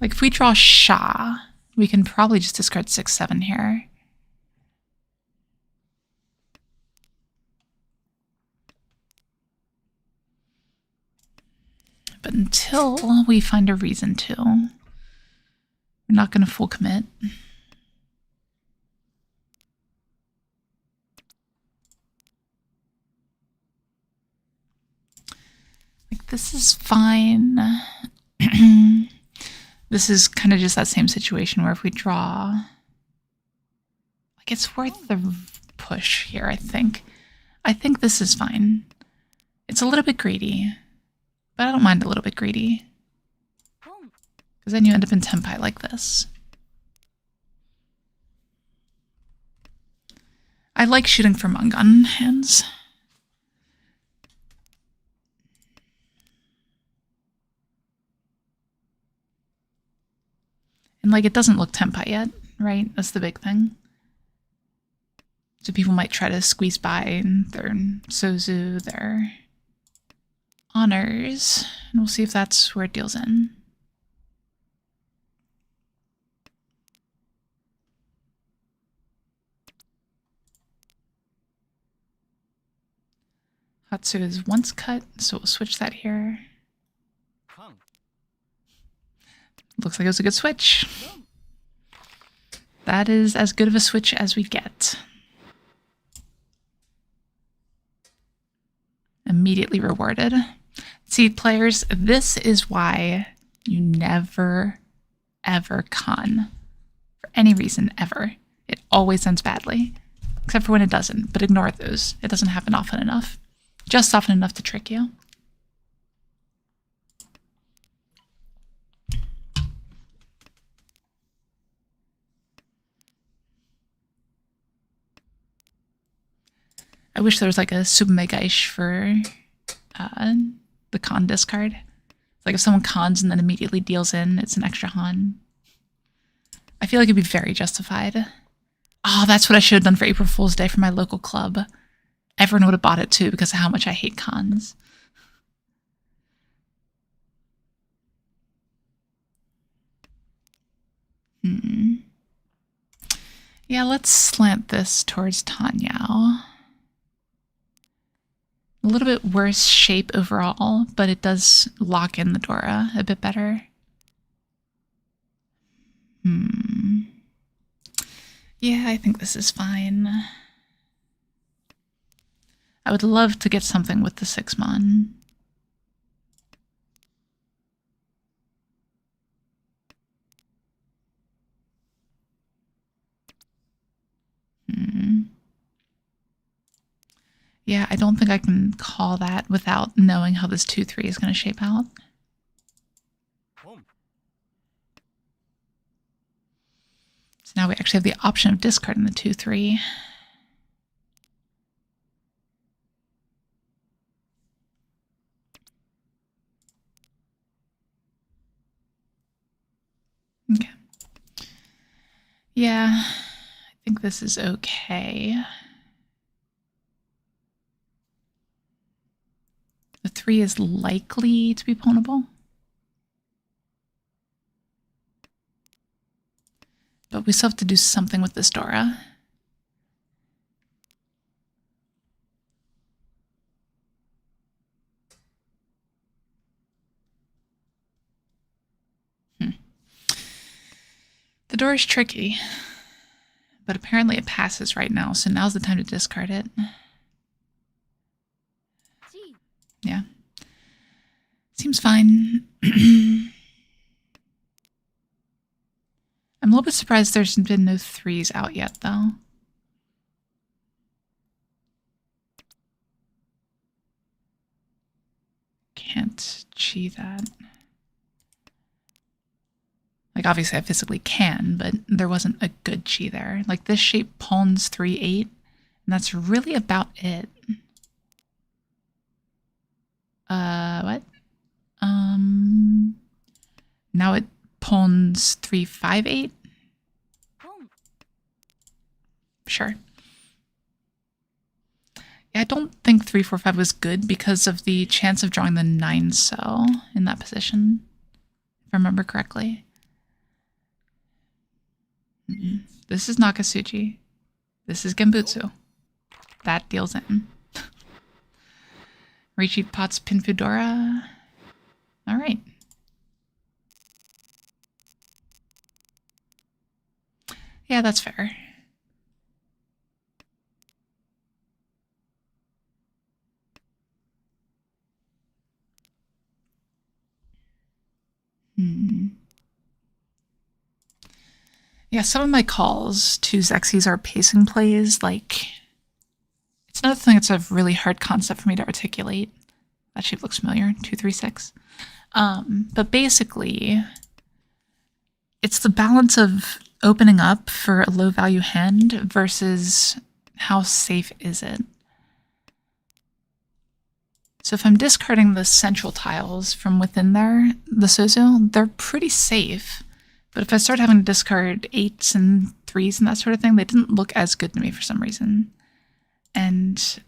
Like if we draw Sha, we can probably just discard 6-7 here. But until we find a reason to, we're not going to full commit. Like this is fine. This is kind of just that same situation where if we draw, like it's worth the push here, I think. I think this is fine. It's a little bit greedy, but I don't mind a little bit greedy. Because then you end up in tempai like this. I like shooting for Mungun hands. And like it doesn't look tempai yet, right? That's the big thing. So people might try to squeeze by their Sozu, their honors, and we'll see if that's where it deals in. Hatsu is once cut, so we'll switch that here. Looks like it was a good switch. That is as good of a switch as we get. Immediately rewarded. See, players, this is why you never, ever con. For any reason, ever. It always ends badly. Except for when it doesn't, but ignore those. It doesn't happen often enough. Just often enough to trick you. I wish there was like a Submegaish for the con discard. Like if someone cons and then immediately deals in, it's an extra Han. I feel like it'd be very justified. Oh, that's what I should have done for April Fool's Day for my local club. Everyone would have bought it too because of how much I hate cons. Yeah, let's slant this towards Tanyao. A little bit worse shape overall, but it does lock in the Dora a bit better. Yeah, I think this is fine. I would love to get something with the 6-mon. Yeah, I don't think I can call that without knowing how this 2-3 is going to shape out. So now we actually have the option of discarding the 2-3. Okay. Yeah, I think this is okay. The 3 is likely to be pwnable. But we still have to do something with this Dora. The Dora is tricky. But apparently it passes right now, so now's the time to discard it. Yeah. Seems fine. I'm a little bit surprised there's been no 3s out yet, though. Can't chi that. Like, obviously I physically can, but there wasn't a good chi there. Like, this shape pawns 3-8, and that's really about it. What? Now it pawns 3-5-8? Sure. Yeah, I don't think 3-4-5 was good because of the chance of drawing the 9 cell in that position, if I remember correctly. This is Nakasuchi. This is Genbutsu. That deals in. Riichi Potts Pinfudora. All right. Yeah, that's fair. Yeah, some of my calls to Xexes are pacing plays. Like, it's another thing that's a really hard concept for me to articulate. That shape looks familiar. 236. But basically, it's the balance of opening up for a low value hand versus how safe is it. So if I'm discarding the central tiles from within there, the Sozo, they're pretty safe. But if I start having to discard 8s and 3s and that sort of thing, they didn't look as good to me for some reason. And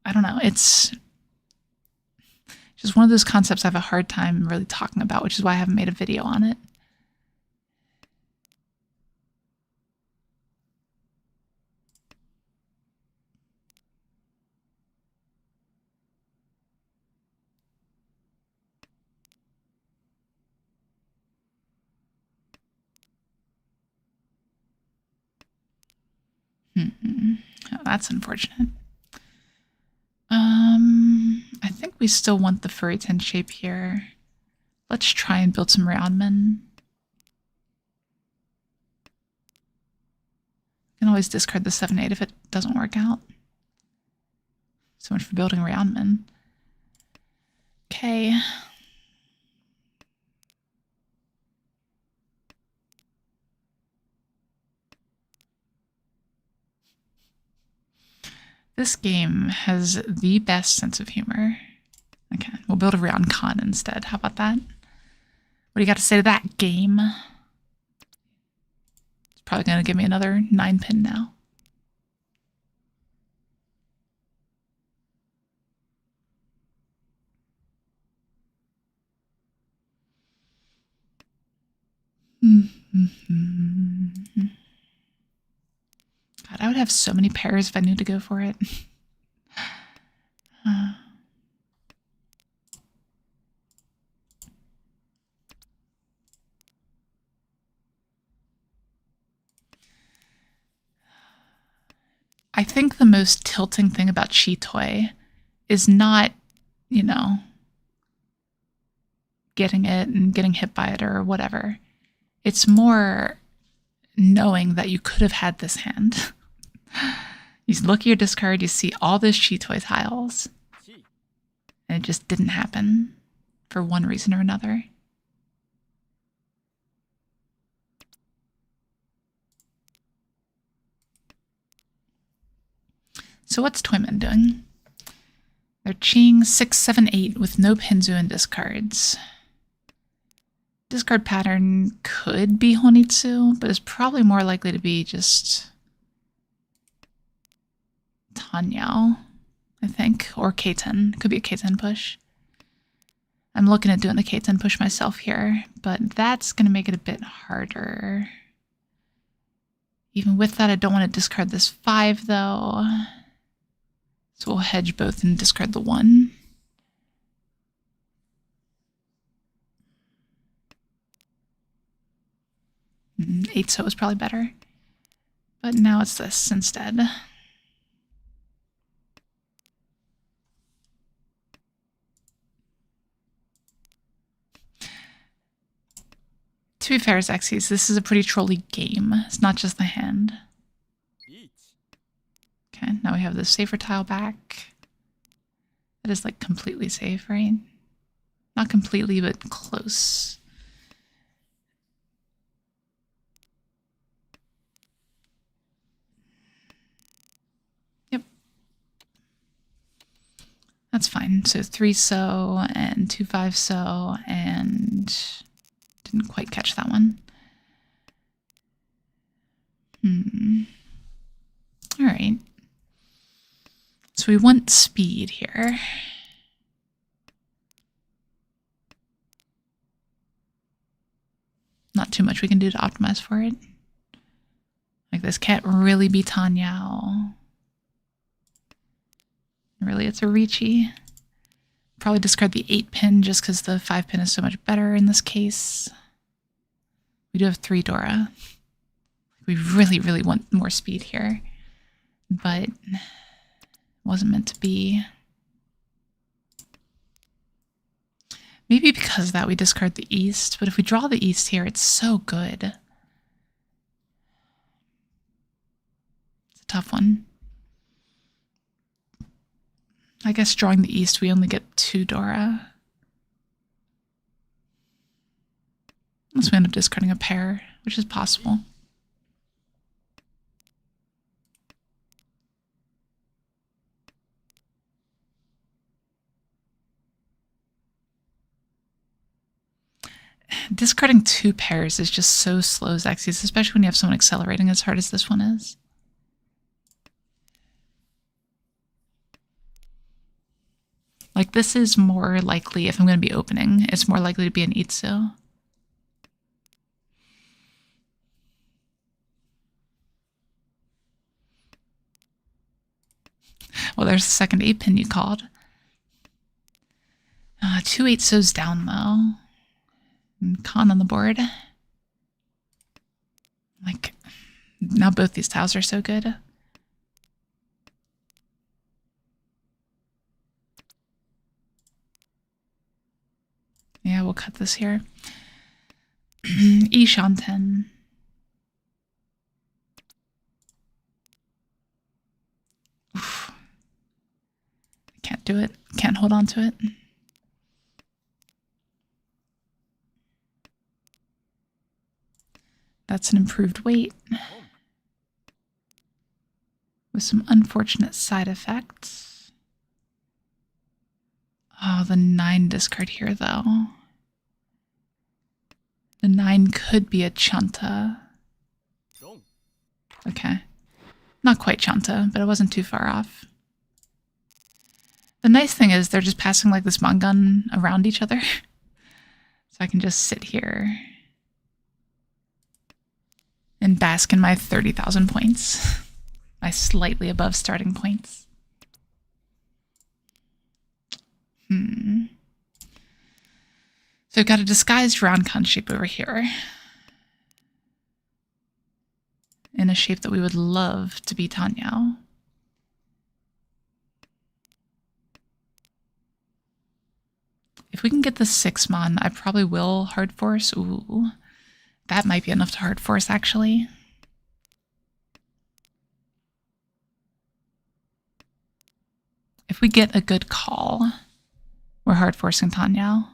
I don't know, it's just one of those concepts I have a hard time really talking about, which is why I haven't made a video on it. Oh, that's unfortunate. I think we still want the furry 10 shape here. Let's try and build some roundmen. You can always discard the 7-8 if it doesn't work out. So much for building roundmen. Okay. This game has the best sense of humor. Okay, we'll build a round con instead. How about that? What do you got to say to that, game? It's probably going to give me another 9-pin now. God, I would have so many pairs if I knew to go for it. I think the most tilting thing about Chitoi is not, you know, getting it and getting hit by it or whatever. It's more knowing that you could have had this hand. You look at your discard, you see all those Chitoi tiles, and it just didn't happen for one reason or another. So what's Toyman doing? They're Ching 6, 7, 8 with no Pinzu and discards. Discard pattern could be Honitsu, but it's probably more likely to be just Tanyao, I think, or K10. Could be a K10 push. I'm looking at doing the K10 push myself here, but that's going to make it a bit harder. Even with that, I don't want to discard this 5, though. So we'll hedge both and discard the 1. Eight so is probably better. But now it's this instead. To be fair, Xexes, this is a pretty trolly game. It's not just the hand. Okay, now we have the safer tile back. That is like completely safe, right? Not completely, but close. Yep. That's fine. So 3 so and 2 5 so and didn't quite catch that one. All right. So we want speed here. Not too much we can do to optimize for it. Like, this can't really be Tanyao. Really, it's a Riichi. Probably discard the 8-pin just because the 5-pin is so much better in this case. We do have 3 Dora. We really, really want more speed here. But it wasn't meant to be. Maybe because of that we discard the East, but if we draw the East here, it's so good. It's a tough one. I guess drawing the East, we only get 2 Dora. Unless we end up discarding a pair, which is possible. Discarding 2 pairs is just so slow, Xyz, especially when you have someone accelerating as hard as this one is. Like, this is more likely, if I'm going to be opening, it's more likely to be an Itsu. Well, there's the second 8-pin you called. 2 8-sos down, though. And Khan on the board. Like, now both these tiles are so good. Yeah, we'll cut this here. Ishanten. Oof. Can't do it. Can't hold on to it. That's an improved weight. With some unfortunate side effects. Oh, the 9 discard here, though. The 9 could be a Chanta. Okay. Not quite Chanta, but it wasn't too far off. The nice thing is they're just passing like this Mangun around each other. So I can just sit here and bask in my 30,000 points. My slightly above starting points. So we've got a disguised Rankan shape over here. In a shape that we would love to be Tanyao. If we can get the 6-mon, I probably will hard force. Ooh, that might be enough to hard force, actually. If we get a good call, we're hard forcing Tanyao.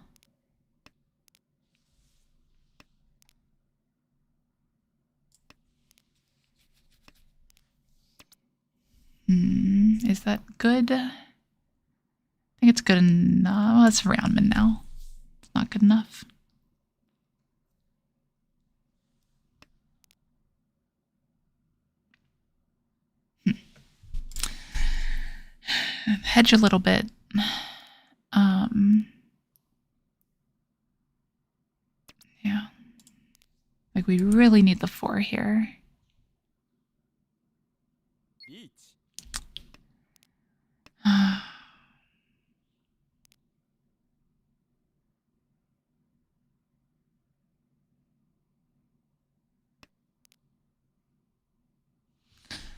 Is that good? I think it's good enough. Well, it's Roundman now. It's not good enough. Hedge a little bit. Yeah. Like, we really need the 4 here.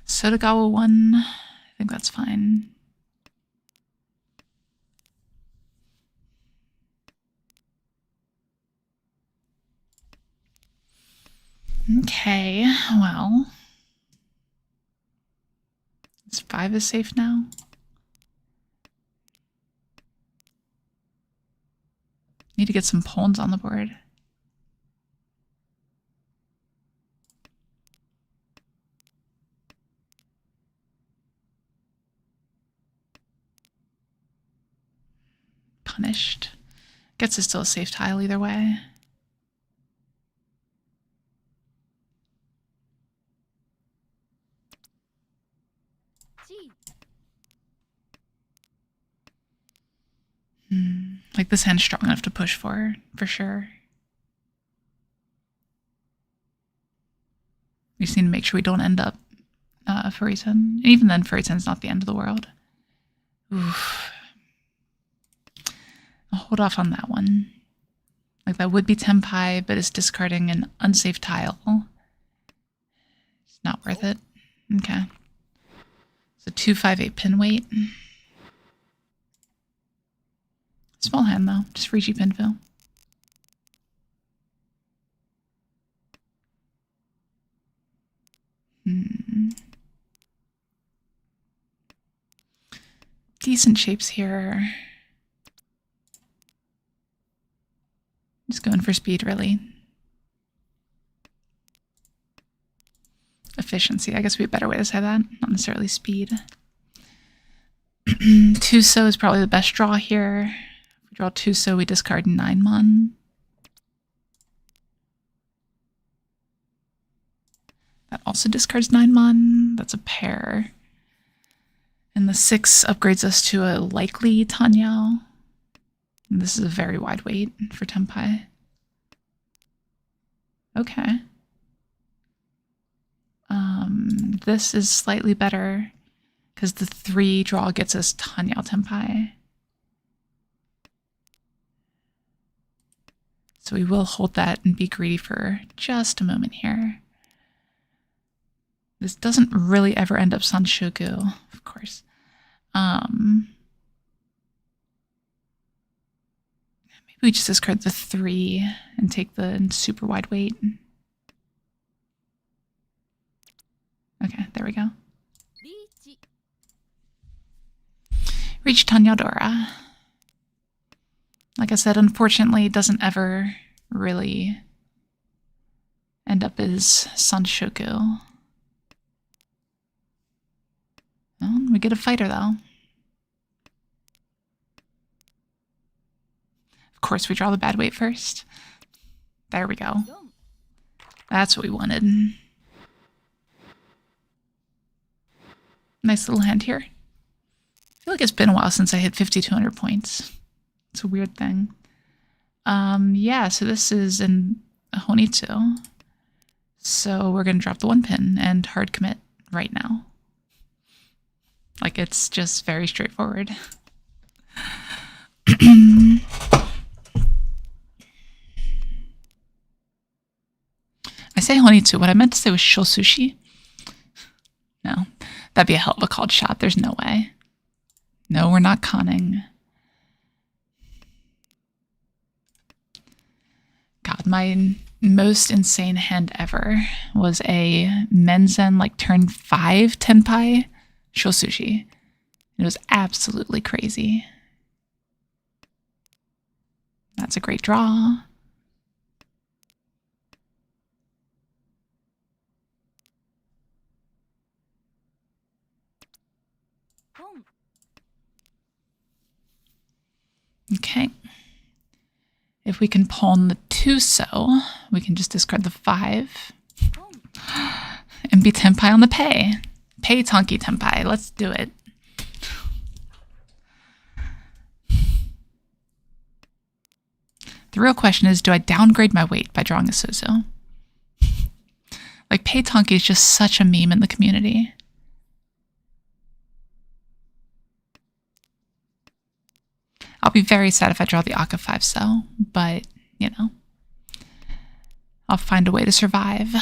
Sotagawa 1. I think that's fine. Okay, well. This 5 is safe now. Need to get some pawns on the board. Punished. Gets us still a safe tile either way. Like, this hand's strong enough to push for sure. We just need to make sure we don't end up Furiten. Even then, Furiten's not the end of the world. Oof. I'll hold off on that one. Like, that would be Tenpai, but it's discarding an unsafe tile. It's not worth it. Okay. So 258 pin weight. Small hand, though. Just Riichi Pinfill. Decent shapes here. Just going for speed, really. Efficiency, I guess would be a better way to say that. Not necessarily speed. Tuso is probably the best draw here. If we draw Tuso, we discard 9 mon. That also discards 9 mon. That's a pair. And the 6 upgrades us to a likely Tanyao. And this is a very wide weight for Tenpai. Okay. This is slightly better because the 3 draw gets us Tanyao Tenpai. So we will hold that and be greedy for just a moment here. This doesn't really ever end up Sanshoku, of course. Maybe we just discard the 3 and take the super wide weight. Okay, there we go. Riichi Tanyadora. Like I said, unfortunately, it doesn't ever really end up as Sanshoku. Well, we get a fighter, though. Of course, we draw the bad weight first. There we go. That's what we wanted. Nice little hand here. I feel like it's been a while since I hit 5,200 points. It's a weird thing. Yeah, so this is in a Honitsu. So we're going to drop the 1 pin and hard commit right now. Like, it's just very straightforward. I say Honitsu. What I meant to say was Shosushi. No, that'd be a hell of a called shot. There's no way. No, we're not conning. God, my most insane hand ever was a Menzen, like, turn 5 Tenpai Shosushi. It was absolutely crazy. That's a great draw. Okay. If we can pawn the 2-so, we can just discard the 5 and be Tenpai on the pay. Pay Tonki Tenpai. Let's do it. The real question is, do I downgrade my weight by drawing a Suzu? Like, Pay Tonki is just such a meme in the community. I'll be very sad if I draw the Aka 5-so, but, you know, I'll find a way to survive.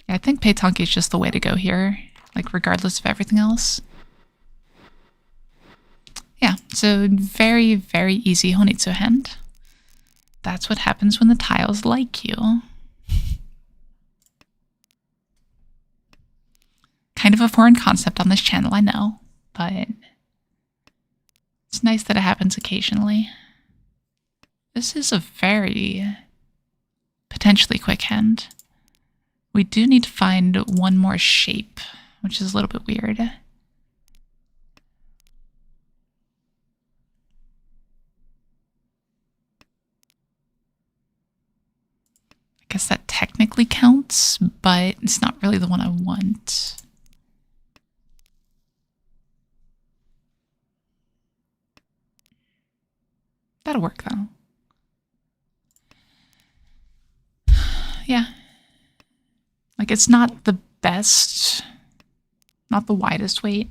Yeah, I think Pei Tonki is just the way to go here, like, regardless of everything else. Yeah, so very, very easy Honitsu hand. That's what happens when the tiles like you. Kind of a foreign concept on this channel, I know, but it's nice that it happens occasionally. This is a very potentially quick hand. We do need to find one more shape, which is a little bit weird. I guess that technically counts, but it's not really the one I want. That'll work, though. Yeah. Like, it's not the best, not the widest weight,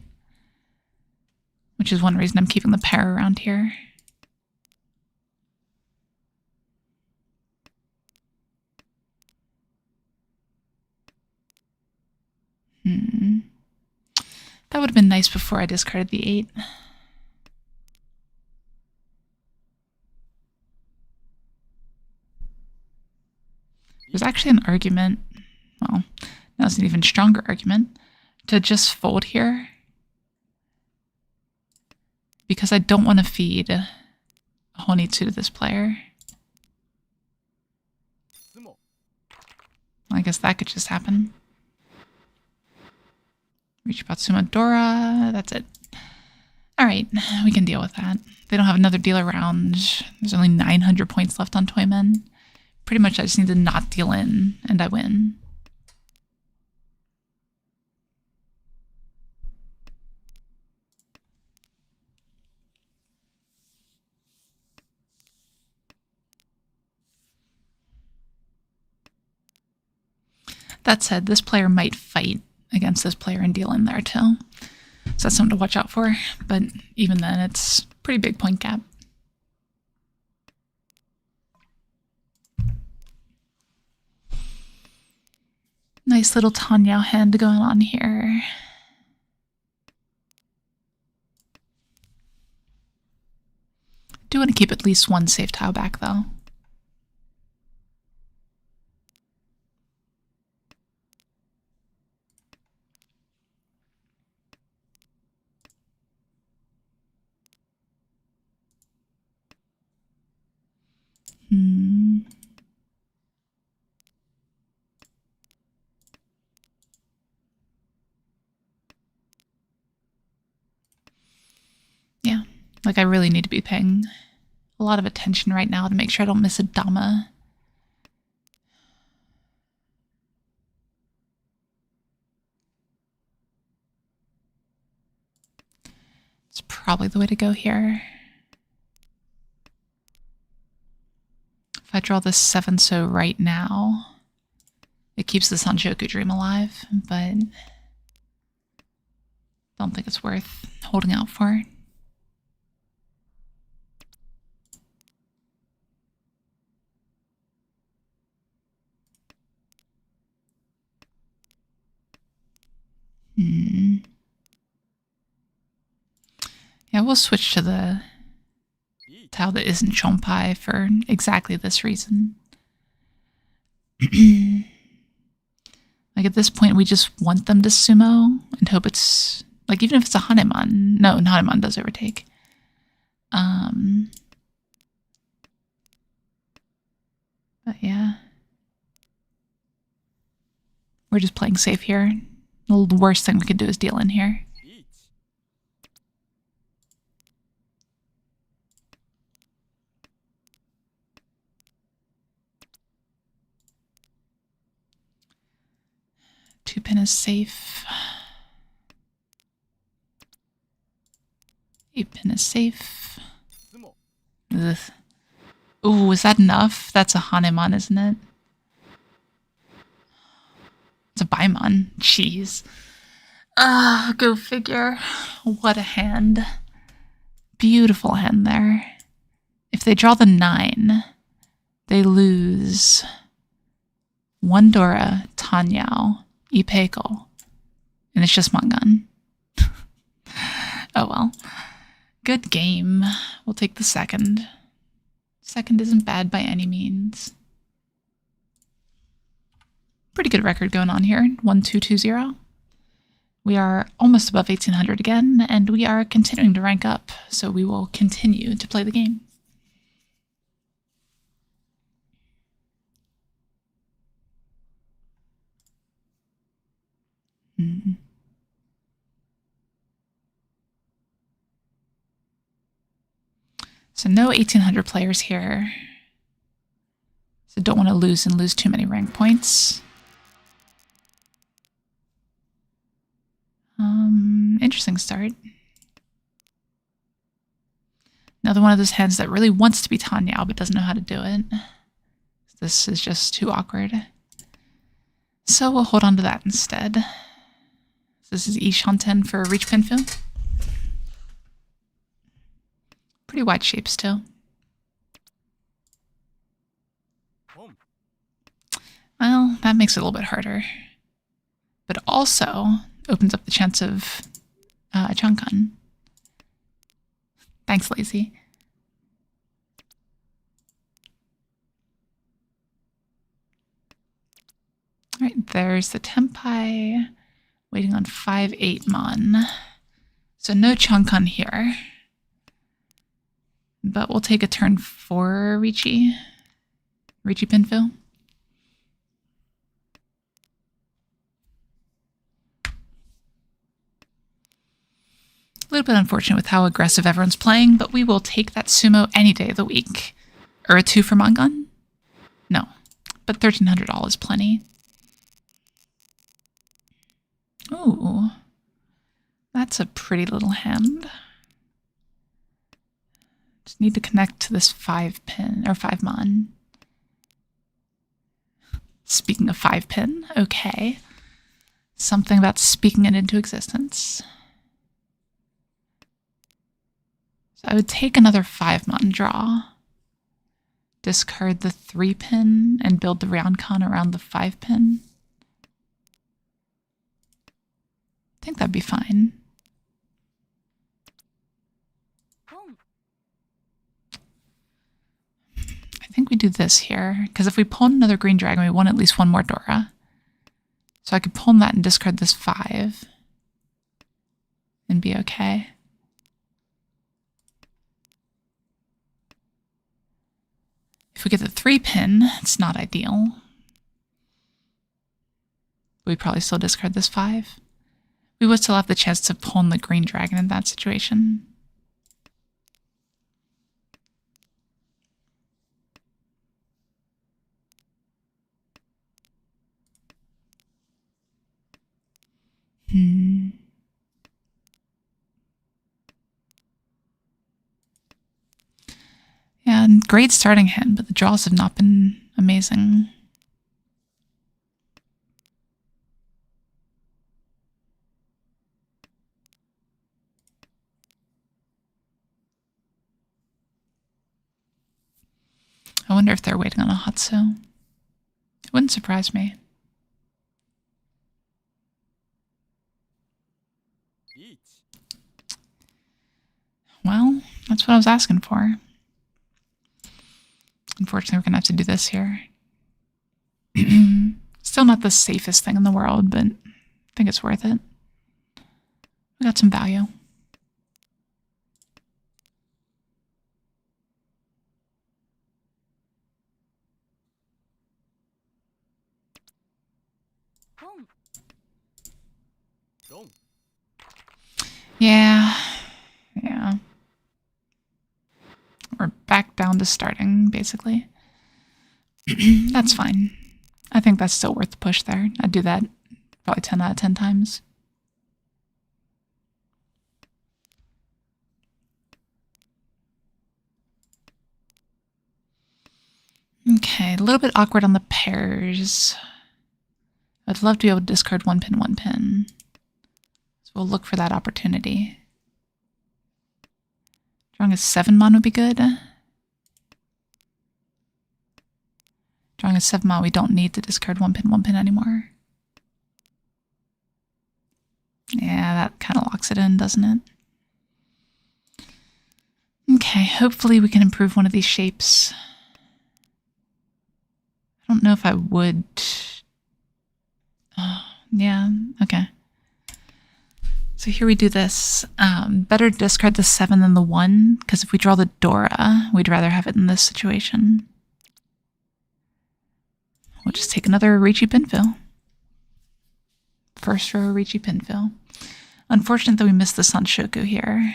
which is one reason I'm keeping the pair around here. That would have been nice before I discarded the 8. There's actually an argument, well, that's an even stronger argument, to just fold here. Because I don't want to feed a Honitsu to this player. I guess that could just happen. Riichi Mahjong, that's it. Alright, we can deal with that. They don't have another deal around. There's only 900 points left on Toymen. Pretty much I just need to not deal in, and I win. That said, this player might fight against this player and deal in there too. So that's something to watch out for. But even then, it's pretty big point gap. Nice little Tanyao hand going on here. Do want to keep at least one safe tile back though. Yeah, like I really need to be paying a lot of attention right now to make sure I don't miss a Dama. It's probably the way to go here. If I draw this 7-so right now, it keeps the Sanchoku dream alive, but don't think it's worth holding out for. Yeah, we'll switch to the tile that isn't Chompai for exactly this reason. Like at this point, we just want them to sumo and hope it's, like even if it's a Hanemon. No, Hanemon does overtake. But yeah. We're just playing safe here. The worst thing we could do is deal in here. Two pin is safe. 8 pin is safe. Ugh. Ooh, is that enough? That's a Hanemon, isn't it? It's a Baimon. Jeez. Go figure. What a hand. Beautiful hand there. If they draw the 9, they lose 1 Dora, Tanyao, Ipeko, and it's just Mangan. Oh well. Good game. We'll take the second. Second isn't bad by any means. Pretty good record going on here. 1-2-2-0. We are almost above 1800 again, and we are continuing to rank up, so we will continue to play the game. So no 1800 players here. So don't want to lose too many rank points. Interesting start. Another one of those hands that really wants to be Tanyao but doesn't know how to do it. This is just too awkward. So we'll hold on to that instead. This is Ishanten for Riichi Pinfield. Pretty wide shapes too. Well, that makes it a little bit harder. But also opens up the chance of Changkan. Thanks, Lazy. Alright, there's the Tempai waiting on 5-8 Mon. So no Changkan here. But we'll take a turn for Riichi Pinfield. A little bit unfortunate with how aggressive everyone's playing, but we will take that sumo any day of the week. Or a 2 for Mangan? No, but $1,300 is plenty. Ooh, that's a pretty little hand. Just need to connect to this 5 pin, or 5 mon. Speaking of 5 pin, okay. Something about speaking it into existence. So I would take another 5 mon draw. Discard the 3 pin and build the Ryoncon around the 5 pin. I think that'd be fine. I think we do this here, because if we pull another green dragon, we want at least one more Dora. So I could pull that and discard this 5 and be okay. If we get the 3 pin, it's not ideal. We'd probably still discard this 5. We would still have the chance to pull in the green dragon in that situation. Yeah, great starting hand, but the draws have not been amazing. I wonder if they're waiting on a Hatsu. It wouldn't surprise me. Well, that's what I was asking for. Unfortunately, we're going to have to do this here. Still not the safest thing in the world, but I think it's worth it. We got some value. Yeah. We're back down to starting, basically. That's fine. I think that's still worth the push there. I'd do that probably 10 out of 10 times. Okay, a little bit awkward on the pairs. I'd love to be able to discard 1 pin, 1 pin. So we'll look for that opportunity. Drawing a 7 mon would be good. Drawing a 7 mon, we don't need to discard 1 pin anymore. Yeah, that kind of locks it in, doesn't it? Okay, hopefully we can improve one of these shapes. I don't know if I would. Yeah, okay. So here we do this. Better discard the 7 than the 1, because if we draw the Dora, we'd rather have it in this situation. We'll just take another Riichi Pinfield. First row Riichi Pinfield. Unfortunate that we missed the Sanshoku here.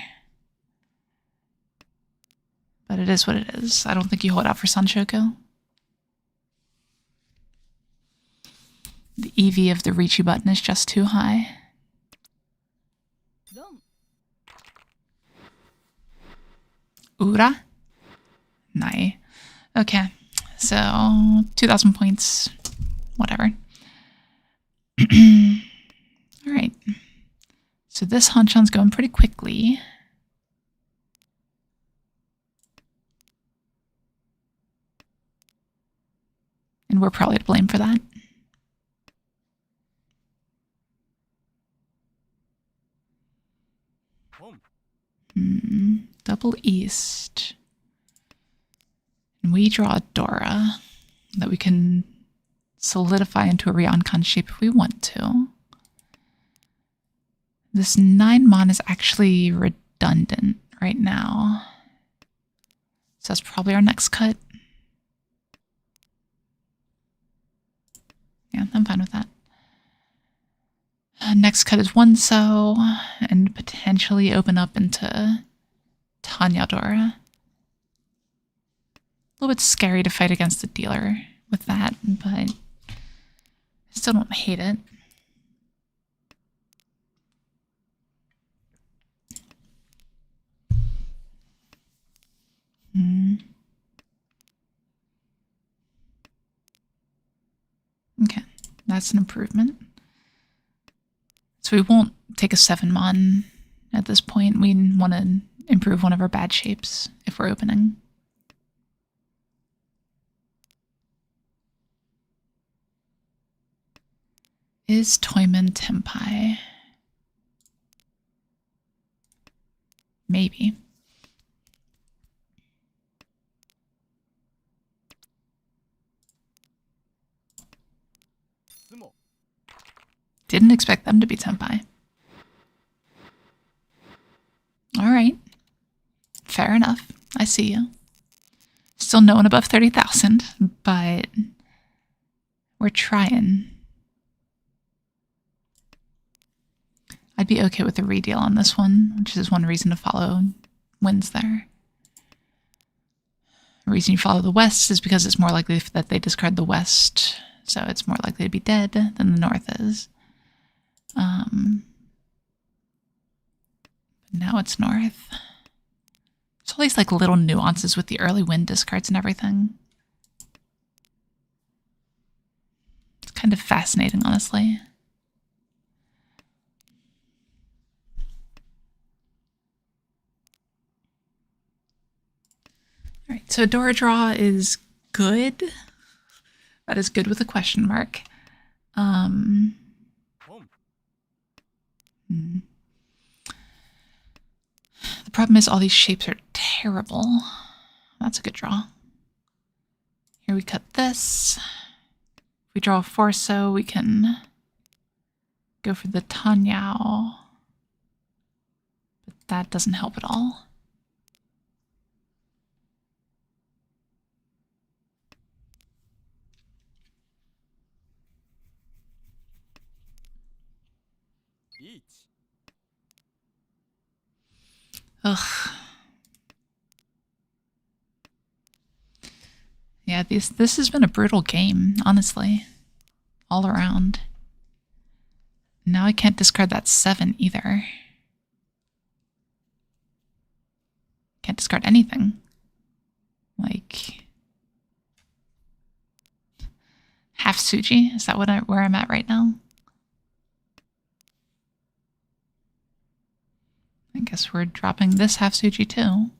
But it is what it is. I don't think you hold out for Sanshoku. The EV of the Riichi button is just too high. Ura? Nai. Okay, so 2,000 points. Whatever. All right. So this Hanchan's going pretty quickly. And we're probably to blame for that. Double east. And we draw a Dora that we can solidify into a Ryokan shape if we want to. This 9 mon is actually redundant right now. So that's probably our next cut. Yeah, I'm fine with that. Next cut is 1 so, and potentially open up into Tanya Dora. A little bit scary to fight against the dealer with that, but I still don't hate it. Okay, that's an improvement. So we won't take a 7 mon at this point. We want to improve one of our bad shapes if we're opening. Is Toyman Tenpai? Maybe. Didn't expect them to be Tenpai. All right. Fair enough. I see you. Still no one above 30,000, but we're trying. I'd be okay with a redeal on this one, which is one reason to follow wins there. The reason you follow the west is because it's more likely that they discard the west, so it's more likely to be dead than the north is. Now it's north. There's all these like little nuances with the early win discards and everything. It's kind of fascinating, honestly. All right, so Dora draw is good. That is good with a question mark. The problem is all these shapes are terrible. That's a good draw. Here we cut this. If we draw a 4 so, we can go for the Tanyao. But that doesn't help at all. Ugh. Yeah, this has been a brutal game, honestly. All around. Now I can't discard that 7 either. Can't discard anything. Like half Suji? Is that where I'm at right now? I guess we're dropping this half Suji too.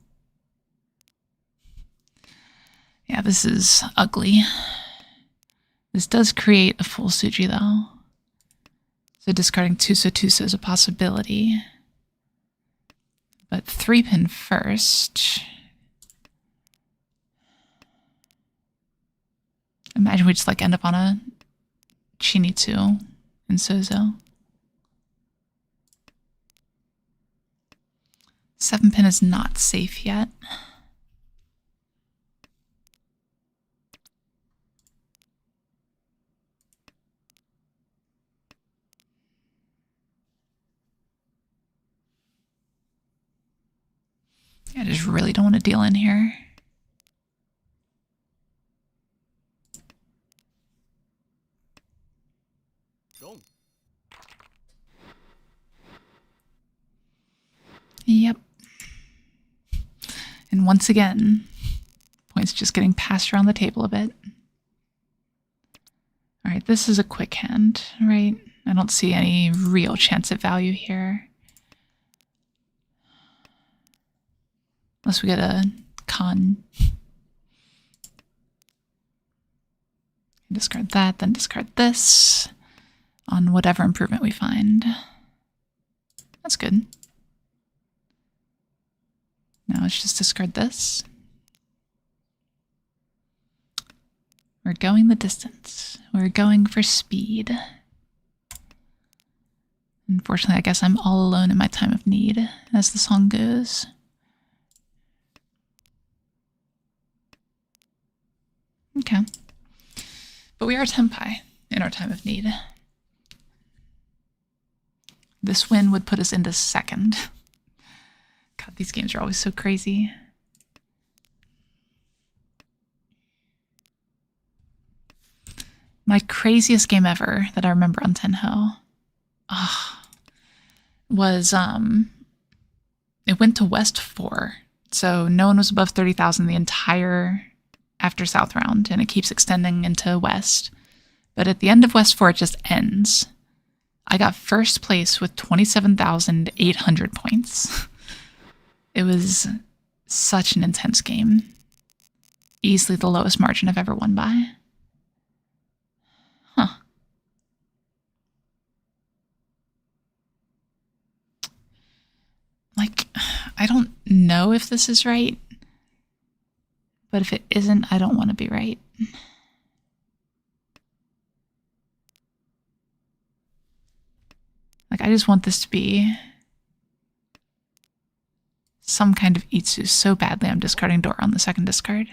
Yeah, this is ugly. This does create a full Suji though. So discarding 2 so 2 so is a possibility. But 3-pin first. Imagine we just like end up on a Chinitsu in Sozo. 7-pin is not safe yet. I just really don't want to deal in here. Yep. And once again, points just getting passed around the table a bit. All right, this is a quick hand, right? I don't see any real chance of value here. Unless we get a con. Discard that, then discard this on whatever improvement we find. That's good. Now let's just discard this. We're going the distance. We're going for speed. Unfortunately, I guess I'm all alone in my time of need, as the song goes. Okay. But we are Tenpai in our time of need. This win would put us into second. God, these games are always so crazy. My craziest game ever that I remember on Tenho was, it went to West 4. So no one was above 30,000 the entire after South round, and it keeps extending into West. But at the end of West 4, it just ends. I got first place with 27,800 points. It was such an intense game. Easily the lowest margin I've ever won by. Huh. Like, I don't know if this is right, but if it isn't, I don't want to be right. Like, I just want this to be some kind of Itsu so badly I'm discarding Dora on the second discard.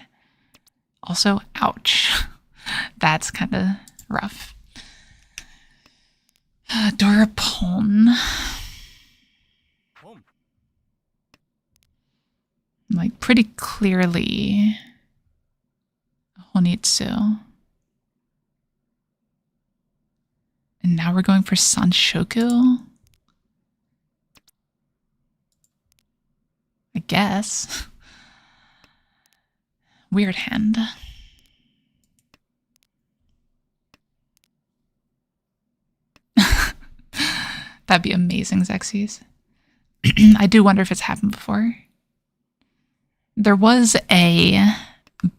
Also, ouch. That's kind of rough. Dora Pon. Like, pretty clearly Honitsu. And now we're going for Sanshoku? I guess. Weird hand. That'd be amazing, Zexies. I do wonder if it's happened before. There was a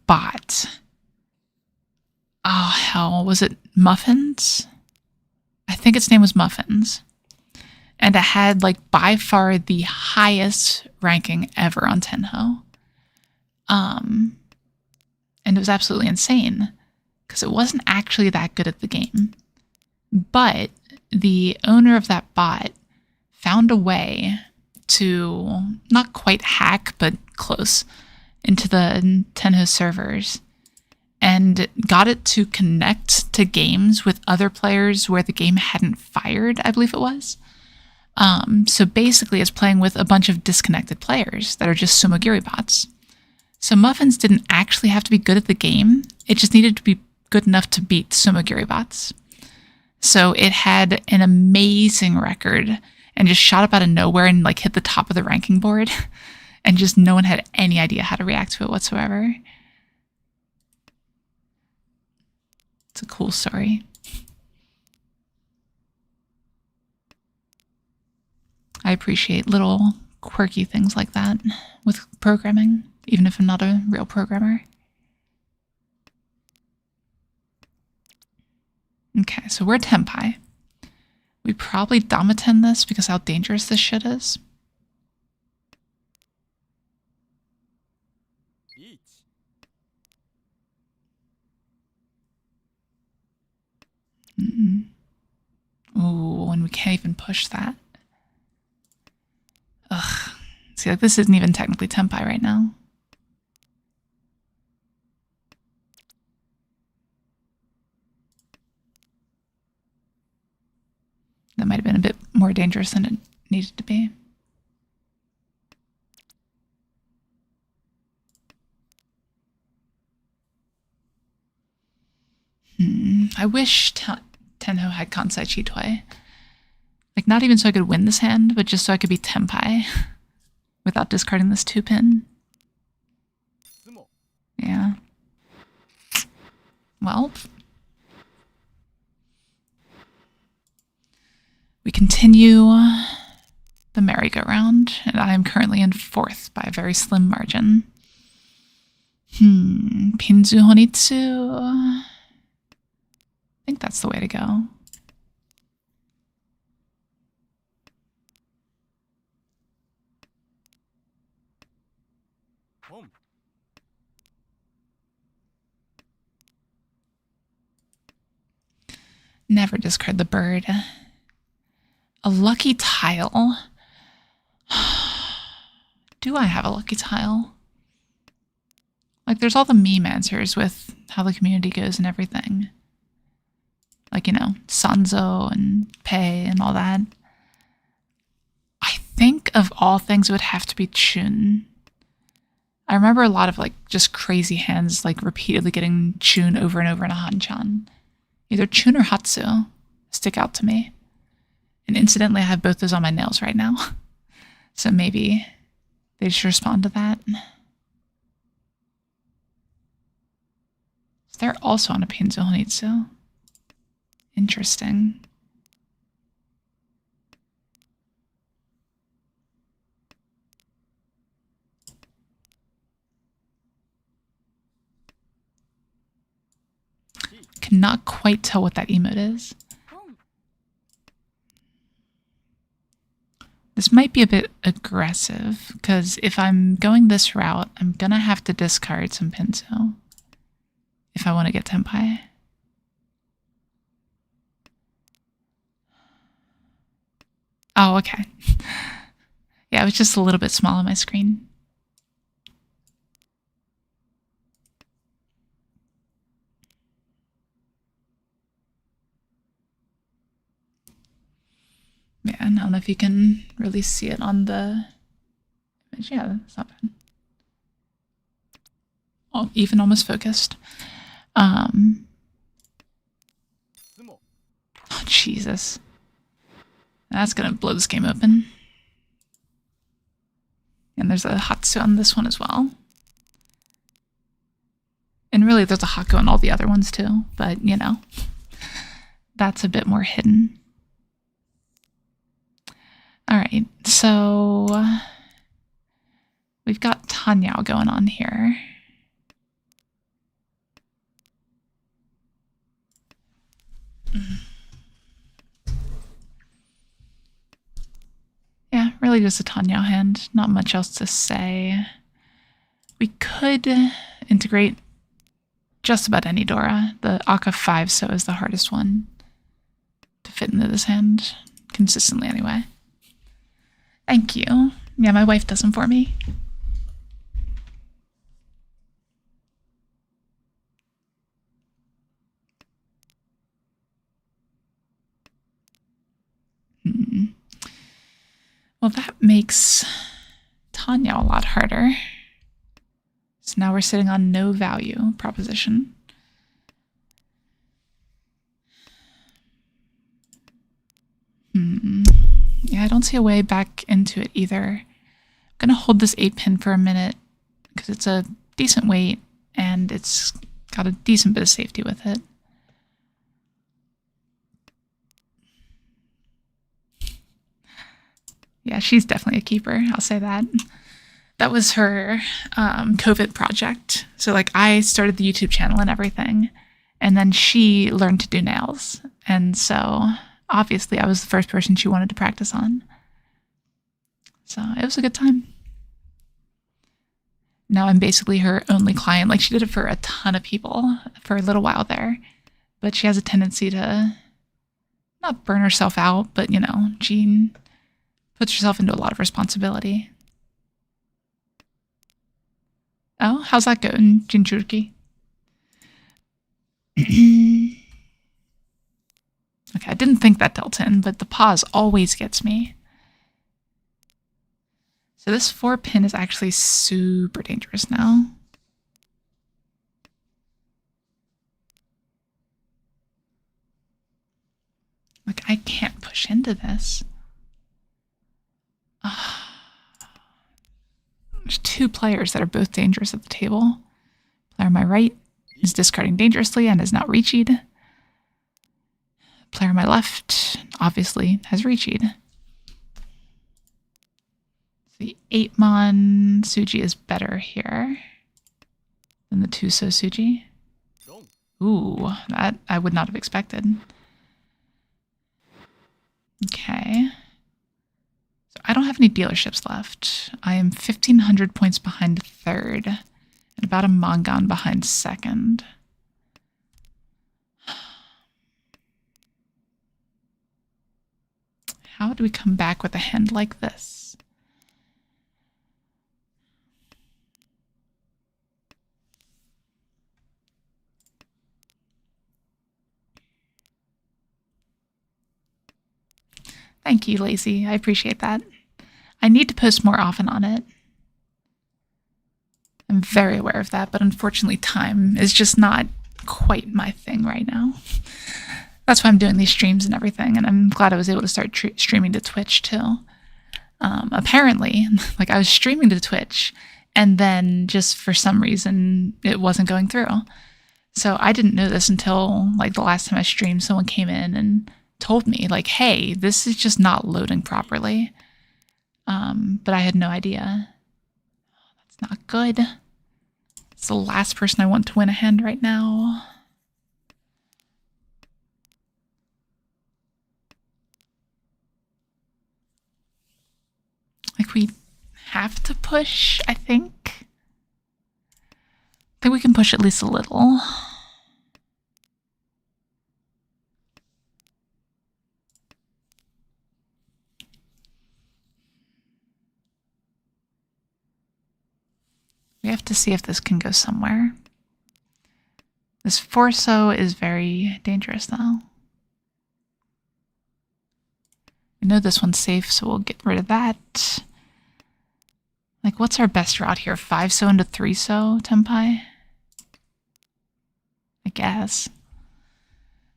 bot. Oh, hell. Was it Muffins? I think its name was Muffins. And it had, like, by far the highest ranking ever on Tenho. And it was absolutely insane. Because it wasn't actually that good at the game. But the owner of that bot found a way to not quite hack, but close, into the Tenho servers and got it to connect to games with other players where the game hadn't fired, I believe it was. So basically it's playing with a bunch of disconnected players that are just Sumogiri bots. So Muffins didn't actually have to be good at the game. It just needed to be good enough to beat Sumogiri bots. So it had an amazing record and just shot up out of nowhere and like hit the top of the ranking board. And just no one had any idea how to react to it whatsoever. It's a cool story. I appreciate little quirky things like that with programming, even if I'm not a real programmer. Okay, so we're Tenpai. We probably Damaten this because how dangerous this shit is. Ooh, and we can't even push that. Ugh. See, like, this isn't even technically Tenpai right now. That might have been a bit more dangerous than it needed to be. I wish Tenho had Kansai Chitoi. Like, not even so I could win this hand, but just so I could be Tenpai without discarding this 2-pin. Yeah. Well. We continue the merry-go-round, and I am currently in 4th by a very slim margin. Pinzu Honitsu. I think that's the way to go. Never discard the bird. A lucky tile. Do I have a lucky tile? Like, there's all the meme answers with how the community goes and everything. Like, you know, Sanzo and Pei and all that. I think of all things it would have to be Chun. I remember a lot of, like, just crazy hands, like, repeatedly getting Chun over and over in a Hanchan. Either Chun or Hatsu stick out to me. And incidentally, I have both those on my nails right now. So maybe they just respond to that. They're also on a Pinzu Honitsu. Interesting. Cannot quite tell what that emote is. This might be a bit aggressive, because if I'm going this route, I'm going to have to discard some Pinzu if I want to get Tenpai. Oh, okay. Yeah, it was just a little bit small on my screen. Yeah, I don't know if you can really see it on the image. Yeah, that's not bad. Oh, even almost focused. Oh, Jesus. That's gonna blow this game open. And there's a Hatsu on this one as well. And really, there's a Haku on all the other ones too, but you know, that's a bit more hidden. Alright, so we've got Tanyao going on here. Yeah, really just a Tanyao hand. Not much else to say. We could integrate just about any Dora. The Aka 5 so is the hardest one to fit into this hand, consistently anyway. Thank you. Yeah, my wife does them for me. Well, that makes Tanya a lot harder. So now we're sitting on no value proposition. Yeah, I don't see a way back into it either. I'm going to hold this 8-pin for a minute because it's a decent weight and it's got a decent bit of safety with it. Yeah, she's definitely a keeper, I'll say that. That was her COVID project. So like I started the YouTube channel and everything, and then she learned to do nails. And so obviously I was the first person she wanted to practice on. So it was a good time. Now I'm basically her only client. Like she did it for a ton of people for a little while there, but she has a tendency to not burn herself out, but you know, she puts herself into a lot of responsibility. Oh, how's that going, Jinchuriki? Okay, I didn't think that dealt in, but the pause always gets me. So this 4-pin is actually super dangerous now. Like, I can't push into this. There's 2 players that are both dangerous at the table. Player on my right is discarding dangerously and is now Riichi'd. Player on my left obviously has Riichi'd. The 8-mon Suji is better here than the 2-so Suji. Ooh, that I would not have expected. Okay. So I don't have any dealerships left. I am 1,500 points behind third and about a Mongon behind second. How do we come back with a hand like this? Thank you, Lacey. I appreciate that. I need to post more often on it. I'm very aware of that, but unfortunately time is just not quite my thing right now. That's why I'm doing these streams and everything, and I'm glad I was able to start streaming to Twitch too. Apparently, like I was streaming to Twitch, and then just for some reason it wasn't going through. So I didn't know this until like the last time I streamed, someone came in and told me like, hey, this is just not loading properly. But I had no idea. That's not good. It's the last person I want to win a hand right now. Like we have to push, I think. I think we can push at least a little. We have to see if this can go somewhere. This 4-so is very dangerous though. We know this one's safe, so we'll get rid of that. Like, what's our best route here? 5-so into 3-so Tenpai? I guess.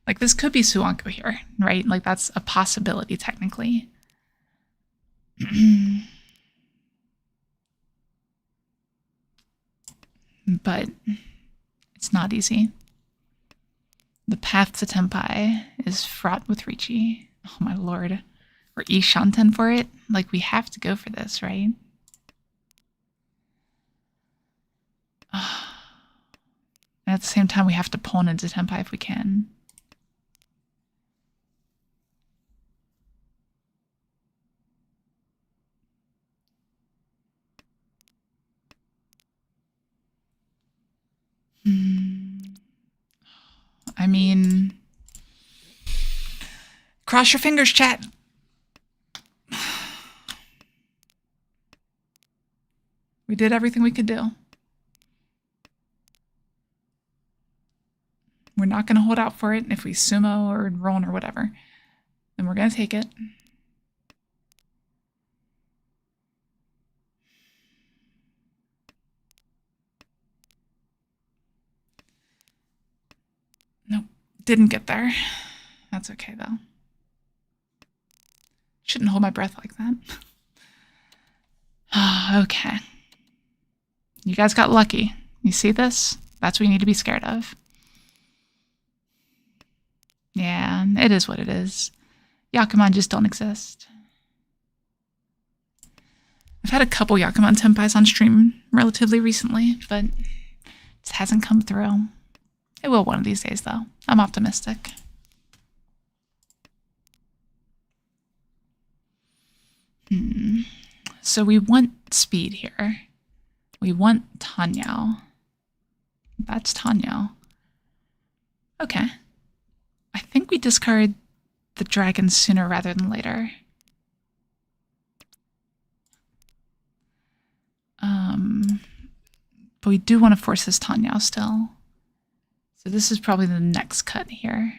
Like, this could be Suwanko here, right? Like, that's a possibility, technically. But it's not easy. The path to Tenpai is fraught with Riichi. Oh my lord. We're Ishanten for it? Like, we have to go for this, right? And at the same time, we have to pawn into Tenpai if we can. I mean, cross your fingers, chat. We did everything we could do. We're not going to hold out for it. If we sumo or roll or whatever, then we're going to take it. Nope, didn't get there. That's okay, though. Shouldn't hold my breath like that. Okay. You guys got lucky. You see this? That's what you need to be scared of. Yeah, it is what it is. Yakuman just don't exist. I've had a couple Yakuman Tenpais on stream relatively recently, but it just hasn't come through. It will one of these days, though. I'm optimistic. So we want speed here. We want Tanyao. That's Tanyao. Okay. I think we discard the dragon sooner rather than later. But we do want to force this Tanyao still. So this is probably the next cut here.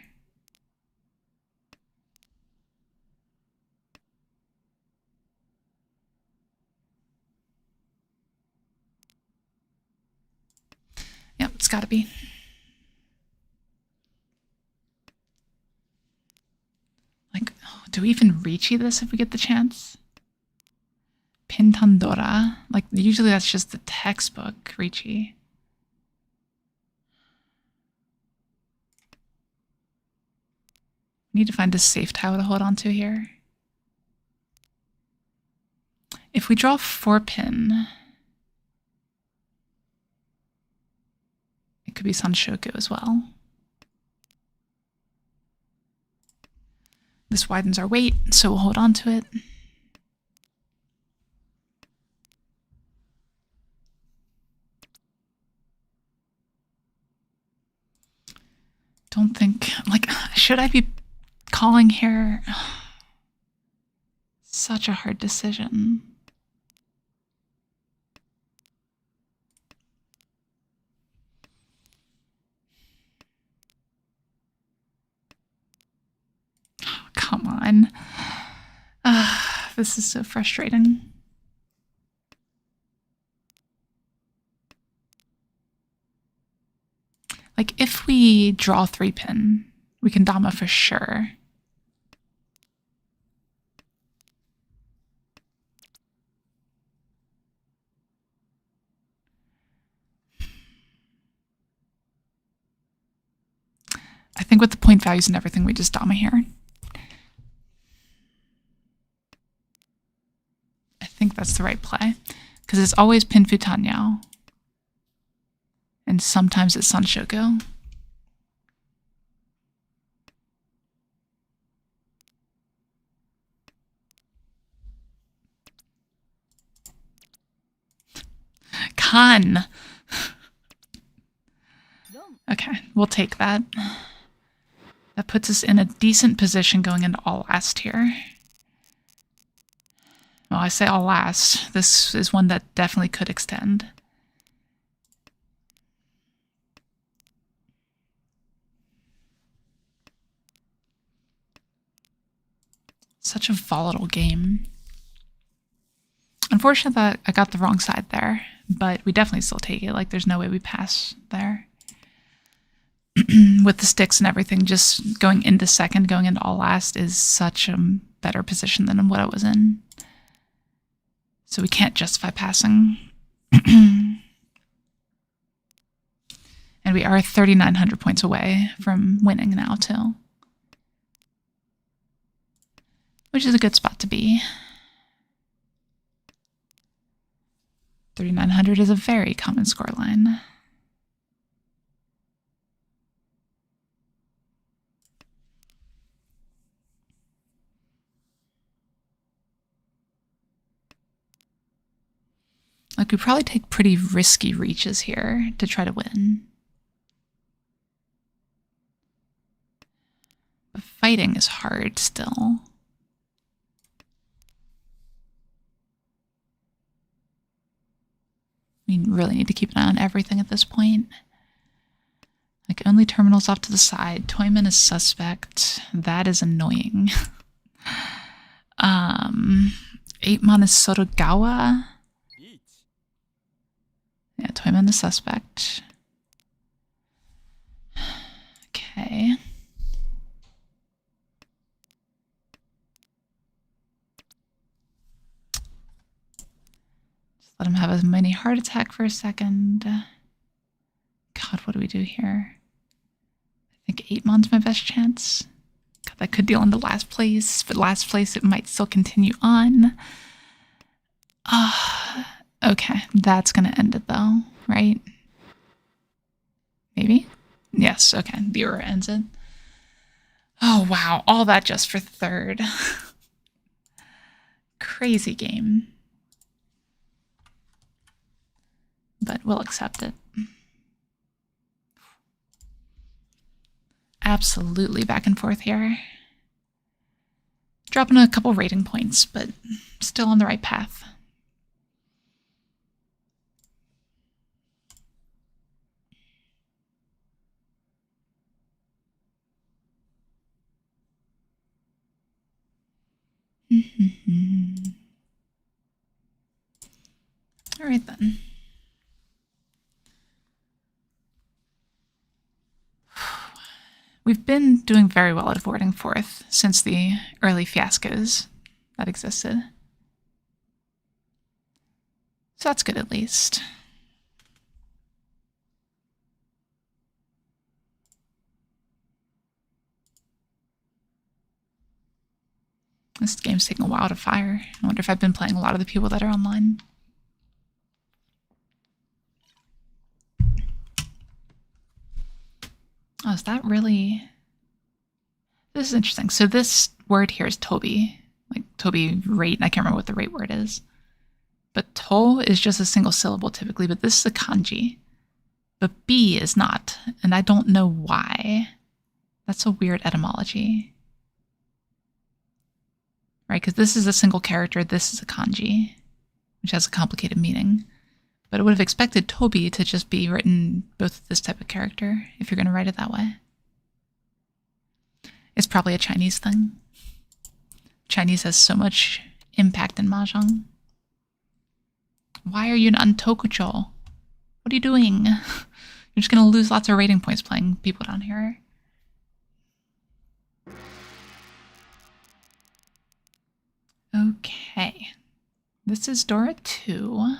Yep, it's gotta be. Like, oh, do we even Riichi this if we get the chance? Pintandora. Like, usually that's just the textbook Riichi. Need to find a safe tile to hold on to here. If we draw 4-pin, it could be Sanshoku as well. This widens our weight, so we'll hold on to it. Don't think, like, should I be calling here? Such a hard decision. Oh, come on. This is so frustrating. Like, if we draw 3-pin, we can Dama for sure. I think with the point values and everything, we just Dama here. I think that's the right play. Because it's always Pin Futanyao. And sometimes it's Sanshoku. Kan! Okay, we'll take that. That puts us in a decent position going into all last here. Well, I say all last. This is one that definitely could extend. Such a volatile game. Unfortunate that I got the wrong side there, but we definitely still take it. Like, there's no way we pass there. With the sticks and everything, just going into second, going into all last is such a better position than what I was in. So we can't justify passing. And we are 3,900 points away from winning now, too. Which is a good spot to be. 3,900 is a very common scoreline. Like, we probably take pretty risky reaches here to try to win. But fighting is hard still. We really need to keep an eye on everything at this point. Like, only terminals off to the side. Toyman is suspect. That is annoying. 8-mon is Sotogawa. Yeah, Toyman is suspect. Okay. Just let him have a mini heart attack for a second. God, what do we do here? I think 8-mon's my best chance. God, that could deal into last place, but last place it might still continue on. Okay, that's gonna end it though, right? Maybe? Yes, okay, the Ura ends it. Oh wow, all that just for third. Crazy game. But we'll accept it. Absolutely back and forth here. Dropping a couple rating points, but still on the right path. All right then. We've been doing very well at avoiding fourth since the early fiascos that existed. So that's good at least. This game's taking a while to fire. I wonder if I've been playing a lot of the people that are online. Oh, is that really... This is interesting. So this word here is tobi. Like tobi rate. I can't remember what the rate word is. But to is just a single syllable typically, but this is a kanji. But bi is not, and I don't know why. That's a weird etymology. Right, because this is a single character, this is a kanji, which has a complicated meaning. But I would have expected tobi to just be written both with this type of character, if you're going to write it that way. It's probably a Chinese thing. Chinese has so much impact in Mahjong. Why are you an Tokucho? What are you doing? You're just going to lose lots of rating points playing people down here. Okay. This is Dora 2.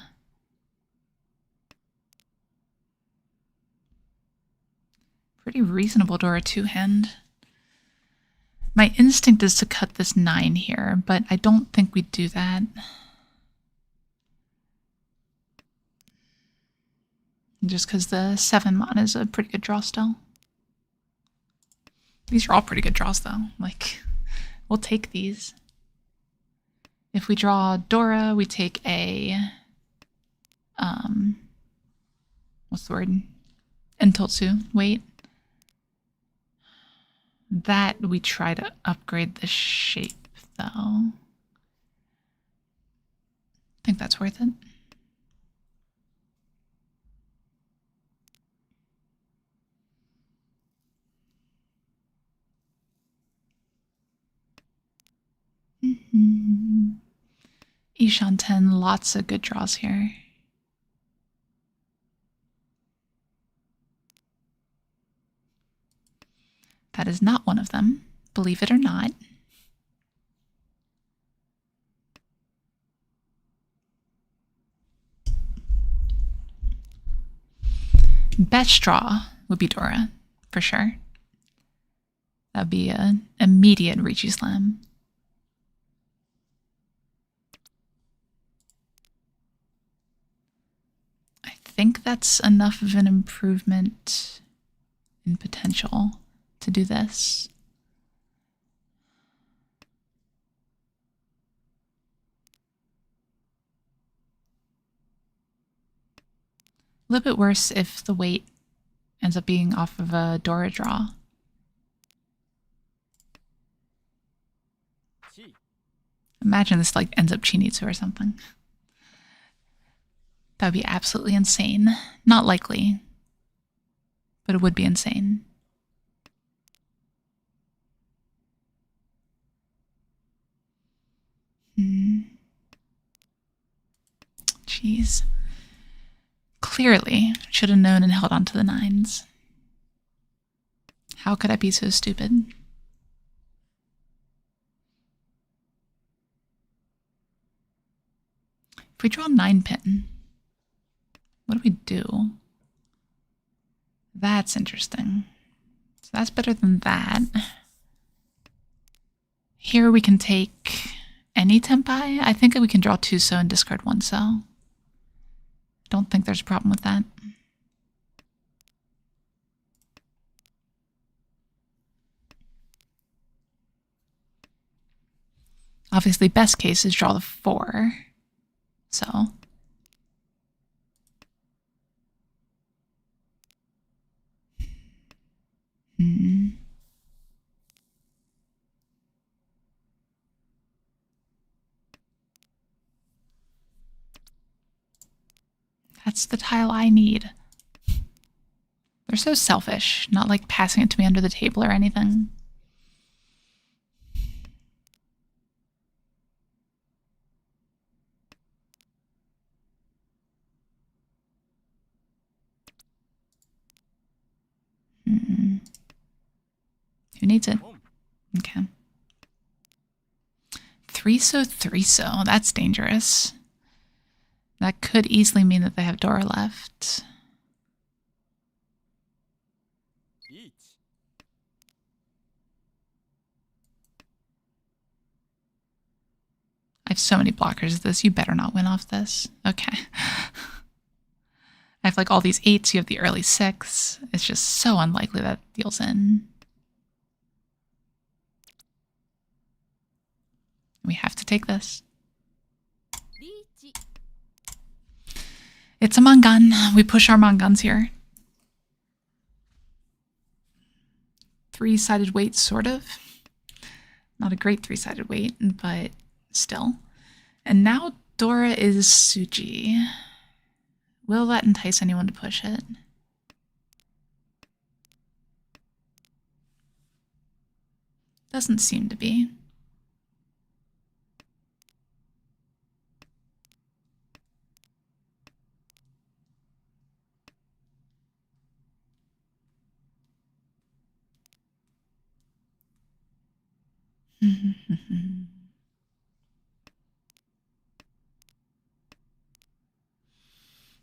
Pretty reasonable Dora 2 hand. My instinct is to cut this 9 here, but I don't think we'd do that. Just because the 7 mon is a pretty good draw still. These are all pretty good draws though. Like, we'll take these. If we draw Dora, we take a, what's the word? Entotsu, wait. That we try to upgrade the shape though. I think that's worth it. Ishan 10, lots of good draws here. That is not one of them, believe it or not. Best draw would be Dora, for sure. That would be an immediate Riichi slam. I think that's enough of an improvement in potential to do this. A little bit worse if the weight ends up being off of a Dora draw. Imagine this like ends up Chinitsu or something. That would be absolutely insane. Not likely, but it would be insane. Jeez. Clearly, should have known and held on to the 9s. How could I be so stupid? If we draw 9-pin, what do we do? That's interesting. So that's better than that. Here we can take any tempai. I think we can draw 2 so and discard 1 so. Don't think there's a problem with that. Obviously, best case is draw the 4. So. That's the tile I need. They're so selfish, not like passing it to me under the table or anything. Who needs it? Okay. 3 so 3 so. That's dangerous. That could easily mean that they have Dora left. have so many blockers of this. You better not win off this. Okay. I have like all these 8s. You have the early 6. It's just so unlikely that deals in. We have to take this. It's a mangan. We push our mangans here. 3-sided weight, sort of. Not a great 3-sided weight, but still. And now Dora is Suji. Will that entice anyone to push it? Doesn't seem to be.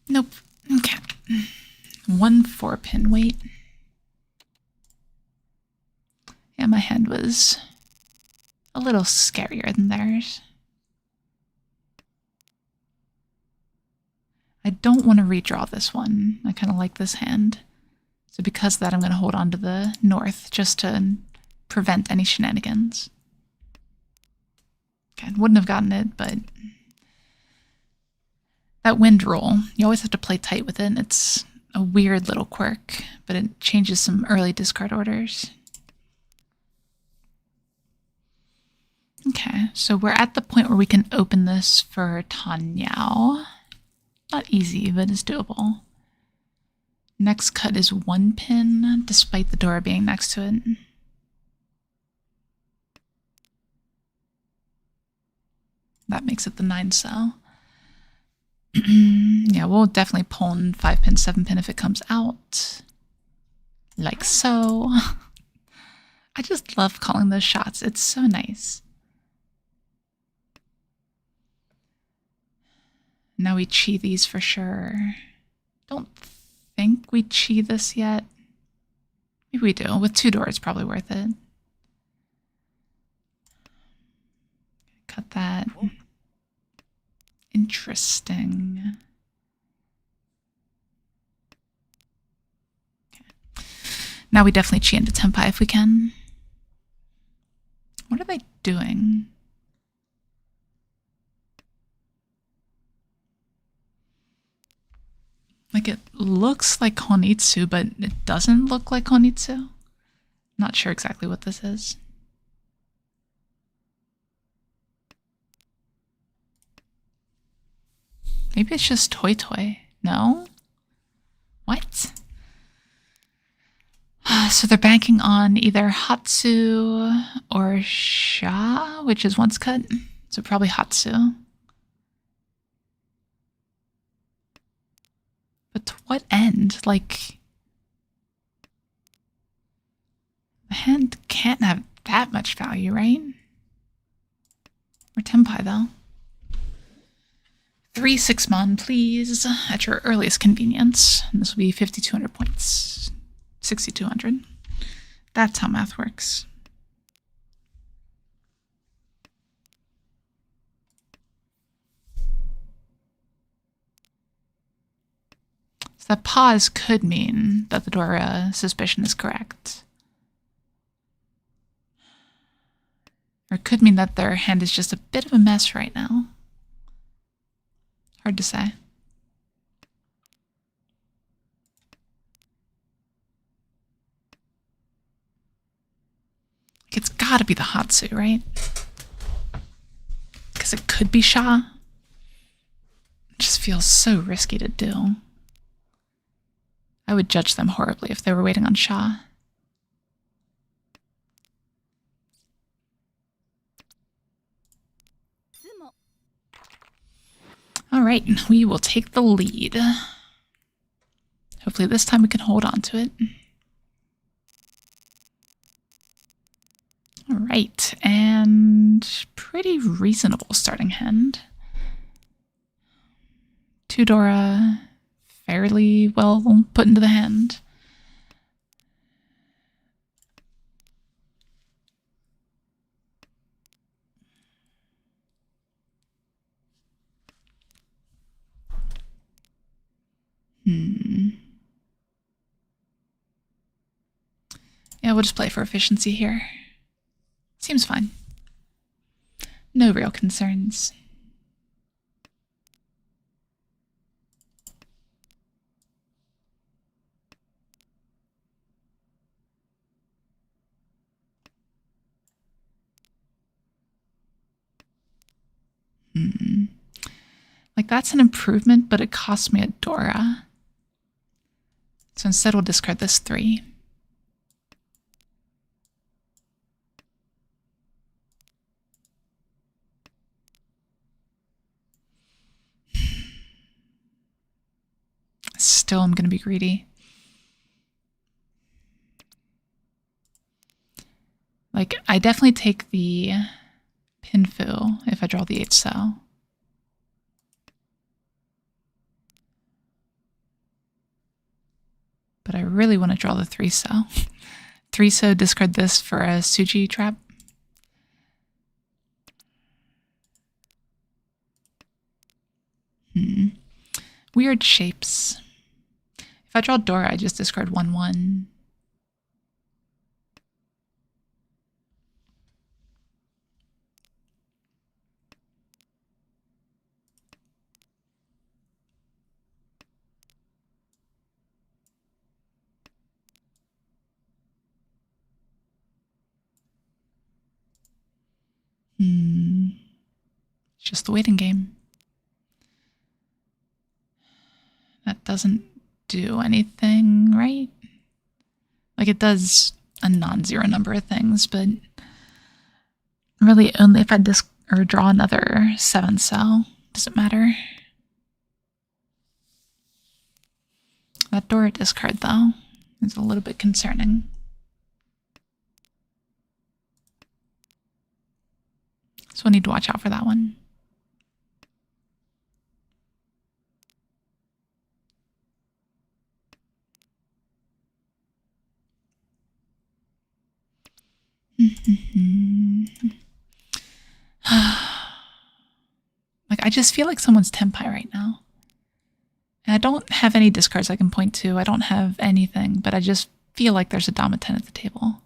Nope. Okay. 1 4-pin weight. Yeah, my hand was a little scarier than theirs. I don't want to redraw this one. I kind of like this hand. So because of that, I'm going to hold on to the north just to prevent any shenanigans. Okay, wouldn't have gotten it, but that wind roll, you always have to play tight with it. It's a weird little quirk, but it changes some early discard orders. Okay, so we're at the point where we can open this for Tanyao. Not easy, but it's doable. Next cut is 1 pin, despite the Dora being next to it. That makes it the 9 cell. Yeah, we'll definitely pawn 5-pin, 7-pin if it comes out. Like so. I just love calling those shots. It's so nice. Now we chi these for sure. Don't think we chi this yet. Maybe we do. With 2 doors, probably worth it. Cut that. Interesting. Okay. Now we definitely chi into Tenpai if we can. What are they doing? Like, it looks like Honitsu, but it doesn't look like Honitsu. Not sure exactly what this is. Maybe it's just Toy Toy. No? What? So they're banking on either Hatsu or Sha, which is once cut. So probably Hatsu. But to what end? Like, the hand can't have that much value, right? Or Tenpai, though. 3 6-mon, please, at your earliest convenience. And this will be 5,200 points. 6,200. That's how math works. So that pause could mean that the Dora suspicion is correct. Or it could mean that their hand is just a bit of a mess right now. Hard to say. It's gotta be the Hatsu, right? Because it could be Sha. It just feels so risky to do. I would judge them horribly if they were waiting on Sha. All right, we will take the lead. Hopefully this time we can hold on to it. All right, and pretty reasonable starting hand. 2 Dora, fairly well put into the hand. Yeah, we'll just play for efficiency here. Seems fine. No real concerns. Like, that's an improvement, but it costs me a Dora. So instead we'll discard this 3. Still, I'm going to be greedy. Like, I definitely take the Pinfu if I draw the 8 cell. But I really want to draw the 3 cell. 3 cell, discard this for a Suji trap. Weird shapes. If I draw Dora, I just discard 1/1. It's just the waiting game. That doesn't do anything, right? Like, it does a non-zero number of things, but really only if I draw another 7 cell. Does it matter? That Dora discard, though, is a little bit concerning. So I need to watch out for that one. Like, I just feel like someone's Tenpai right now. And I don't have any discards I can point to. I don't have anything, but I just feel like there's a Dama 10 at the table.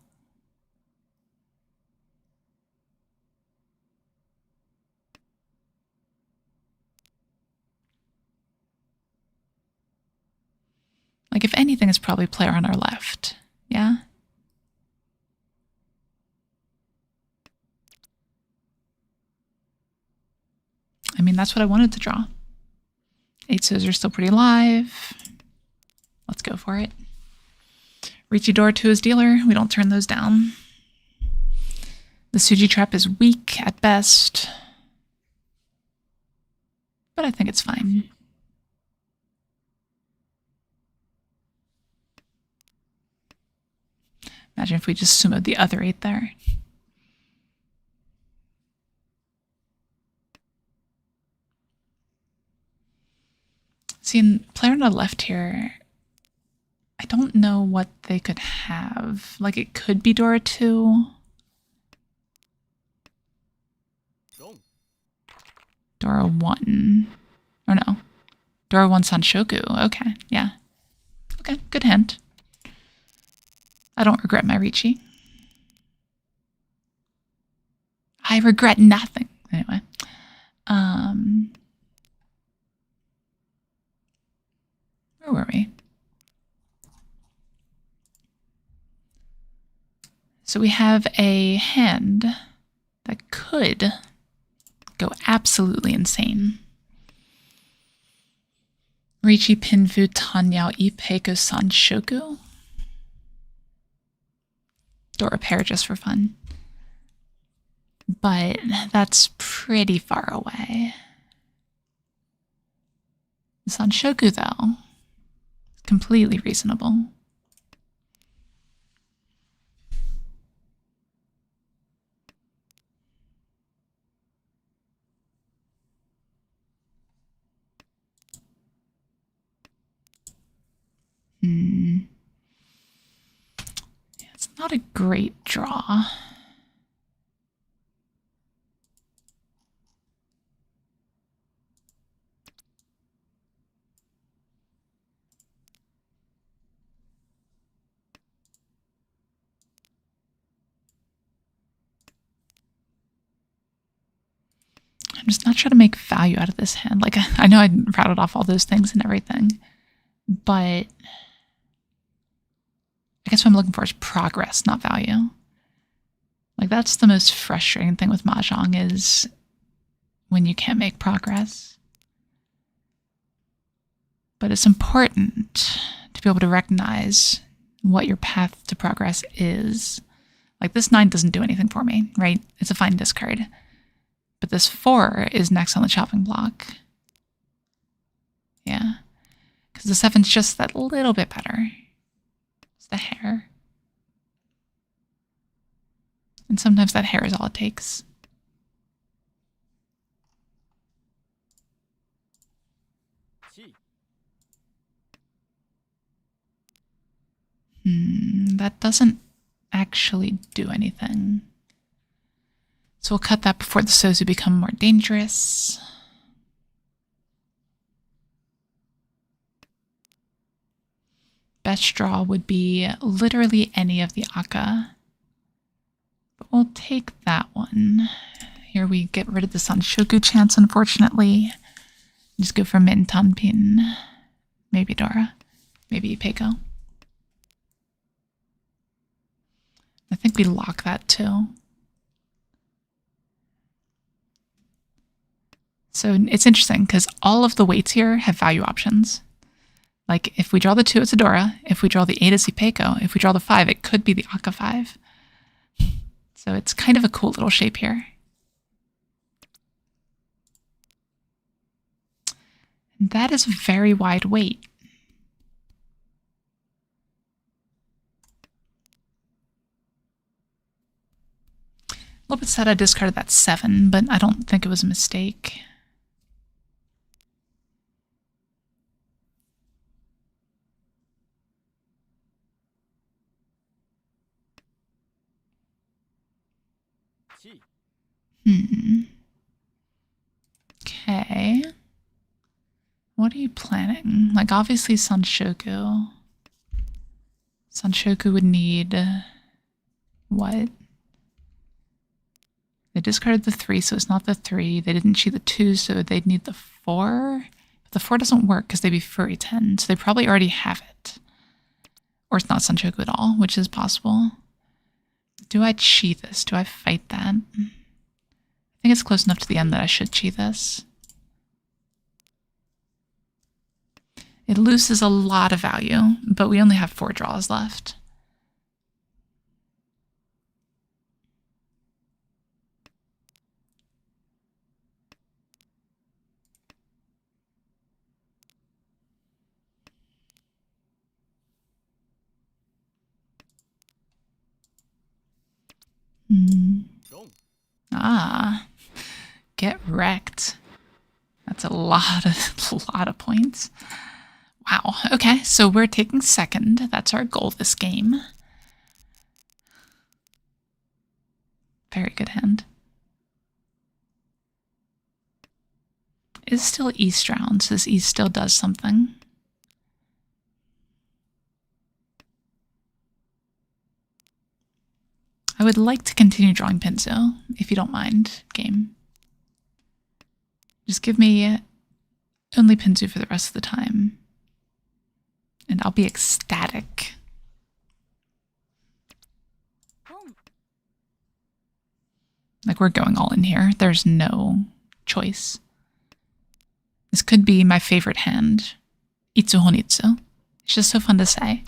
Like, if anything, it's probably player on our left. Yeah? I mean, that's what I wanted to draw. 8s are still pretty alive. Let's go for it. Riichi Door to his dealer. We don't turn those down. The Suji trap is weak at best, but I think it's fine. Imagine if we just sumoed the other 8 there. See, in player on the left here, I don't know what they could have. Like, it could be Dora 2. Dora 1. Or no. Dora 1 Sanshoku. Okay, yeah. Okay, good hint. I don't regret my Riichi. I regret nothing. Anyway. Where were we? So we have a hand that could go absolutely insane. Riichi Pinfu Tanyao Ipeiko Sanshoku. Dora pair just for fun. But that's pretty far away. Sanshoku, though, completely reasonable. Yeah, it's not a great draw. I'm just not sure to make value out of this hand. Like, I know I rattled off all those things and everything, but I guess what I'm looking for is progress, not value. Like, that's the most frustrating thing with Mahjong is when you can't make progress. But it's important to be able to recognize what your path to progress is. Like, this 9 doesn't do anything for me, right? It's a fine discard. But this 4 is next on the chopping block. Yeah. Because the 7's just that little bit better. It's the hair. And sometimes that hair is all it takes. That doesn't actually do anything. So we'll cut that before the Sozu become more dangerous. Best draw would be literally any of the Aka. But we'll take that one. Here we get rid of the Sanshoku chance, unfortunately. Just go for Min Tanpin. Maybe Dora. Maybe Peiko. I think we lock that too. So it's interesting because all of the weights here have value options. Like if we draw the 2, it's a Dora. If we draw the 8, it's a Peiko. If we draw the 5, it could be the Aka 5. So it's kind of a cool little shape here. And that is a very wide weight. A little bit sad I discarded that 7, but I don't think it was a mistake. Okay. What are you planning? Like, obviously Sanshoku. Sanshoku would need... what? They discarded the 3, so it's not the 3. They didn't cheat the 2, so they'd need the 4. But the 4 doesn't work because they'd be furry 10, so they probably already have it. Or it's not Sanshoku at all, which is possible. Do I cheat this? Do I fight that? I think it's close enough to the end that I should cheat this. It loses a lot of value, but we only have 4 draws left. Ah, get wrecked. That's a lot of points. Wow. Okay, so we're taking second. That's our goal this game. Very good hand. It's still East round, so this East still does something. I would like to continue drawing Pinzo, if you don't mind, game. Just give me only Pinzo for the rest of the time. And I'll be ecstatic. Like, we're going all in here. There's no choice. This could be my favorite hand. Itsu Honitsu. It's just so fun to say.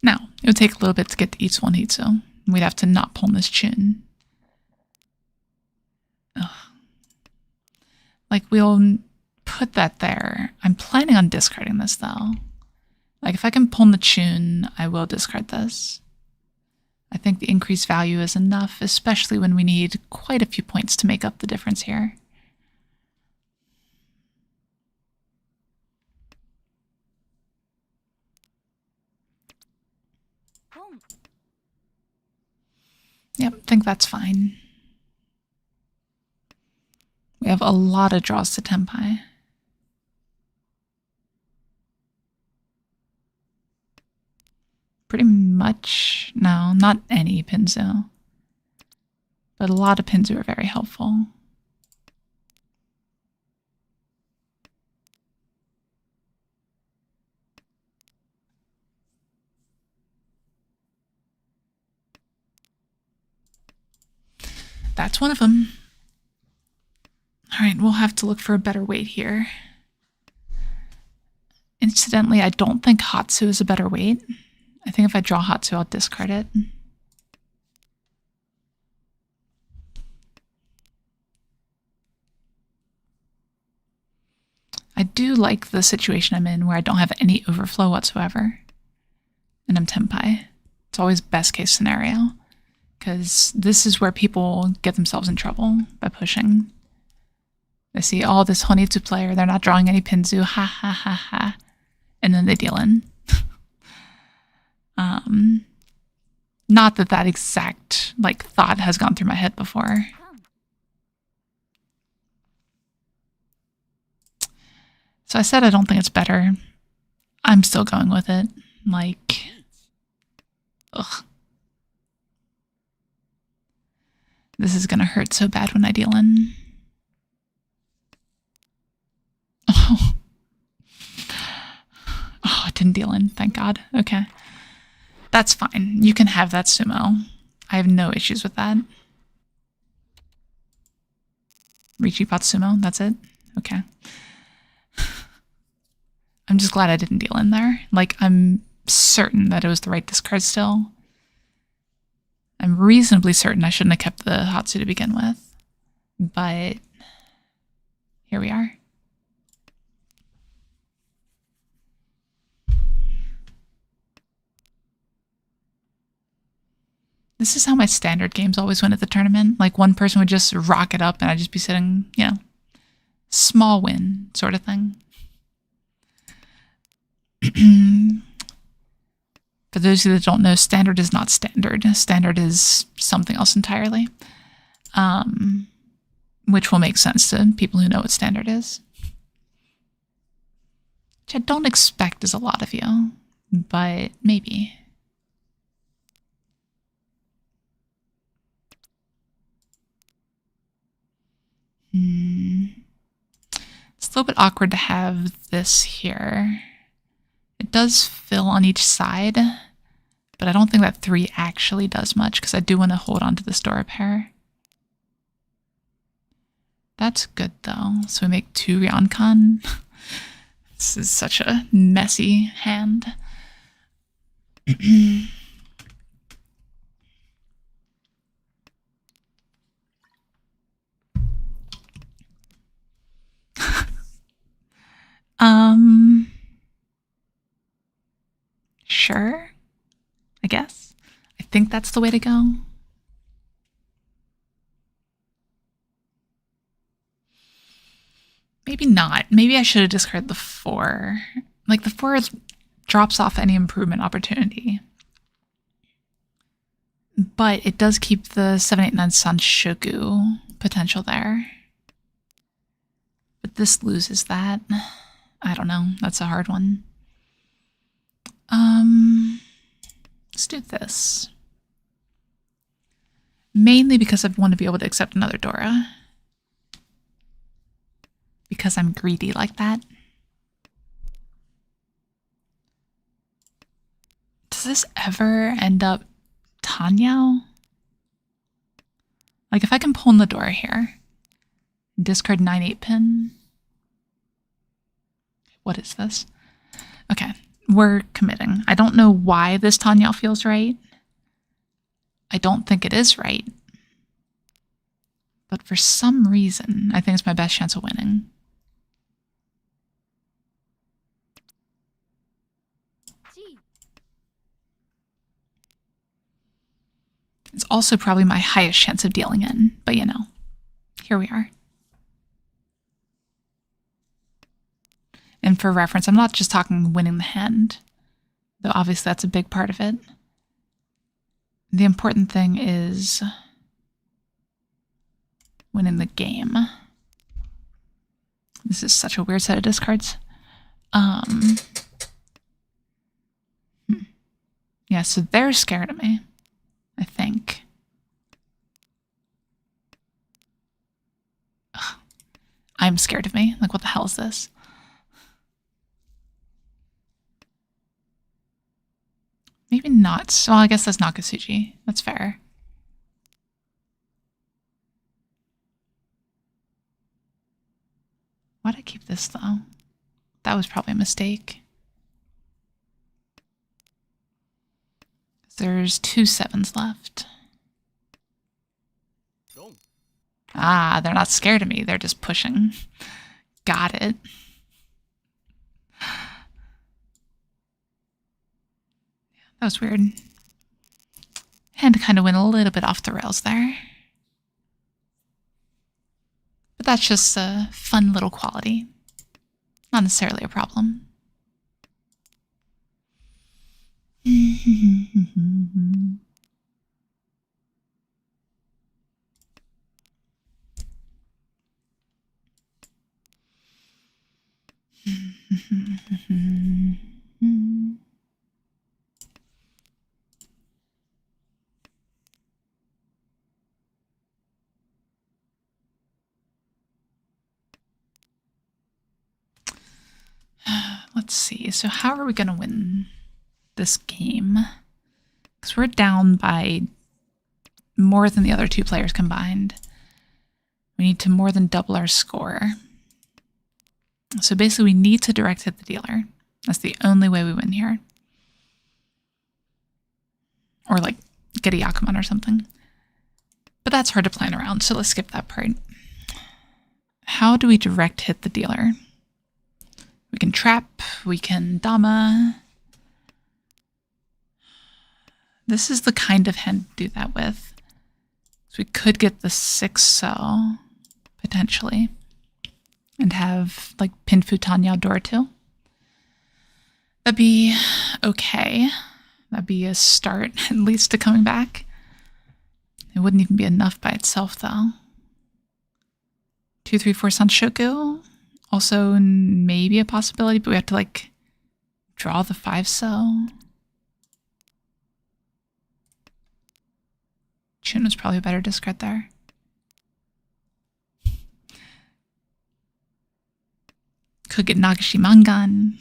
Now, it would take a little bit to get to Itsu Honitsu. We'd have to not pull this chin. Ugh. Like, we'll put that there. I'm planning on discarding this, though. Like, if I can pull the tune, I will discard this. I think the increased value is enough, especially when we need quite a few points to make up the difference here. Yep, I think that's fine. We have a lot of draws to Tenpai. pretty much, no, not any Pinzu, but a lot of Pinzu are very helpful. That's one of them. All right, we'll have to look for a better weight here. Incidentally, I don't think Hatsu is a better weight. I think if I draw Hatsu, I'll discard it. I do like the situation I'm in where I don't have any overflow whatsoever. And I'm Tenpai. It's always best case scenario. Because this is where people get themselves in trouble by pushing. They see, oh, this Honitsu player, they're not drawing any Pinzu, ha ha ha ha. And then they deal in. Not that that exact thought has gone through my head before. So I said I don't think it's better. I'm still going with it. Ugh. This is gonna hurt so bad when I deal in. Oh. Oh, I didn't deal in, thank God. Okay. That's fine. You can have that sumo. I have no issues with that. Riichi sumo, that's it? Okay. I'm just glad I didn't deal in there. I'm certain that it was the right discard still. I'm reasonably certain I shouldn't have kept the Hatsu to begin with. But here we are. This is how my standard games always went at the tournament. One person would just rock it up and I'd just be sitting, small win sort of thing. For those of you that don't know, standard is not standard. Standard is something else entirely. Which will make sense to people who know what standard is. Which I don't expect is a lot of you, but maybe. It's a little bit awkward to have this here. It does fill on each side, but I don't think that 3 actually does much because I do want to hold on to this door pair. That's good though. So we make 2 Ryoncon. This is such a messy hand. Sure, I guess. I think that's the way to go. Maybe not. Maybe I should have discarded the 4. The 4 drops off any improvement opportunity. But it does keep the 789 Sanshoku potential there. But this loses that. I don't know. That's a hard one. Let's do this. Mainly because I want to be able to accept another Dora. Because I'm greedy like that. Does this ever end up Tanyao? If I can pull in the Dora here. Discard 9/8 pin. What is this? Okay, we're committing. I don't know why this Tanyao feels right. I don't think it is right. But for some reason, I think it's my best chance of winning. It's also probably my highest chance of dealing in, but here we are. And for reference, I'm not just talking winning the hand, though obviously that's a big part of it. The important thing is winning the game. This is such a weird set of discards. Yeah, Yeah, so they're scared of me, I think. Ugh. I'm scared of me. Like, what the hell is this? Maybe not. Well, I guess that's Nakatsuchi. That's fair. Why'd I keep this, though? That was probably a mistake. There's 2 7s left. Ah, they're not scared of me. They're just pushing. Got it. That was weird. Had to kind of went a little bit off the rails there. But that's just a fun little quality. Not necessarily a problem. Let's see. So how are we going to win this game? Because we're down by more than the other 2 players combined. We need to more than double our score. So basically we need to direct hit the dealer. That's the only way we win here. Or like get a Yakuman or something. But that's hard to plan around, so let's skip that part. How do we direct hit the dealer? We can trap, we can Dama. This is the kind of hand to do that with. So we could get the 6-so, potentially. And have, like, Pinfu Tanya Doratu. That'd be okay. That'd be a start, at least, to coming back. It wouldn't even be enough by itself, though. 2, 3, 4 Sanshoku. Also, maybe a possibility, but we have to, like, draw the 5-so. Chun was probably a better discard there. Could get Nagashi Mangan.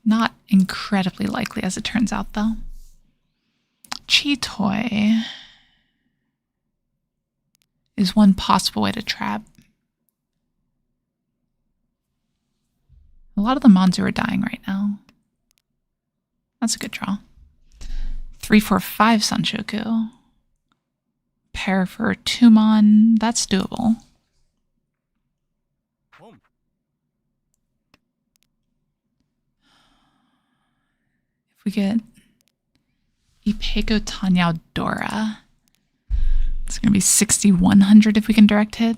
Not incredibly likely, as it turns out, though. Chitoi is one possible way to trap. A lot of the Manzu are dying right now. That's a good draw. 3, 4, 5 Sanshoku. Pair for 2 Mon. That's doable. If we get Ipeko Tanyao Dora, it's going to be 6,100 if we can direct hit.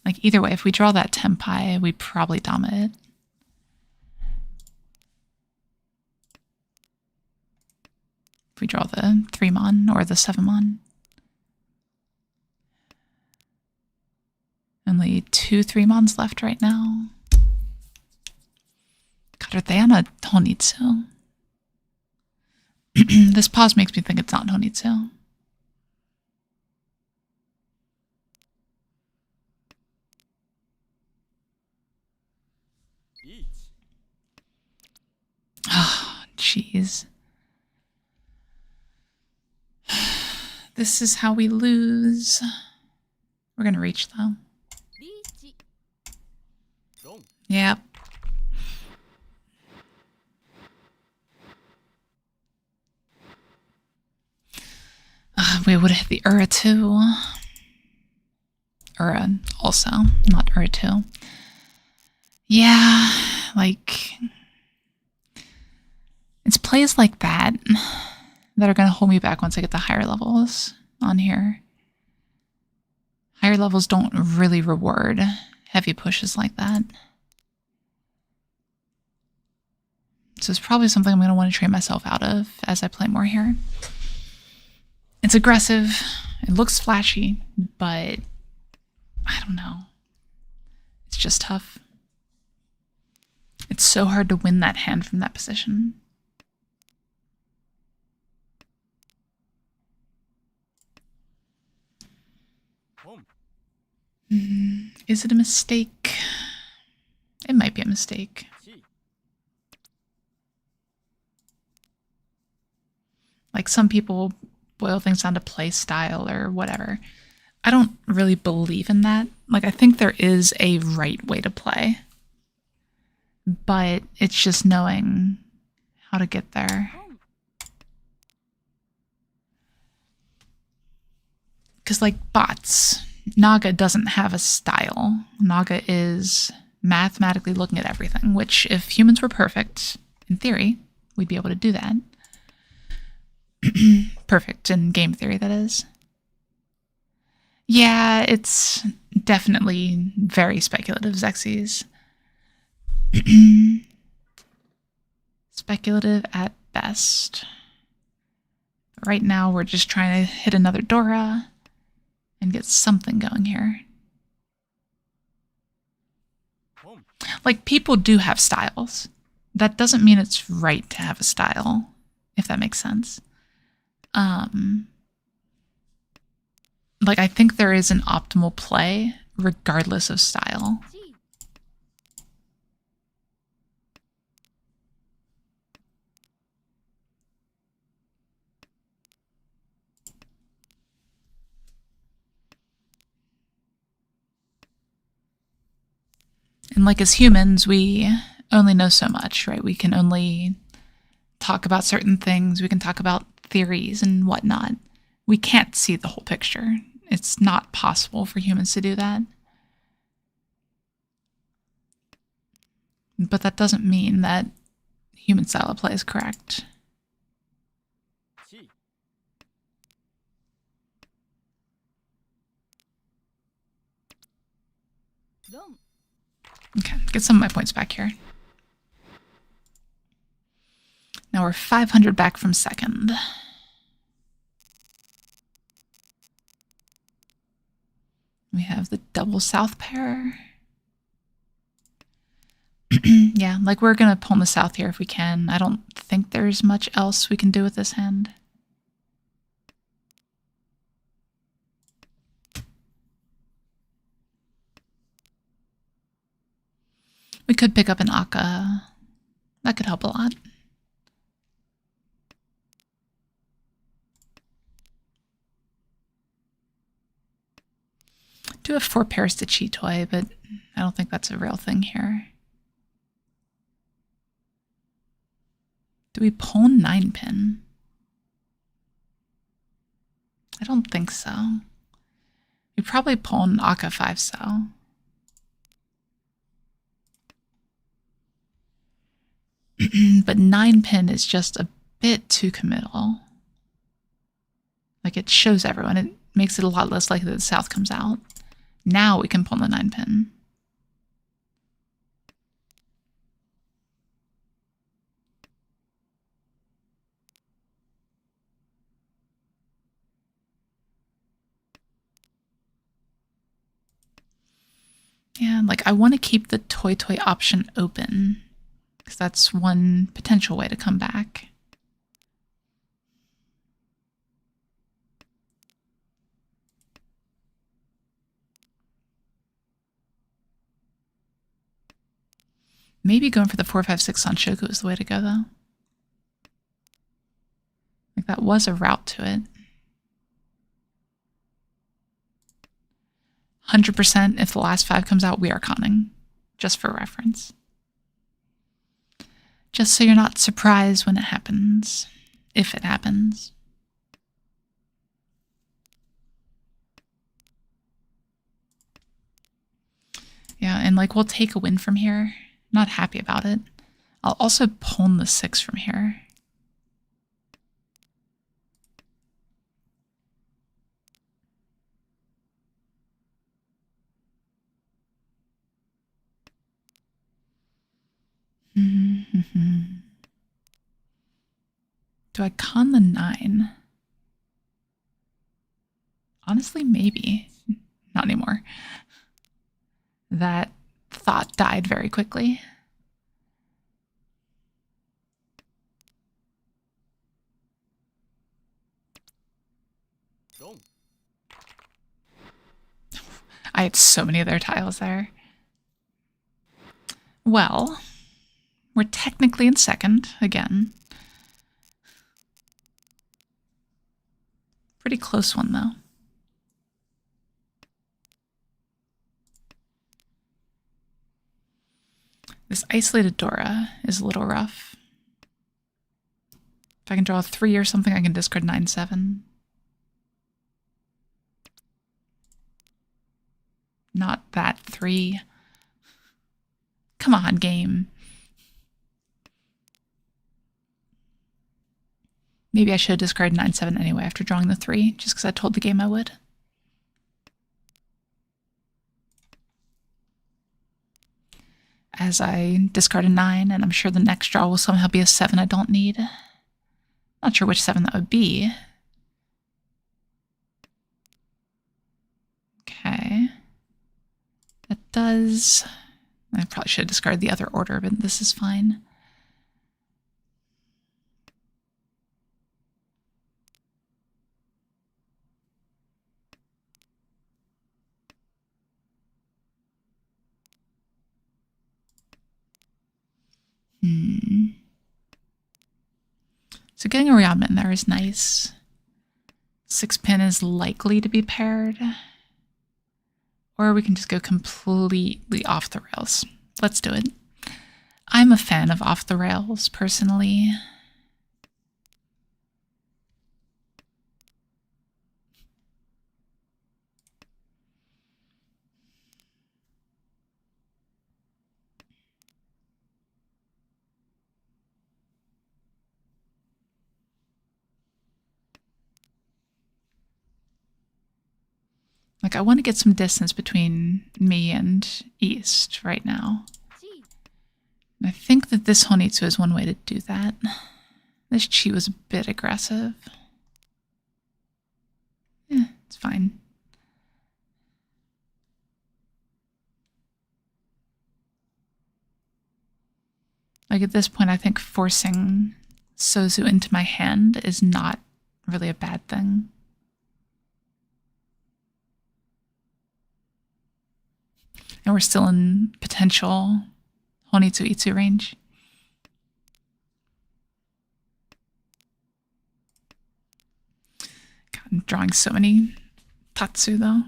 Like, either way, if we draw that Tenpai, we probably Dama it. If we draw the 3-mon or the 7-mon. Only 2 3-mons left right now. God, are they on a Honitsu? This pause makes me think it's not Honitsu. Oh, jeez. This is how we lose. We're gonna reach, though. Yep. We would have hit the Ura too. Ura also, not Ura too. Yeah, like, it's plays like that that are going to hold me back once I get the higher levels on here. Higher levels don't really reward heavy pushes like that. So it's probably something I'm going to want to train myself out of as I play more here. It's aggressive, it looks flashy, but I don't know. It's just tough. It's so hard to win that hand from that position. Is it a mistake? It might be a mistake. Like, some people boil things down to play style or whatever. I don't really believe in that. Like, I think there is a right way to play, but it's just knowing how to get there. Because, like, bots, Naga doesn't have a style. Naga is mathematically looking at everything, which if humans were perfect, in theory, we'd be able to do that. Perfect in game theory, that is. Yeah, it's definitely very speculative, Xerxes. Speculative at best. But right now, we're just trying to hit another Dora and get something going here. Like, people do have styles. That doesn't mean it's right to have a style, if that makes sense. Like, I think there is an optimal play regardless of style. And like, as humans, we only know so much, right? We can only talk about certain things. We can talk about theories and whatnot. We can't see the whole picture. It's not possible for humans to do that. But that doesn't mean that human style of play is correct. Okay, get some of my points back here. Now we're 500 back from second. We have the double south pair. Yeah, like, we're going to pawn the south here if we can. I don't think there's much else we can do with this hand. We could pick up an Akka. That could help a lot. Do have 4 pairs to Chitoy, but I don't think that's a real thing here. Do we pawn 9-pin? I don't think so. We probably pawn Akka 5 so. But 9-pin is just a bit too committal. Like, it shows everyone. It makes it a lot less likely that the south comes out. Now we can pawn the 9-pin. Yeah, like, I want to keep the toy option open, because that's one potential way to come back. Maybe going for the 4-5-6 on Shoku is the way to go, though. Like, that was a route to it. 100% if the last 5 comes out, we are conning. Just for reference. Just so you're not surprised when it happens. If it happens. Yeah, and like, we'll take a win from here. Not happy about it. I'll also pawn the 6 from here. Do I con the 9? Honestly, maybe. Not anymore. That thought died very quickly. I had so many of their tiles there. Well, we're technically in second again. Pretty close one, though. This isolated Dora is a little rough. If I can draw a 3 or something, I can discard 9/7. Not that 3. Come on, game. Maybe I should have discarded 9/7 anyway after drawing the 3, just because I told the game I would. As I discard a 9, and I'm sure the next draw will somehow be a 7 I don't need. Not sure which 7 that would be. Okay. That does... I probably should have discarded the other order, but this is fine. So getting a rearmament in there is nice. 6-pin is likely to be paired. Or we can just go completely off the rails. Let's do it. I'm a fan of off the rails, personally. Like, I want to get some distance between me and East right now. And I think that this Honitsu is one way to do that. This Chi was a bit aggressive. Yeah, it's fine. Like, at this point, I think forcing Sozu into my hand is not really a bad thing. And we're still in potential Honitsu Itsu range. God, I'm drawing so many Tatsu, though.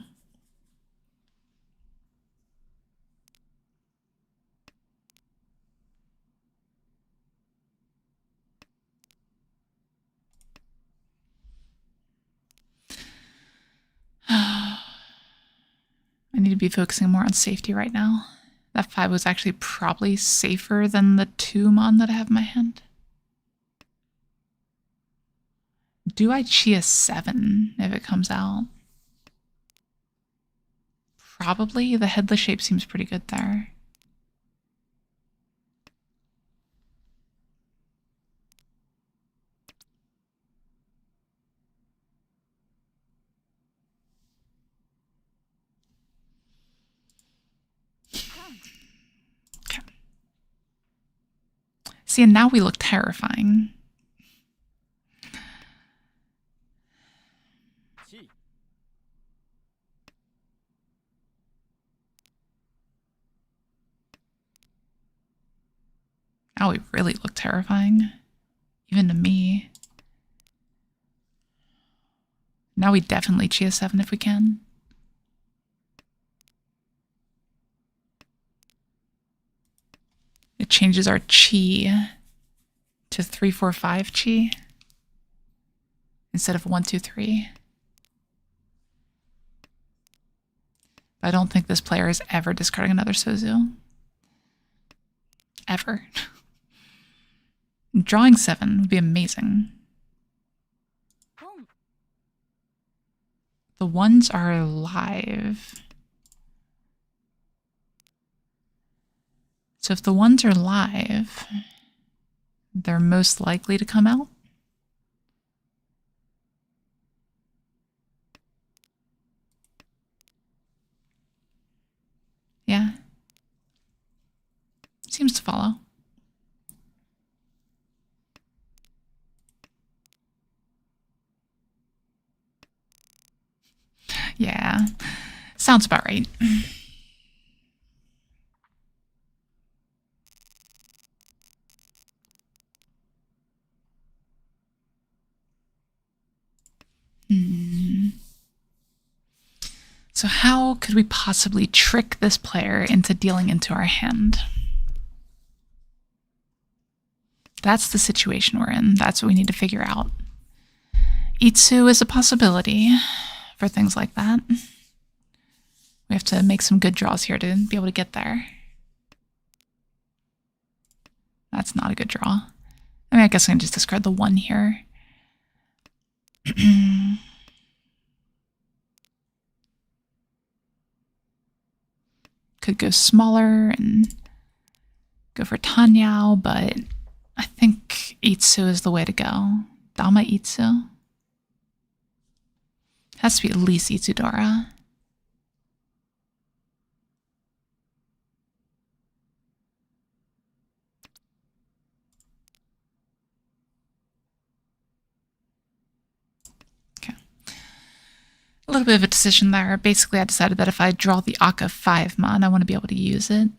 I need to be focusing more on safety right now. That 5 was actually probably safer than the 2 mon that I have in my hand. Do I Chi a 7 if it comes out? Probably. The headless shape seems pretty good there. Okay. See, and now we look terrifying. Now we really look terrifying. Even to me. Now we definitely Chi a 7 if we can. It changes our Chi to 3-4-5 Chi instead of 1-2-3. I don't think this player is ever discarding another Sozu. Ever. Drawing 7 would be amazing. The ones are live. So if the ones are live, they're most likely to come out. Yeah. Seems to follow. Sounds about right. So how could we possibly trick this player into dealing into our hand? That's the situation we're in. That's what we need to figure out. Itsu is a possibility for things like that. We have to make some good draws here to be able to get there. That's not a good draw. I mean, I guess I can just discard the 1 here. Could go smaller and go for Tanyao, but I think Itsu is the way to go. Dama Itsu. Has to be at least Itsudora. Okay. A little bit of a decision there. Basically, I decided that if I draw the Akka 5-mon, I want to be able to use it.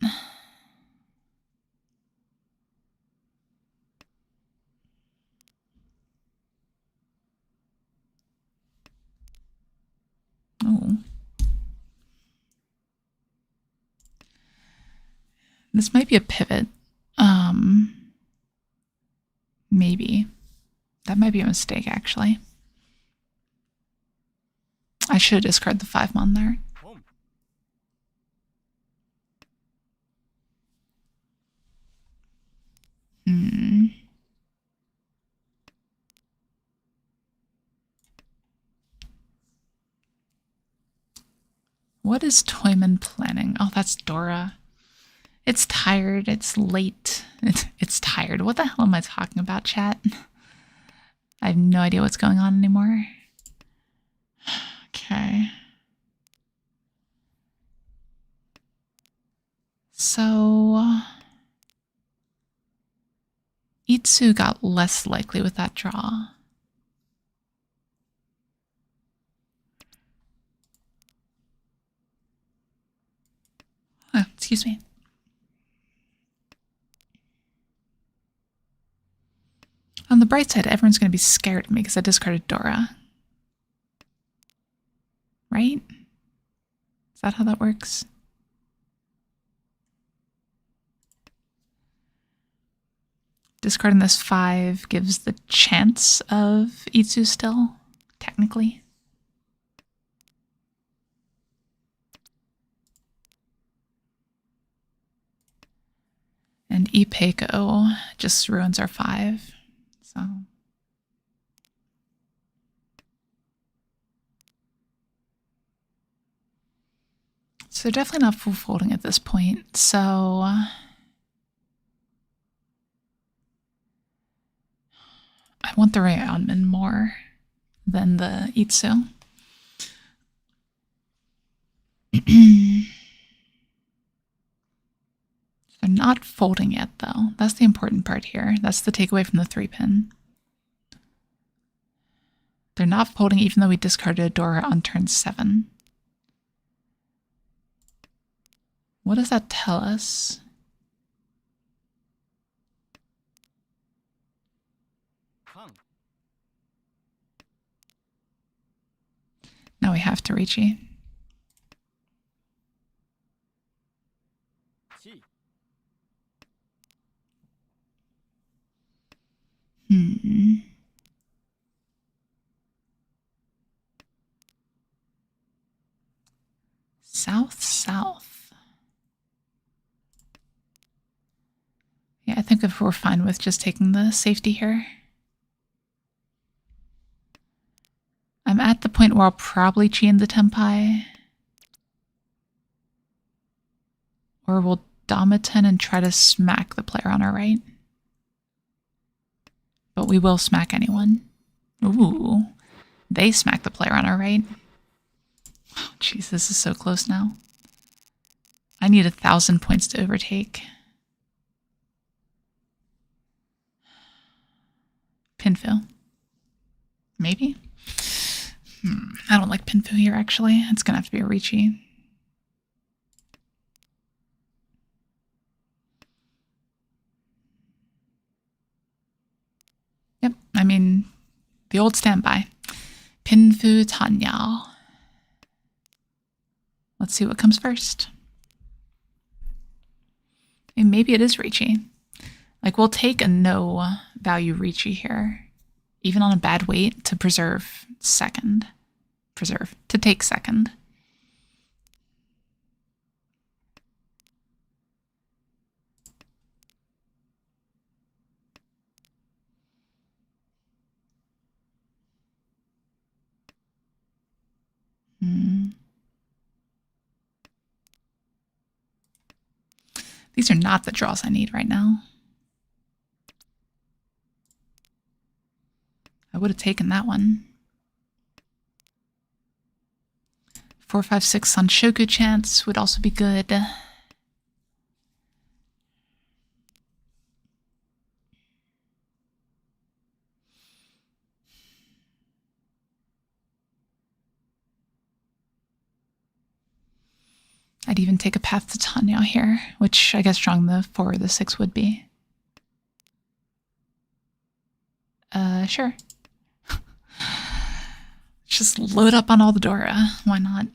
Oh. This might be a pivot. Maybe. That might be a mistake, actually. I should discard the 5-mon there. What is Toyman planning? Oh, that's Dora. It's tired. It's late. It's tired. What the hell am I talking about, chat? I have no idea what's going on anymore. Okay. So Itsu got less likely with that draw. Oh, excuse me. On the bright side, everyone's going to be scared of me because I discarded Dora. Right? Is that how that works? Discarding this 5 gives the chance of Itsu still, technically. And Ipeiko just ruins our 5. So they're definitely not full folding at this point. So I want the Rayeonmin more than the Itsu. They're not folding yet, though. That's the important part here. That's the takeaway from the 3-pin. They're not folding even though we discarded a Dora on turn 7. What does that tell us? Now we have to Riichi. South. Yeah, I think if we're fine with just taking the safety here. I'm at the point where I'll probably chi in the Tenpai. Or we'll Damaten and try to smack the player on our right. But we will smack anyone. Ooh. They smack the player on our right. Oh, jeez, this is so close now. I need 1,000 points to overtake. Pinfu. Maybe? I don't like Pinfu here, actually. It's gonna have to be a Riichi. mean, the old standby. Pinfu Tanyao. Let's see what comes first. And maybe it is Riichi. Like, we'll take a no value Riichi here, even on a bad weight, to preserve second. To take second. These are not the draws I need right now. I would have taken that one. 4, 5, 6 on Shoku chance would also be good. I'd even take a path to Tanya here, which I guess drawing the 4 or the 6 would be. Sure. Just load up on all the Dora. Why not?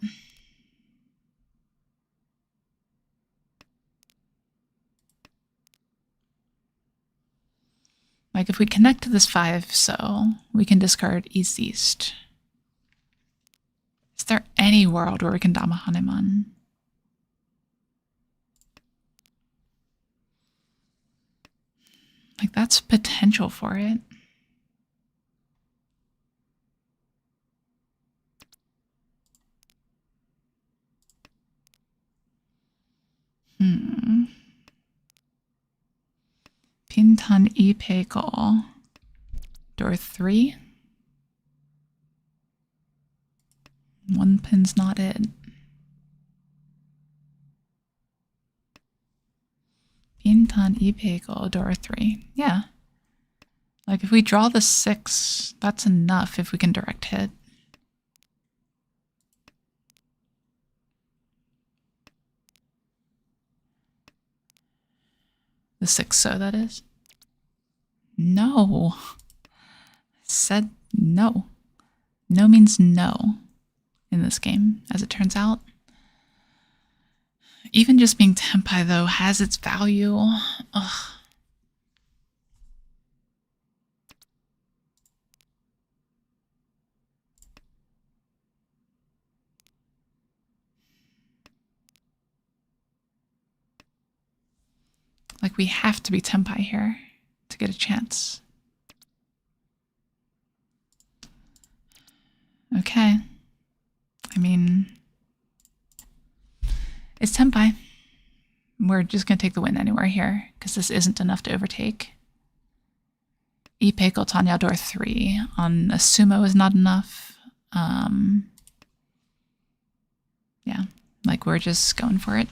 Like, if we connect to this 5, so we can discard East. Is there any world where we can Dama Hanuman? Like, that's potential for it. Pintan Ipeko. Door 3. 1 pin's not it. Pintan Ipeko. Door 3. Yeah. Like, if we draw the 6, that's enough if we can direct hit. The 6, so that is. No. Said no. No means no in this game, as it turns out. Even just being Tenpai, though, has its value. Ugh. Like, we have to be Tenpai here to get a chance. Okay. I mean, it's Tenpai. We're just going to take the win anywhere here, because this isn't enough to overtake. Ipeko Tanya door 3 on a sumo is not enough. Yeah, like, we're just going for it.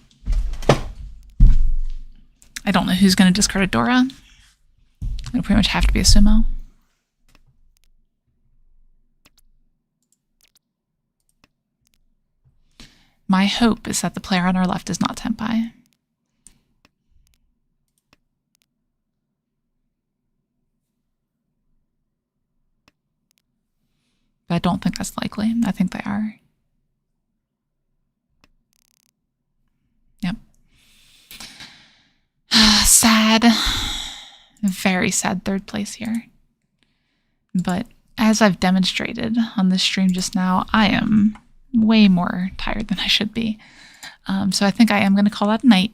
I don't know who's going to discard a Dora. It'll pretty much have to be a sumo. My hope is that the player on our left is not Tenpai. But I don't think that's likely. I think they are. Yep. Sad. Very sad third place here. But as I've demonstrated on this stream just now, I am way more tired than I should be. So I think I am going to call that a night.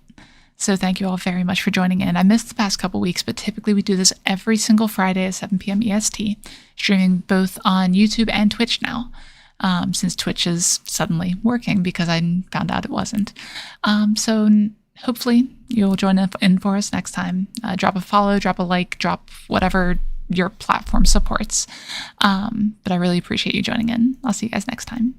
So thank you all very much for joining in. I missed the past couple weeks, but typically we do this every single Friday at 7 p.m. EST, streaming both on YouTube and Twitch now, since Twitch is suddenly working because I found out it wasn't. So hopefully you'll join in for us next time. Drop a follow, drop a like, drop whatever your platform supports. But I really appreciate you joining in. I'll see you guys next time.